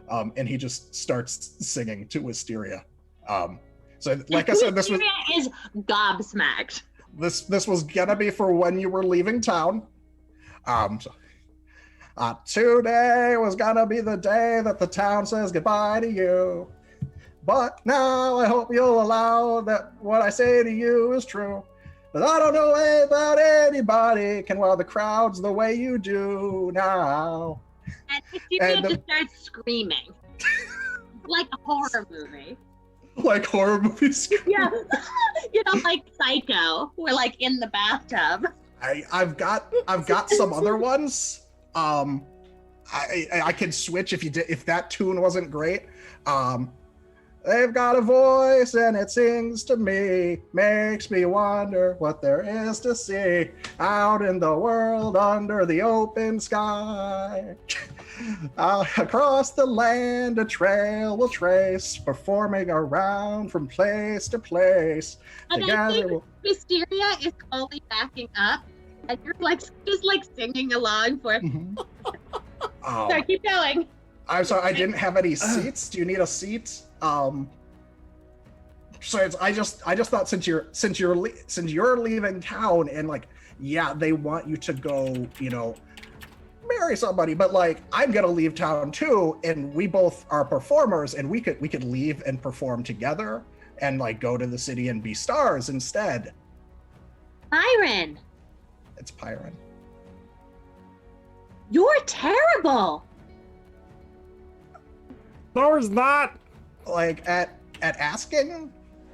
and he just starts singing to Wisteria. So like I said, Wisteria is gobsmacked. This was gonna be for when you were leaving town. Today was gonna be the day that the town says goodbye to you. But now I hope you'll allow that what I say to you is true. But I don't know about anybody can wow the crowds the way you do now. And Wisteria And just starts screaming. Like a horror movie. Like horror movies. Yeah. Like Psycho. We're like in the bathtub. I've got some other ones. I can switch if that tune wasn't great. They've got a voice and it sings to me, makes me wonder what there is to see out in the world under the open sky. Across the land a trail will trace, performing around from place to place. And I think Wisteria is only backing up, and you're like just like singing along for. Oh. So keep going. I'm sorry, I didn't have any seats. Do you need a seat? So I just thought since you're leaving town and like they want you to go marry somebody, but like I'm gonna leave town too, and we both are performers, and we could leave and perform together and like go to the city and be stars instead. Byron, It's Pyron. you're terrible. No, it's not. Like at asking,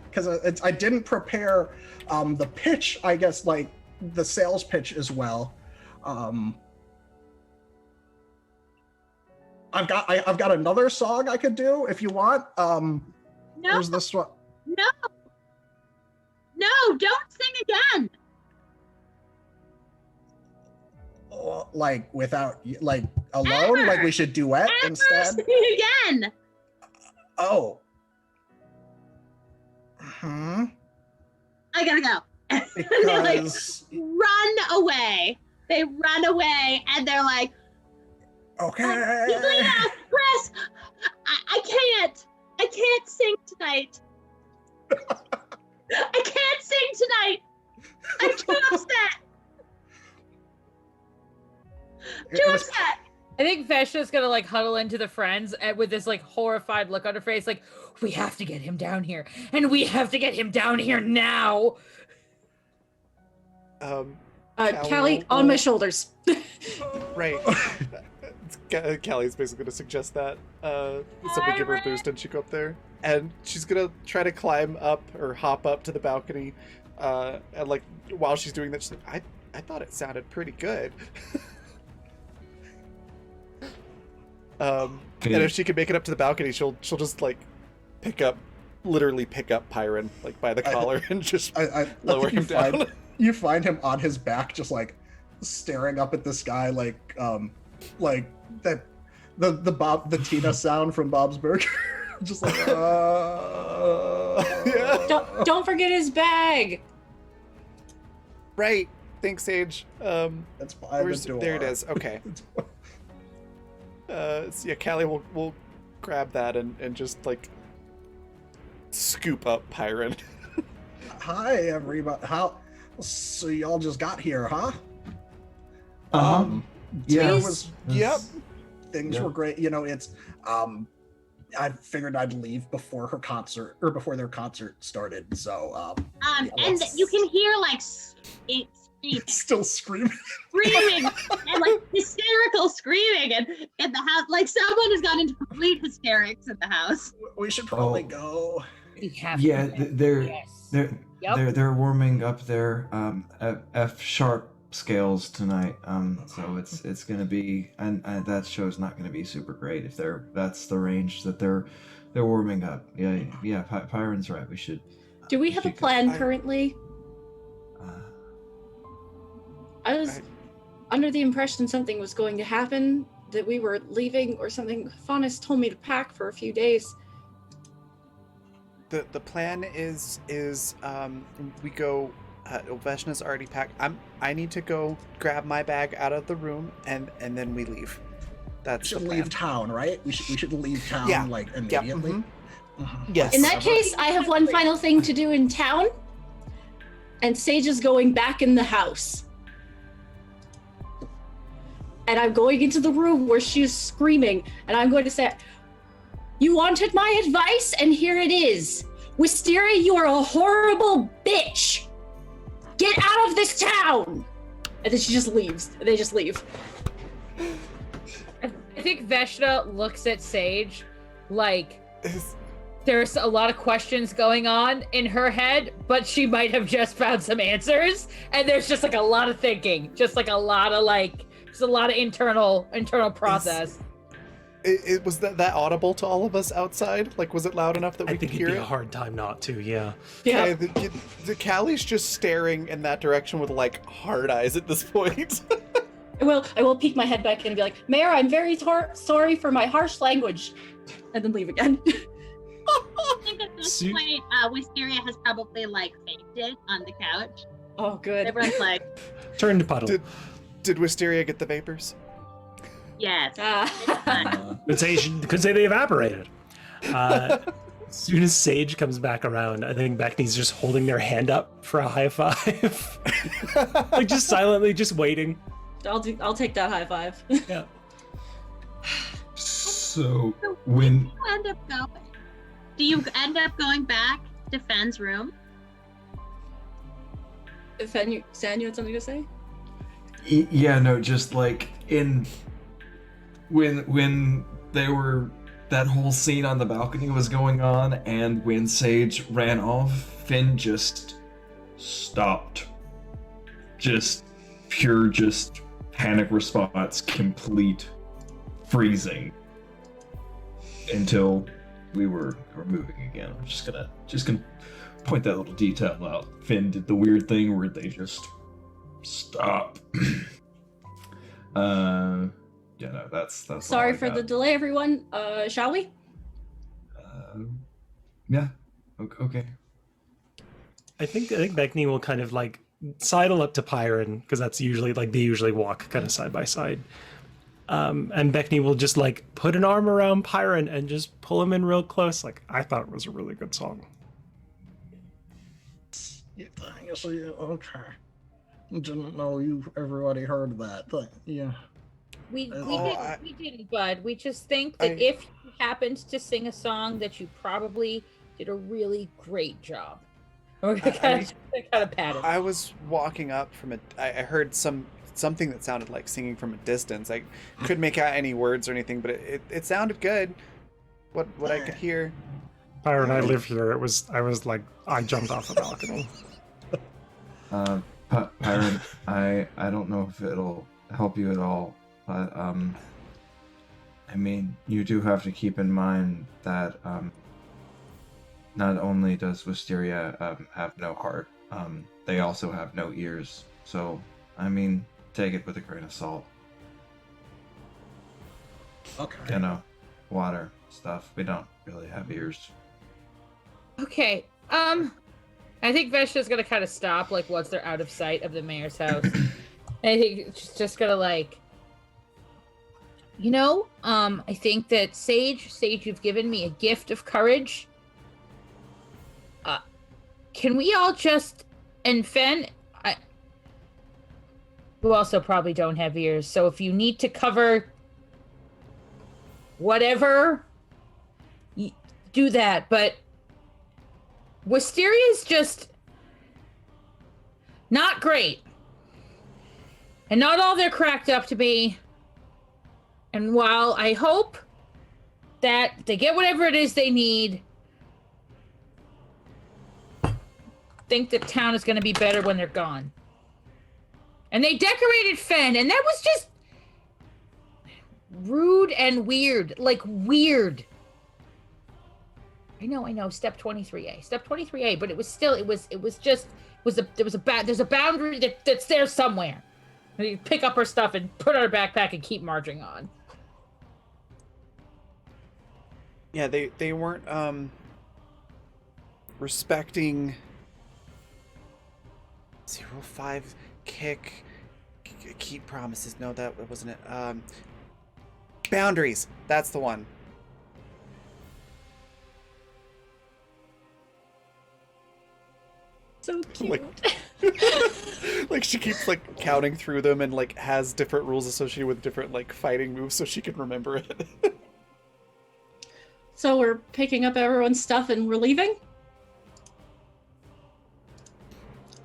because I didn't prepare the pitch, I guess, like the sales pitch as well. I've got another song I could do if you want. No, There's this one. no, don't sing again. Like without like alone, Ever. like we should duet Ever instead. sing again. Oh. I gotta go. They're like, Because run away. They run away, and they're like, okay. Evelina, Chris, I can't sing tonight. I can't sing tonight. I'm too upset. Too It was- upset. I think Veshna's gonna like huddle into the friends with this like horrified look on her face, like, we have to get him down here, and we have to get him down here now. Callie, on my shoulders. Right. Callie's basically gonna suggest that somebody give her a boost and she go up there, and she's gonna try to climb up or hop up to the balcony, and like while she's doing that, she's like, I thought it sounded pretty good. And if she can make it up to the balcony, she'll just like literally pick up Pyron like by the collar and just lower him down. You find him on his back, just like staring up at the sky, like that the Tina sound from Bob's Burger, just like. Yeah. Don't forget his bag. Right. Thanks, Sage. That's by the door. There it is. Okay. So yeah, Callie will grab that and just like scoop up Pyron. Hi, everybody. So y'all just got here, huh? Yeah. Yep. Things were great. You know, it's I figured I'd leave before her concert or before their concert started. So and you can hear like screaming, still screaming, and like hysterical screaming, and in the house, like someone has gone into complete hysterics in the house. We should probably go. Yeah, they're warming up their F sharp scales tonight. So it's gonna be, and that show's not gonna be super great if that's the range that they're warming up. Yeah. Pyron's right. We should. Do we have a plan currently? I was under the impression something was going to happen, that we were leaving or something. Faunus told me to pack for a few days. The plan is we go. Veshna's already packed. I need to go grab my bag out of the room and then we leave. That's we should the plan. leave town, right? We should leave town like immediately. Yep. Yes. In that case, I have one final thing to do in town, and Sage is going back in the house. And I'm going into the room where she's screaming, and I'm going to say, "You wanted my advice, and here it is. Wisteria, you are a horrible bitch. Get out of this town!" And then she just leaves. And they just leave. I think Veshna looks at Sage like there's a lot of questions going on in her head, but she might have just found some answers. And there's just like a lot of thinking, just like a lot of like, just a lot of internal process. It was that audible to all of us outside? Like, was it loud enough that we could hear it? I think it'd be a hard time not to, yeah. Yeah. Okay, the Callie's just staring in that direction with like hard eyes at this point. I will peek my head back in and be like, "Mayor, I'm very sorry for my harsh language," and then leave again. I think at this point, Wisteria has probably like fainted on the couch. Oh, good. Everyone's like, Turn to puddle. Did Wisteria get the vapors? yes. Could say they evaporated. As soon as Sage comes back around, I think Beckney's just holding their hand up for a high five. Like just silently, just waiting. I'll take that high five. Yeah. So when Do you end up going back to Fen's room? Fen, you had something to say? Yeah, no, just like when they were, that whole scene on the balcony was going on, and when Sage ran off, Finn just stopped. Just pure panic response, complete freezing until we were moving again. I'm just gonna point that little detail out. Finn did the weird thing where they just stop. Yeah, no, that's Sorry for the delay, everyone. Shall we? Yeah. Okay. I think Beckney will kind of like sidle up to Pyron, because that's usually like they usually walk kind of side by side. And Beckney will just like put an arm around Pyron and just pull him in real close. Like, I thought it was a really good song. Yeah, okay. Didn't know everybody heard that. But, yeah. We didn't, bud. We just think that if you happened to sing a song, that you probably did a really great job. We're gonna kind of pat it. I was walking up from I heard some something that sounded like singing from a distance. I couldn't make out any words or anything, but it sounded good. What I could hear. Byron, I live here. I jumped off a balcony. Byron, I don't know if it'll help you at all, but I mean, you do have to keep in mind that not only does Wisteria have no heart, they also have no ears. So, I mean, take it with a grain of salt. Okay. You know, water, stuff. We don't really have ears. Okay. I think Veshna's gonna kind of stop, like, once they're out of sight of the mayor's house. I think she's just gonna, like, I think that Sage, you've given me a gift of courage. Can we all just, and Fen, who also probably don't have ears, so if you need to cover whatever, do that, but Wisteria's just not great. And not all they're cracked up to be. And while I hope that they get whatever it is they need, I think the town is going to be better when they're gone. And they decorated Fen, and that was just rude and weird. Like, weird. I know, step 23A, but it was still, there's a boundary that's there somewhere. And you pick up her stuff and put it in her backpack and keep marching on. Yeah, they weren't respecting 05 kick, keep promises. No, that wasn't it. Boundaries. That's the one. So cute. Like she keeps like counting through them and like has different rules associated with different like fighting moves so she can remember it. So we're picking up everyone's stuff and we're leaving?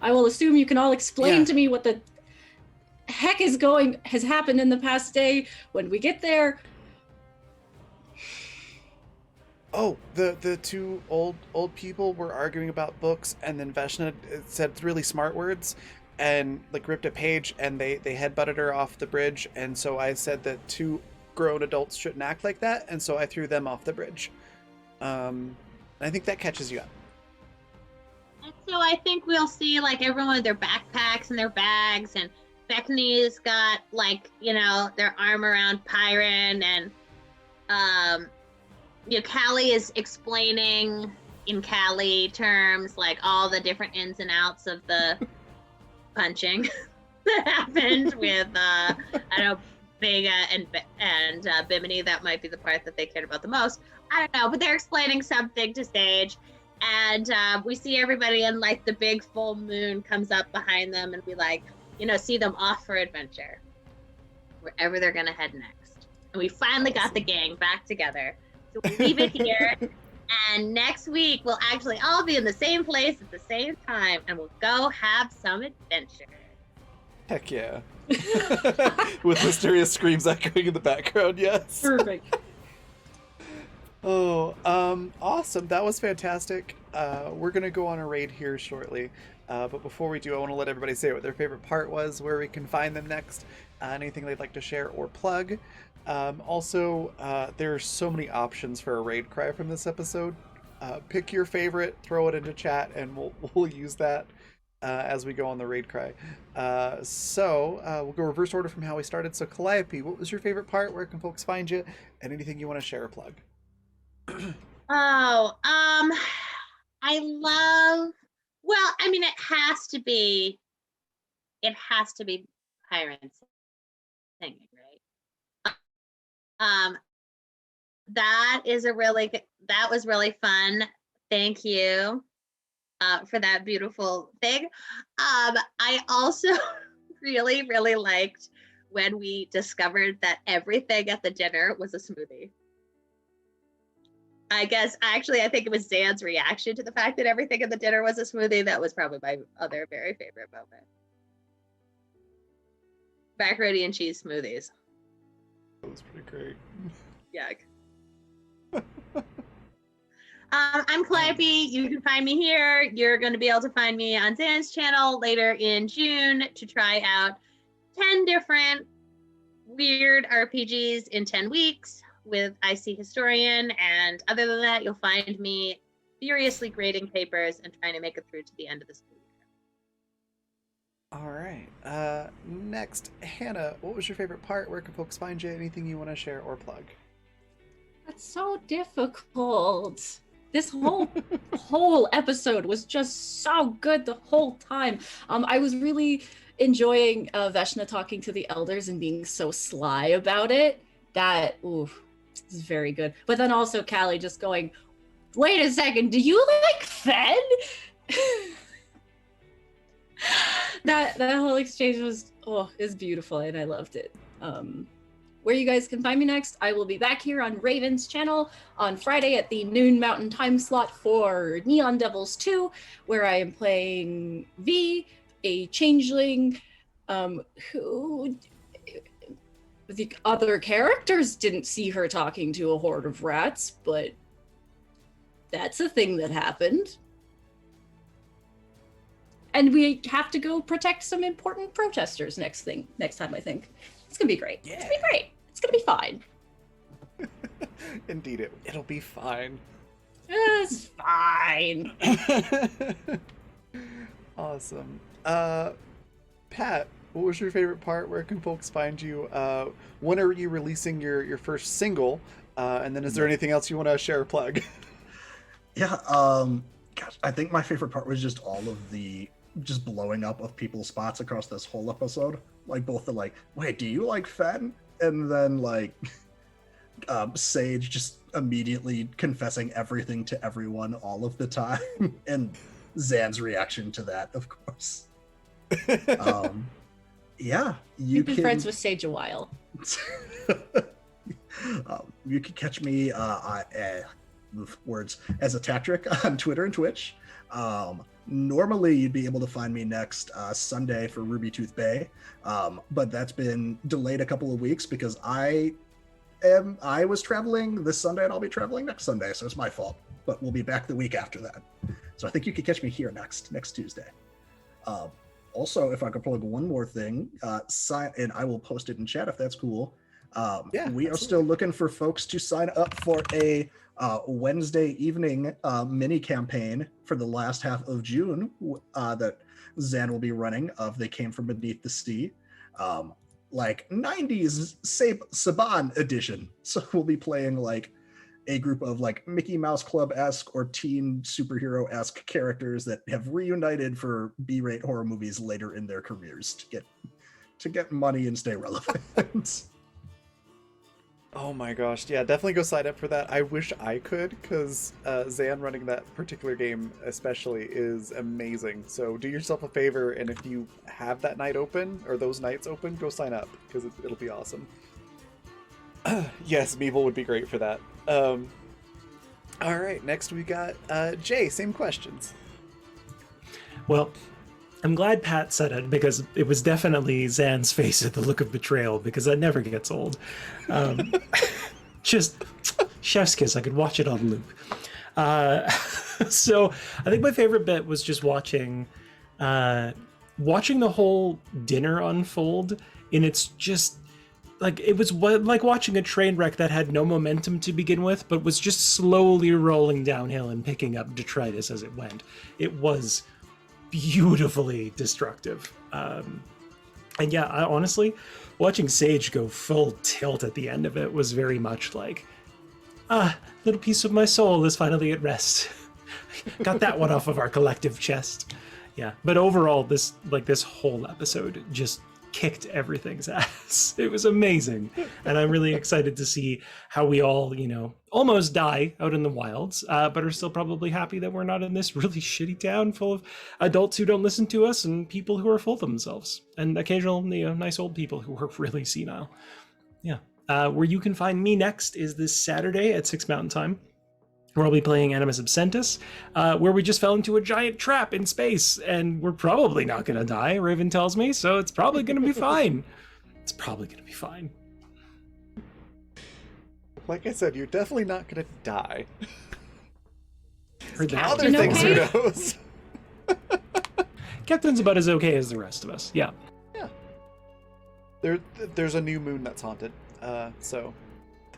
I will assume you can all explain to me what the heck has happened in the past day when we get there. Oh, the two old people were arguing about books, and then Veshna said really smart words and like ripped a page, and they headbutted her off the bridge, and so I said that two grown adults shouldn't act like that, and so I threw them off the bridge. I think that catches you up. And so I think we'll see like everyone with their backpacks and their bags, and Beckney's got like, their arm around Pyron, and Callie is explaining in Callie terms like all the different ins and outs of the punching that happened with Vega and Bimini. That might be the part that they cared about the most. I don't know, but they're explaining something to Sage, and we see everybody, and like the big full moon comes up behind them, and we like, see them off for adventure wherever they're gonna head next. And we finally got the gang back together. So we leave it here, and next week we'll actually all be in the same place at the same time, and we'll go have some adventure. Heck yeah. With mysterious screams echoing in the background, yes. Perfect. Oh, awesome. That was fantastic. We're going to go on a raid here shortly. But before we do, I want to let everybody say what their favorite part was, where we can find them next, anything they'd like to share or plug. Also, there are so many options for a raid cry from this episode. Pick your favorite, throw it into chat, and we'll use that as we go on the raid cry. So we'll go reverse order from how we started. So Calliope, what was your favorite part? Where can folks find you? And anything you want to share or plug? It has to be Pyron singing, right? That was really fun. Thank you for that beautiful thing. I also really, really liked when we discovered that everything at the dinner was a smoothie. I think it was Zan's reaction to the fact that everything at the dinner was a smoothie. That was probably my other very favorite moment. macaroni and cheese smoothies. That was pretty great. Yuck. I'm Clappy. You can find me here. You're going to be able to find me on Zan's channel later in June to try out 10 different weird RPGs in 10 weeks with IC Historian. And other than that, you'll find me furiously grading papers and trying to make it through to the end of the school year. All right. Next, Hannah, what was your favorite part? Where can folks find you? Anything you want to share or plug? That's so difficult. This whole episode was just so good the whole time. I was really enjoying Veshna talking to the elders and being so sly about it. That is very good. But then also Callie just going, "Wait a second, do you like Fen?" that whole exchange was beautiful and I loved it. Where you guys can find me next, I will be back here on Raven's channel on Friday at the noon Mountain time slot for Neon Devils 2, where I am playing V, a changeling who the other characters didn't see her talking to a horde of rats, but that's a thing that happened. And we have to go protect some important protesters next time, I think. It's gonna be great. Yeah. It's gonna be great. It's gonna be fine. Indeed, it'll be fine. It's fine. Awesome. Pat, what was your favorite part? Where can folks find you? When are you releasing your first single? And then is there anything else you want to share or plug? Yeah, gosh, I think my favorite part was just all of the just blowing up of people's spots across this whole episode. Like both the like, wait, do you like Fen? And then like Sage just immediately confessing everything to everyone all of the time. And Zan's reaction to that, of course. Yeah, You've been friends with Sage a while. You can catch me words as a Tactric on Twitter and Twitch. Normally you'd be able to find me next Sunday for Ruby Tooth Bay, but that's been delayed a couple of weeks because I was traveling this Sunday and I'll be traveling next Sunday, so it's my fault. But we'll be back the week after that. So I think you can catch me here next Tuesday. Also, if I could plug one more thing, and I will post it in chat if that's cool. We are still looking for folks to sign up for a Wednesday evening mini campaign for the last half of June that Zan will be running of They Came From Beneath the Sea. Like 90s Saban edition. So we'll be playing like a group of like Mickey Mouse Club-esque or teen superhero-esque characters that have reunited for B-rate horror movies later in their careers to get money and stay relevant. Oh my gosh, yeah, definitely go sign up for that. I wish I could, because Zan running that particular game especially is amazing. So do yourself a favor, and if you have that night open, or those nights open, go sign up, because it'll be awesome. Yes, Meeple would be great for that. All right, next we got Jay, same questions. Well, I'm glad Pat said it because it was definitely Zan's face at the look of betrayal, because that never gets old. Just chef's kiss. I could watch it on loop. So I think my favorite bit was just watching the whole dinner unfold. And it's just like, it was like watching a train wreck that had no momentum to begin with, but was just slowly rolling downhill and picking up detritus as it went. It was beautifully destructive. And yeah, I honestly, watching Sage go full tilt at the end of it was very much like, little piece of my soul is finally at rest. Got that one off of our collective chest. Yeah, but overall, this whole episode just kicked everything's ass. It was amazing. And I'm really excited to see how we all, almost die out in the wilds, but are still probably happy that we're not in this really shitty town full of adults who don't listen to us and people who are full of themselves, and occasional, nice old people who are really senile. Yeah. Where you can find me next is this Saturday at 6 Mountain Time, where I'll be playing Animus Absentus, where we just fell into a giant trap in space, and we're probably not going to die, Raven tells me, so it's probably going to be fine. it's probably going to be fine. Like I said, you're definitely not gonna die. Heard that. Other Captain things, okay? who knows? Captain's about as okay as the rest of us. Yeah. There's a new moon that's haunted, so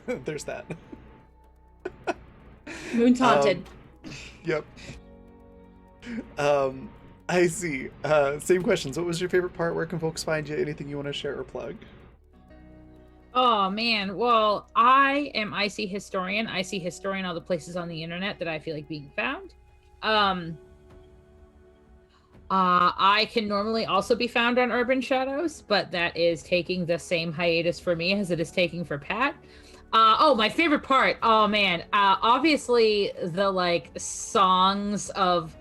there's that. Moon's haunted. Yep. I see. Same questions. What was your favorite part? Where can folks find you? Anything you want to share or plug? Oh man, well, I am IC Historian. I see Historian all the places on the internet that I feel like being found. I can normally also be found on Urban Shadows, but that is taking the same hiatus for me as it is taking for Pat. Oh, my favorite part. Oh man, obviously the like songs of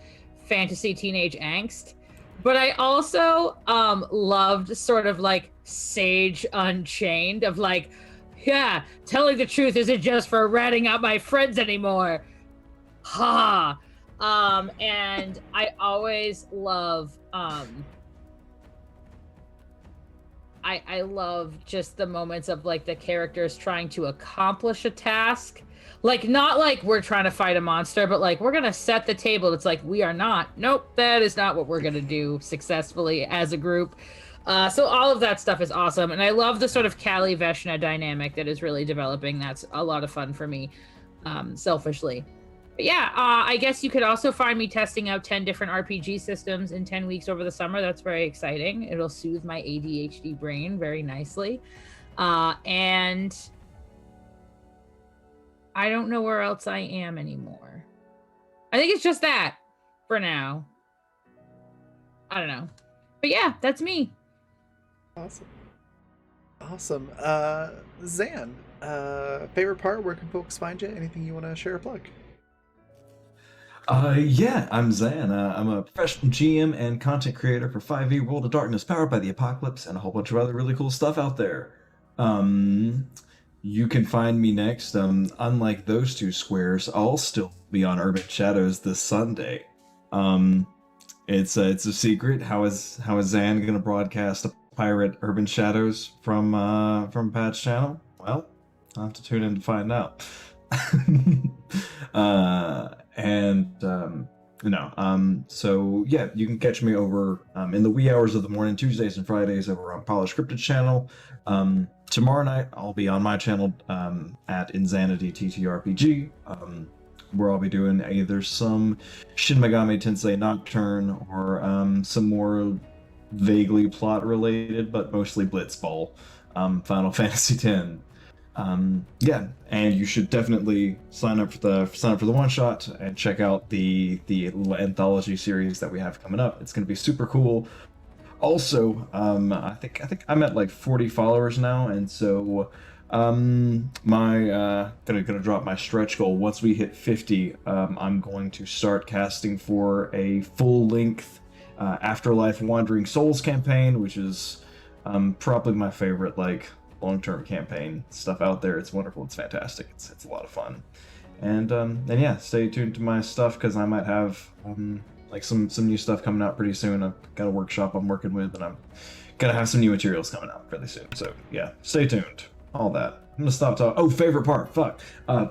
fantasy teenage angst, but I also loved sort of like Sage Unchained of like, yeah, telling the truth isn't just for ratting out my friends anymore. Ha. And I always love I love just the moments of like the characters trying to accomplish a task. Like not like we're trying to fight a monster, but like we're gonna set the table. It's like we are not. Nope, that is not what we're gonna do successfully as a group. So all of that stuff is awesome, and I love the sort of Callie Veshna dynamic that is really developing. That's a lot of fun for me, selfishly. But yeah, I guess you could also find me testing out 10 different RPG systems in 10 weeks over the summer. That's very exciting. It'll soothe my ADHD brain very nicely. And I don't know where else I am anymore. I think it's just that for now. I don't know. But yeah, that's me. Awesome. Zan, favorite part? Where can folks find you? Anything you want to share or plug? Yeah, I'm Zan. I'm a professional GM and content creator for 5e World of Darkness, powered by the Apocalypse, and a whole bunch of other really cool stuff out there. You can find me next. Unlike those two squares, I'll still be on Urban Shadows this Sunday. It's a secret. How is Zan gonna broadcast a pirate Urban Shadows from Pat's channel? Well, I'll have to tune in to find out. So yeah, you can catch me over in the wee hours of the morning, Tuesdays and Fridays, over on Polished Cryptid channel. Tomorrow night I'll be on my channel at Insanity TTRPG, where I'll be doing either some Shin Megami Tensei Nocturne or some more vaguely plot related but mostly Blitzball Final Fantasy X. Yeah, and you should definitely sign up for the one shot and check out the anthology series that we have coming up. It's going to be super cool. Also, I think I'm at like 40 followers now, and so my gonna drop my stretch goal. Once we hit 50, I'm going to start casting for a full length Afterlife Wandering Souls campaign, which is probably my favorite like long-term campaign stuff out there. It's wonderful. It's fantastic. It's a lot of fun. And yeah, stay tuned to my stuff because I might have like some new stuff coming out pretty soon. I've got a workshop I'm working with, and I'm gonna have some new materials coming out really soon. So yeah, stay tuned. All that. I'm gonna stop talking. Oh, favorite part. Fuck.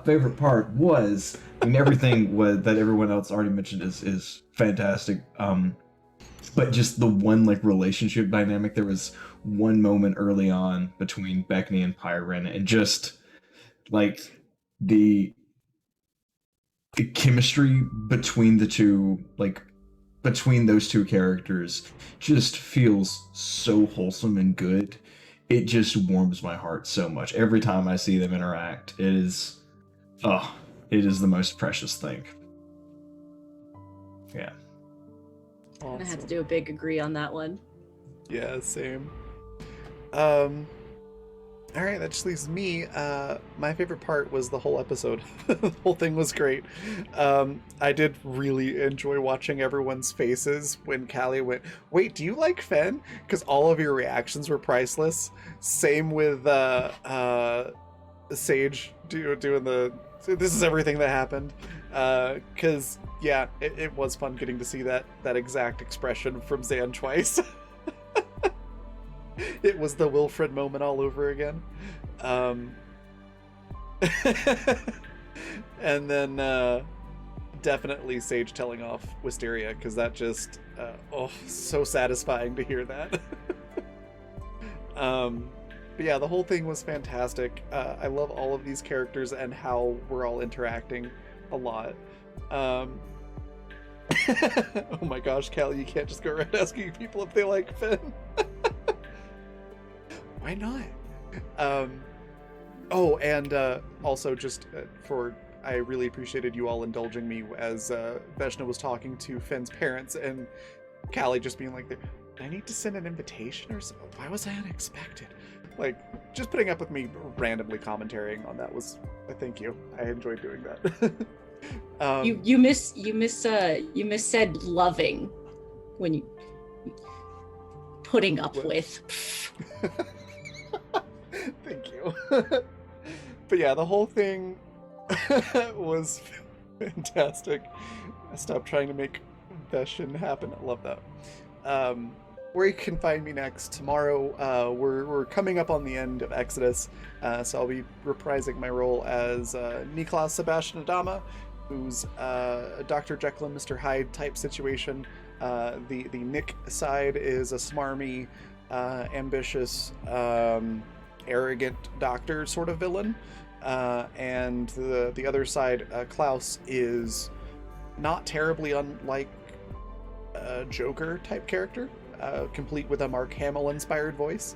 Favorite part was, I mean, everything that everyone else already mentioned is fantastic. But just the one like relationship dynamic. There was one moment early on between Beckney and Pyron, and just like the chemistry between the two, like between those two characters, just feels so wholesome and good. It just warms my heart so much every time I see them interact. It is the most precious thing. Yeah. I had to do a big agree on that one. Yeah, same. All right, that just leaves me. My favorite part was the whole episode. The whole thing was great. I did really enjoy watching everyone's faces when Callie went, "Wait, do you like Fen?" Because all of your reactions were priceless. Same with Sage doing the "this is everything that happened." Because yeah, it was fun getting to see that exact expression from Zan twice. It was the Wilfred moment all over again. And then definitely Sage telling off Wisteria, because that just so satisfying to hear that. But yeah, the whole thing was fantastic. I love all of these characters and how we're all interacting a lot. Oh my gosh, Callie, you can't just go around asking people if they like Finn. Why not? Oh, and also just I really appreciated you all indulging me as Veshna was talking to Finn's parents, and Callie just being like, "Did I need to send an invitation or something? Why was I unexpected?" Like, just putting up with me randomly commentarying on that was thank you. I enjoyed doing that. You miss said loving when you putting up with. Thank you. But yeah, the whole thing was fantastic. I stopped trying to make Veshin happen. I love that. Where you can find me next tomorrow, we're coming up on the end of Exodus, so I'll be reprising my role as Niklas Sebastian Adama, who's a Dr. Jekyll and Mr. Hyde type situation. The Nick side is a smarmy, ambitious, arrogant doctor sort of villain, and the other side, Klaus, is not terribly unlike a Joker type character, complete with a Mark Hamill inspired voice.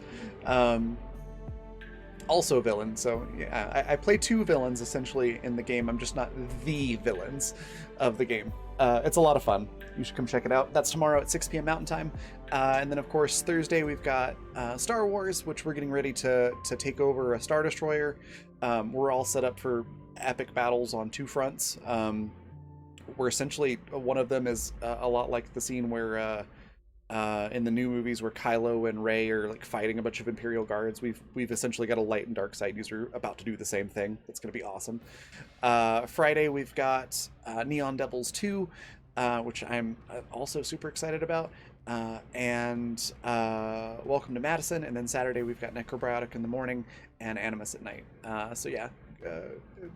Also a villain, so yeah, I play two villains essentially in the game. I'm just not the villains of the game. It's a lot of fun. You should come check it out. That's tomorrow at 6 p.m. Mountain Time. And then, of course, Thursday we've got Star Wars, which we're getting ready to take over a Star Destroyer. We're all set up for epic battles on two fronts. We're essentially, one of them is a lot like the scene where in the new movies where Kylo and Rey are like fighting a bunch of Imperial guards. We've essentially got a light and dark side user about to do the same thing. That's going to be awesome. Friday we've got Neon Devils 2, which I'm also super excited about. And Welcome to Madison. And then Saturday we've got Necrobiotic in the morning and Animus at night. So yeah,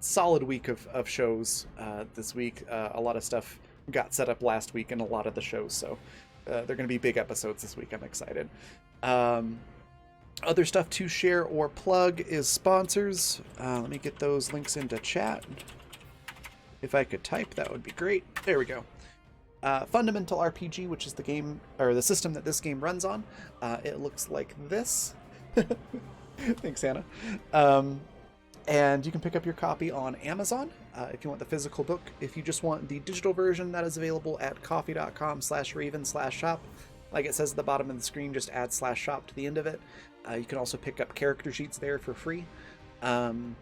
solid week of shows this week. A lot of stuff got set up last week in a lot of the shows, so they're going to be big episodes this week. I'm excited. Other stuff to share or plug is sponsors. Let me get those links into chat. If I could type, that would be great. There we go. Fundamental RPG, which is the game or the system that this game runs on. It looks like this. Thanks, Hannah. And you can pick up your copy on Amazon if you want the physical book. If you just want the digital version, that is available at coffee.com/raven/shop. Like it says at the bottom of the screen, just add /shop to the end of it. You can also pick up character sheets there for free. You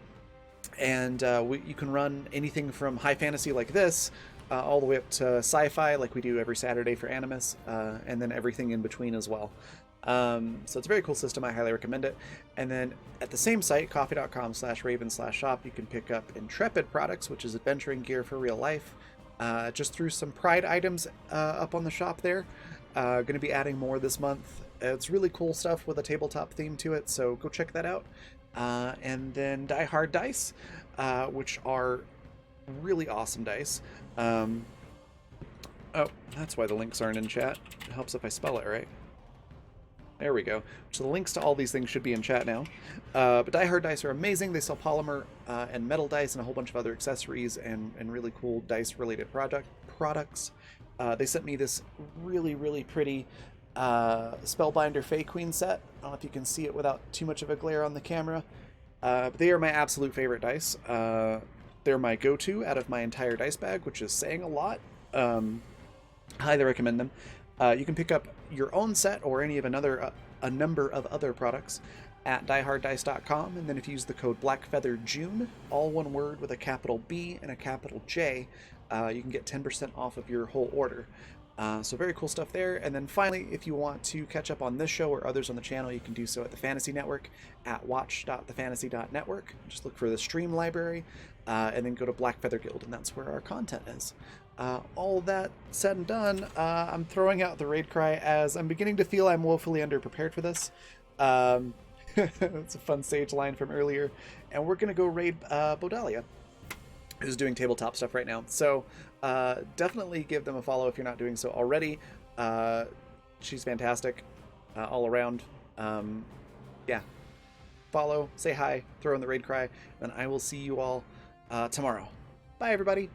can run anything from high fantasy like this all the way up to sci-fi like we do every Saturday for Animus, and then everything in between as well. So it's a very cool system. I highly recommend it. And then at the same site, coffee.com/raven/shop, you can pick up Intrepid products, which is adventuring gear for real life. Just threw some Pride items up on the shop there. Going to be adding more this month. It's really cool stuff with a tabletop theme to it, so go check that out. And then Die Hard Dice, which are really awesome dice. Oh, that's why the links aren't in chat. It helps if I spell it right. There we go. So the links to all these things should be in chat now. But Die Hard Dice are amazing. They sell polymer and metal dice and a whole bunch of other accessories and really cool dice-related products. They sent me this really, really pretty Spellbinder Fey Queen set. I don't know if you can see it without too much of a glare on the camera. But they are my absolute favorite dice. They're my go-to out of my entire dice bag, which is saying a lot. Highly recommend them. You can pick up your own set or any of a number of other products at dieharddice.com, and then if you use the code BlackFeatherJune, all one word with a capital B and a capital J, you can get 10% off of your whole order. So very cool stuff there. And then finally, if you want to catch up on this show or others on the channel, you can do so at the Fantasy Network at watch.thefantasy.network. Just look for the stream library, and then go to Black Feather Guild, and that's where our content is. All that said and done, I'm throwing out the raid cry as I'm beginning to feel I'm woefully underprepared for this. That's a fun stage line from earlier. And we're going to go raid Bodalia, who's doing tabletop stuff right now. So definitely give them a follow if you're not doing so already. She's fantastic all around. Yeah. Follow, say hi, throw in the raid cry, and I will see you all tomorrow. Bye, everybody.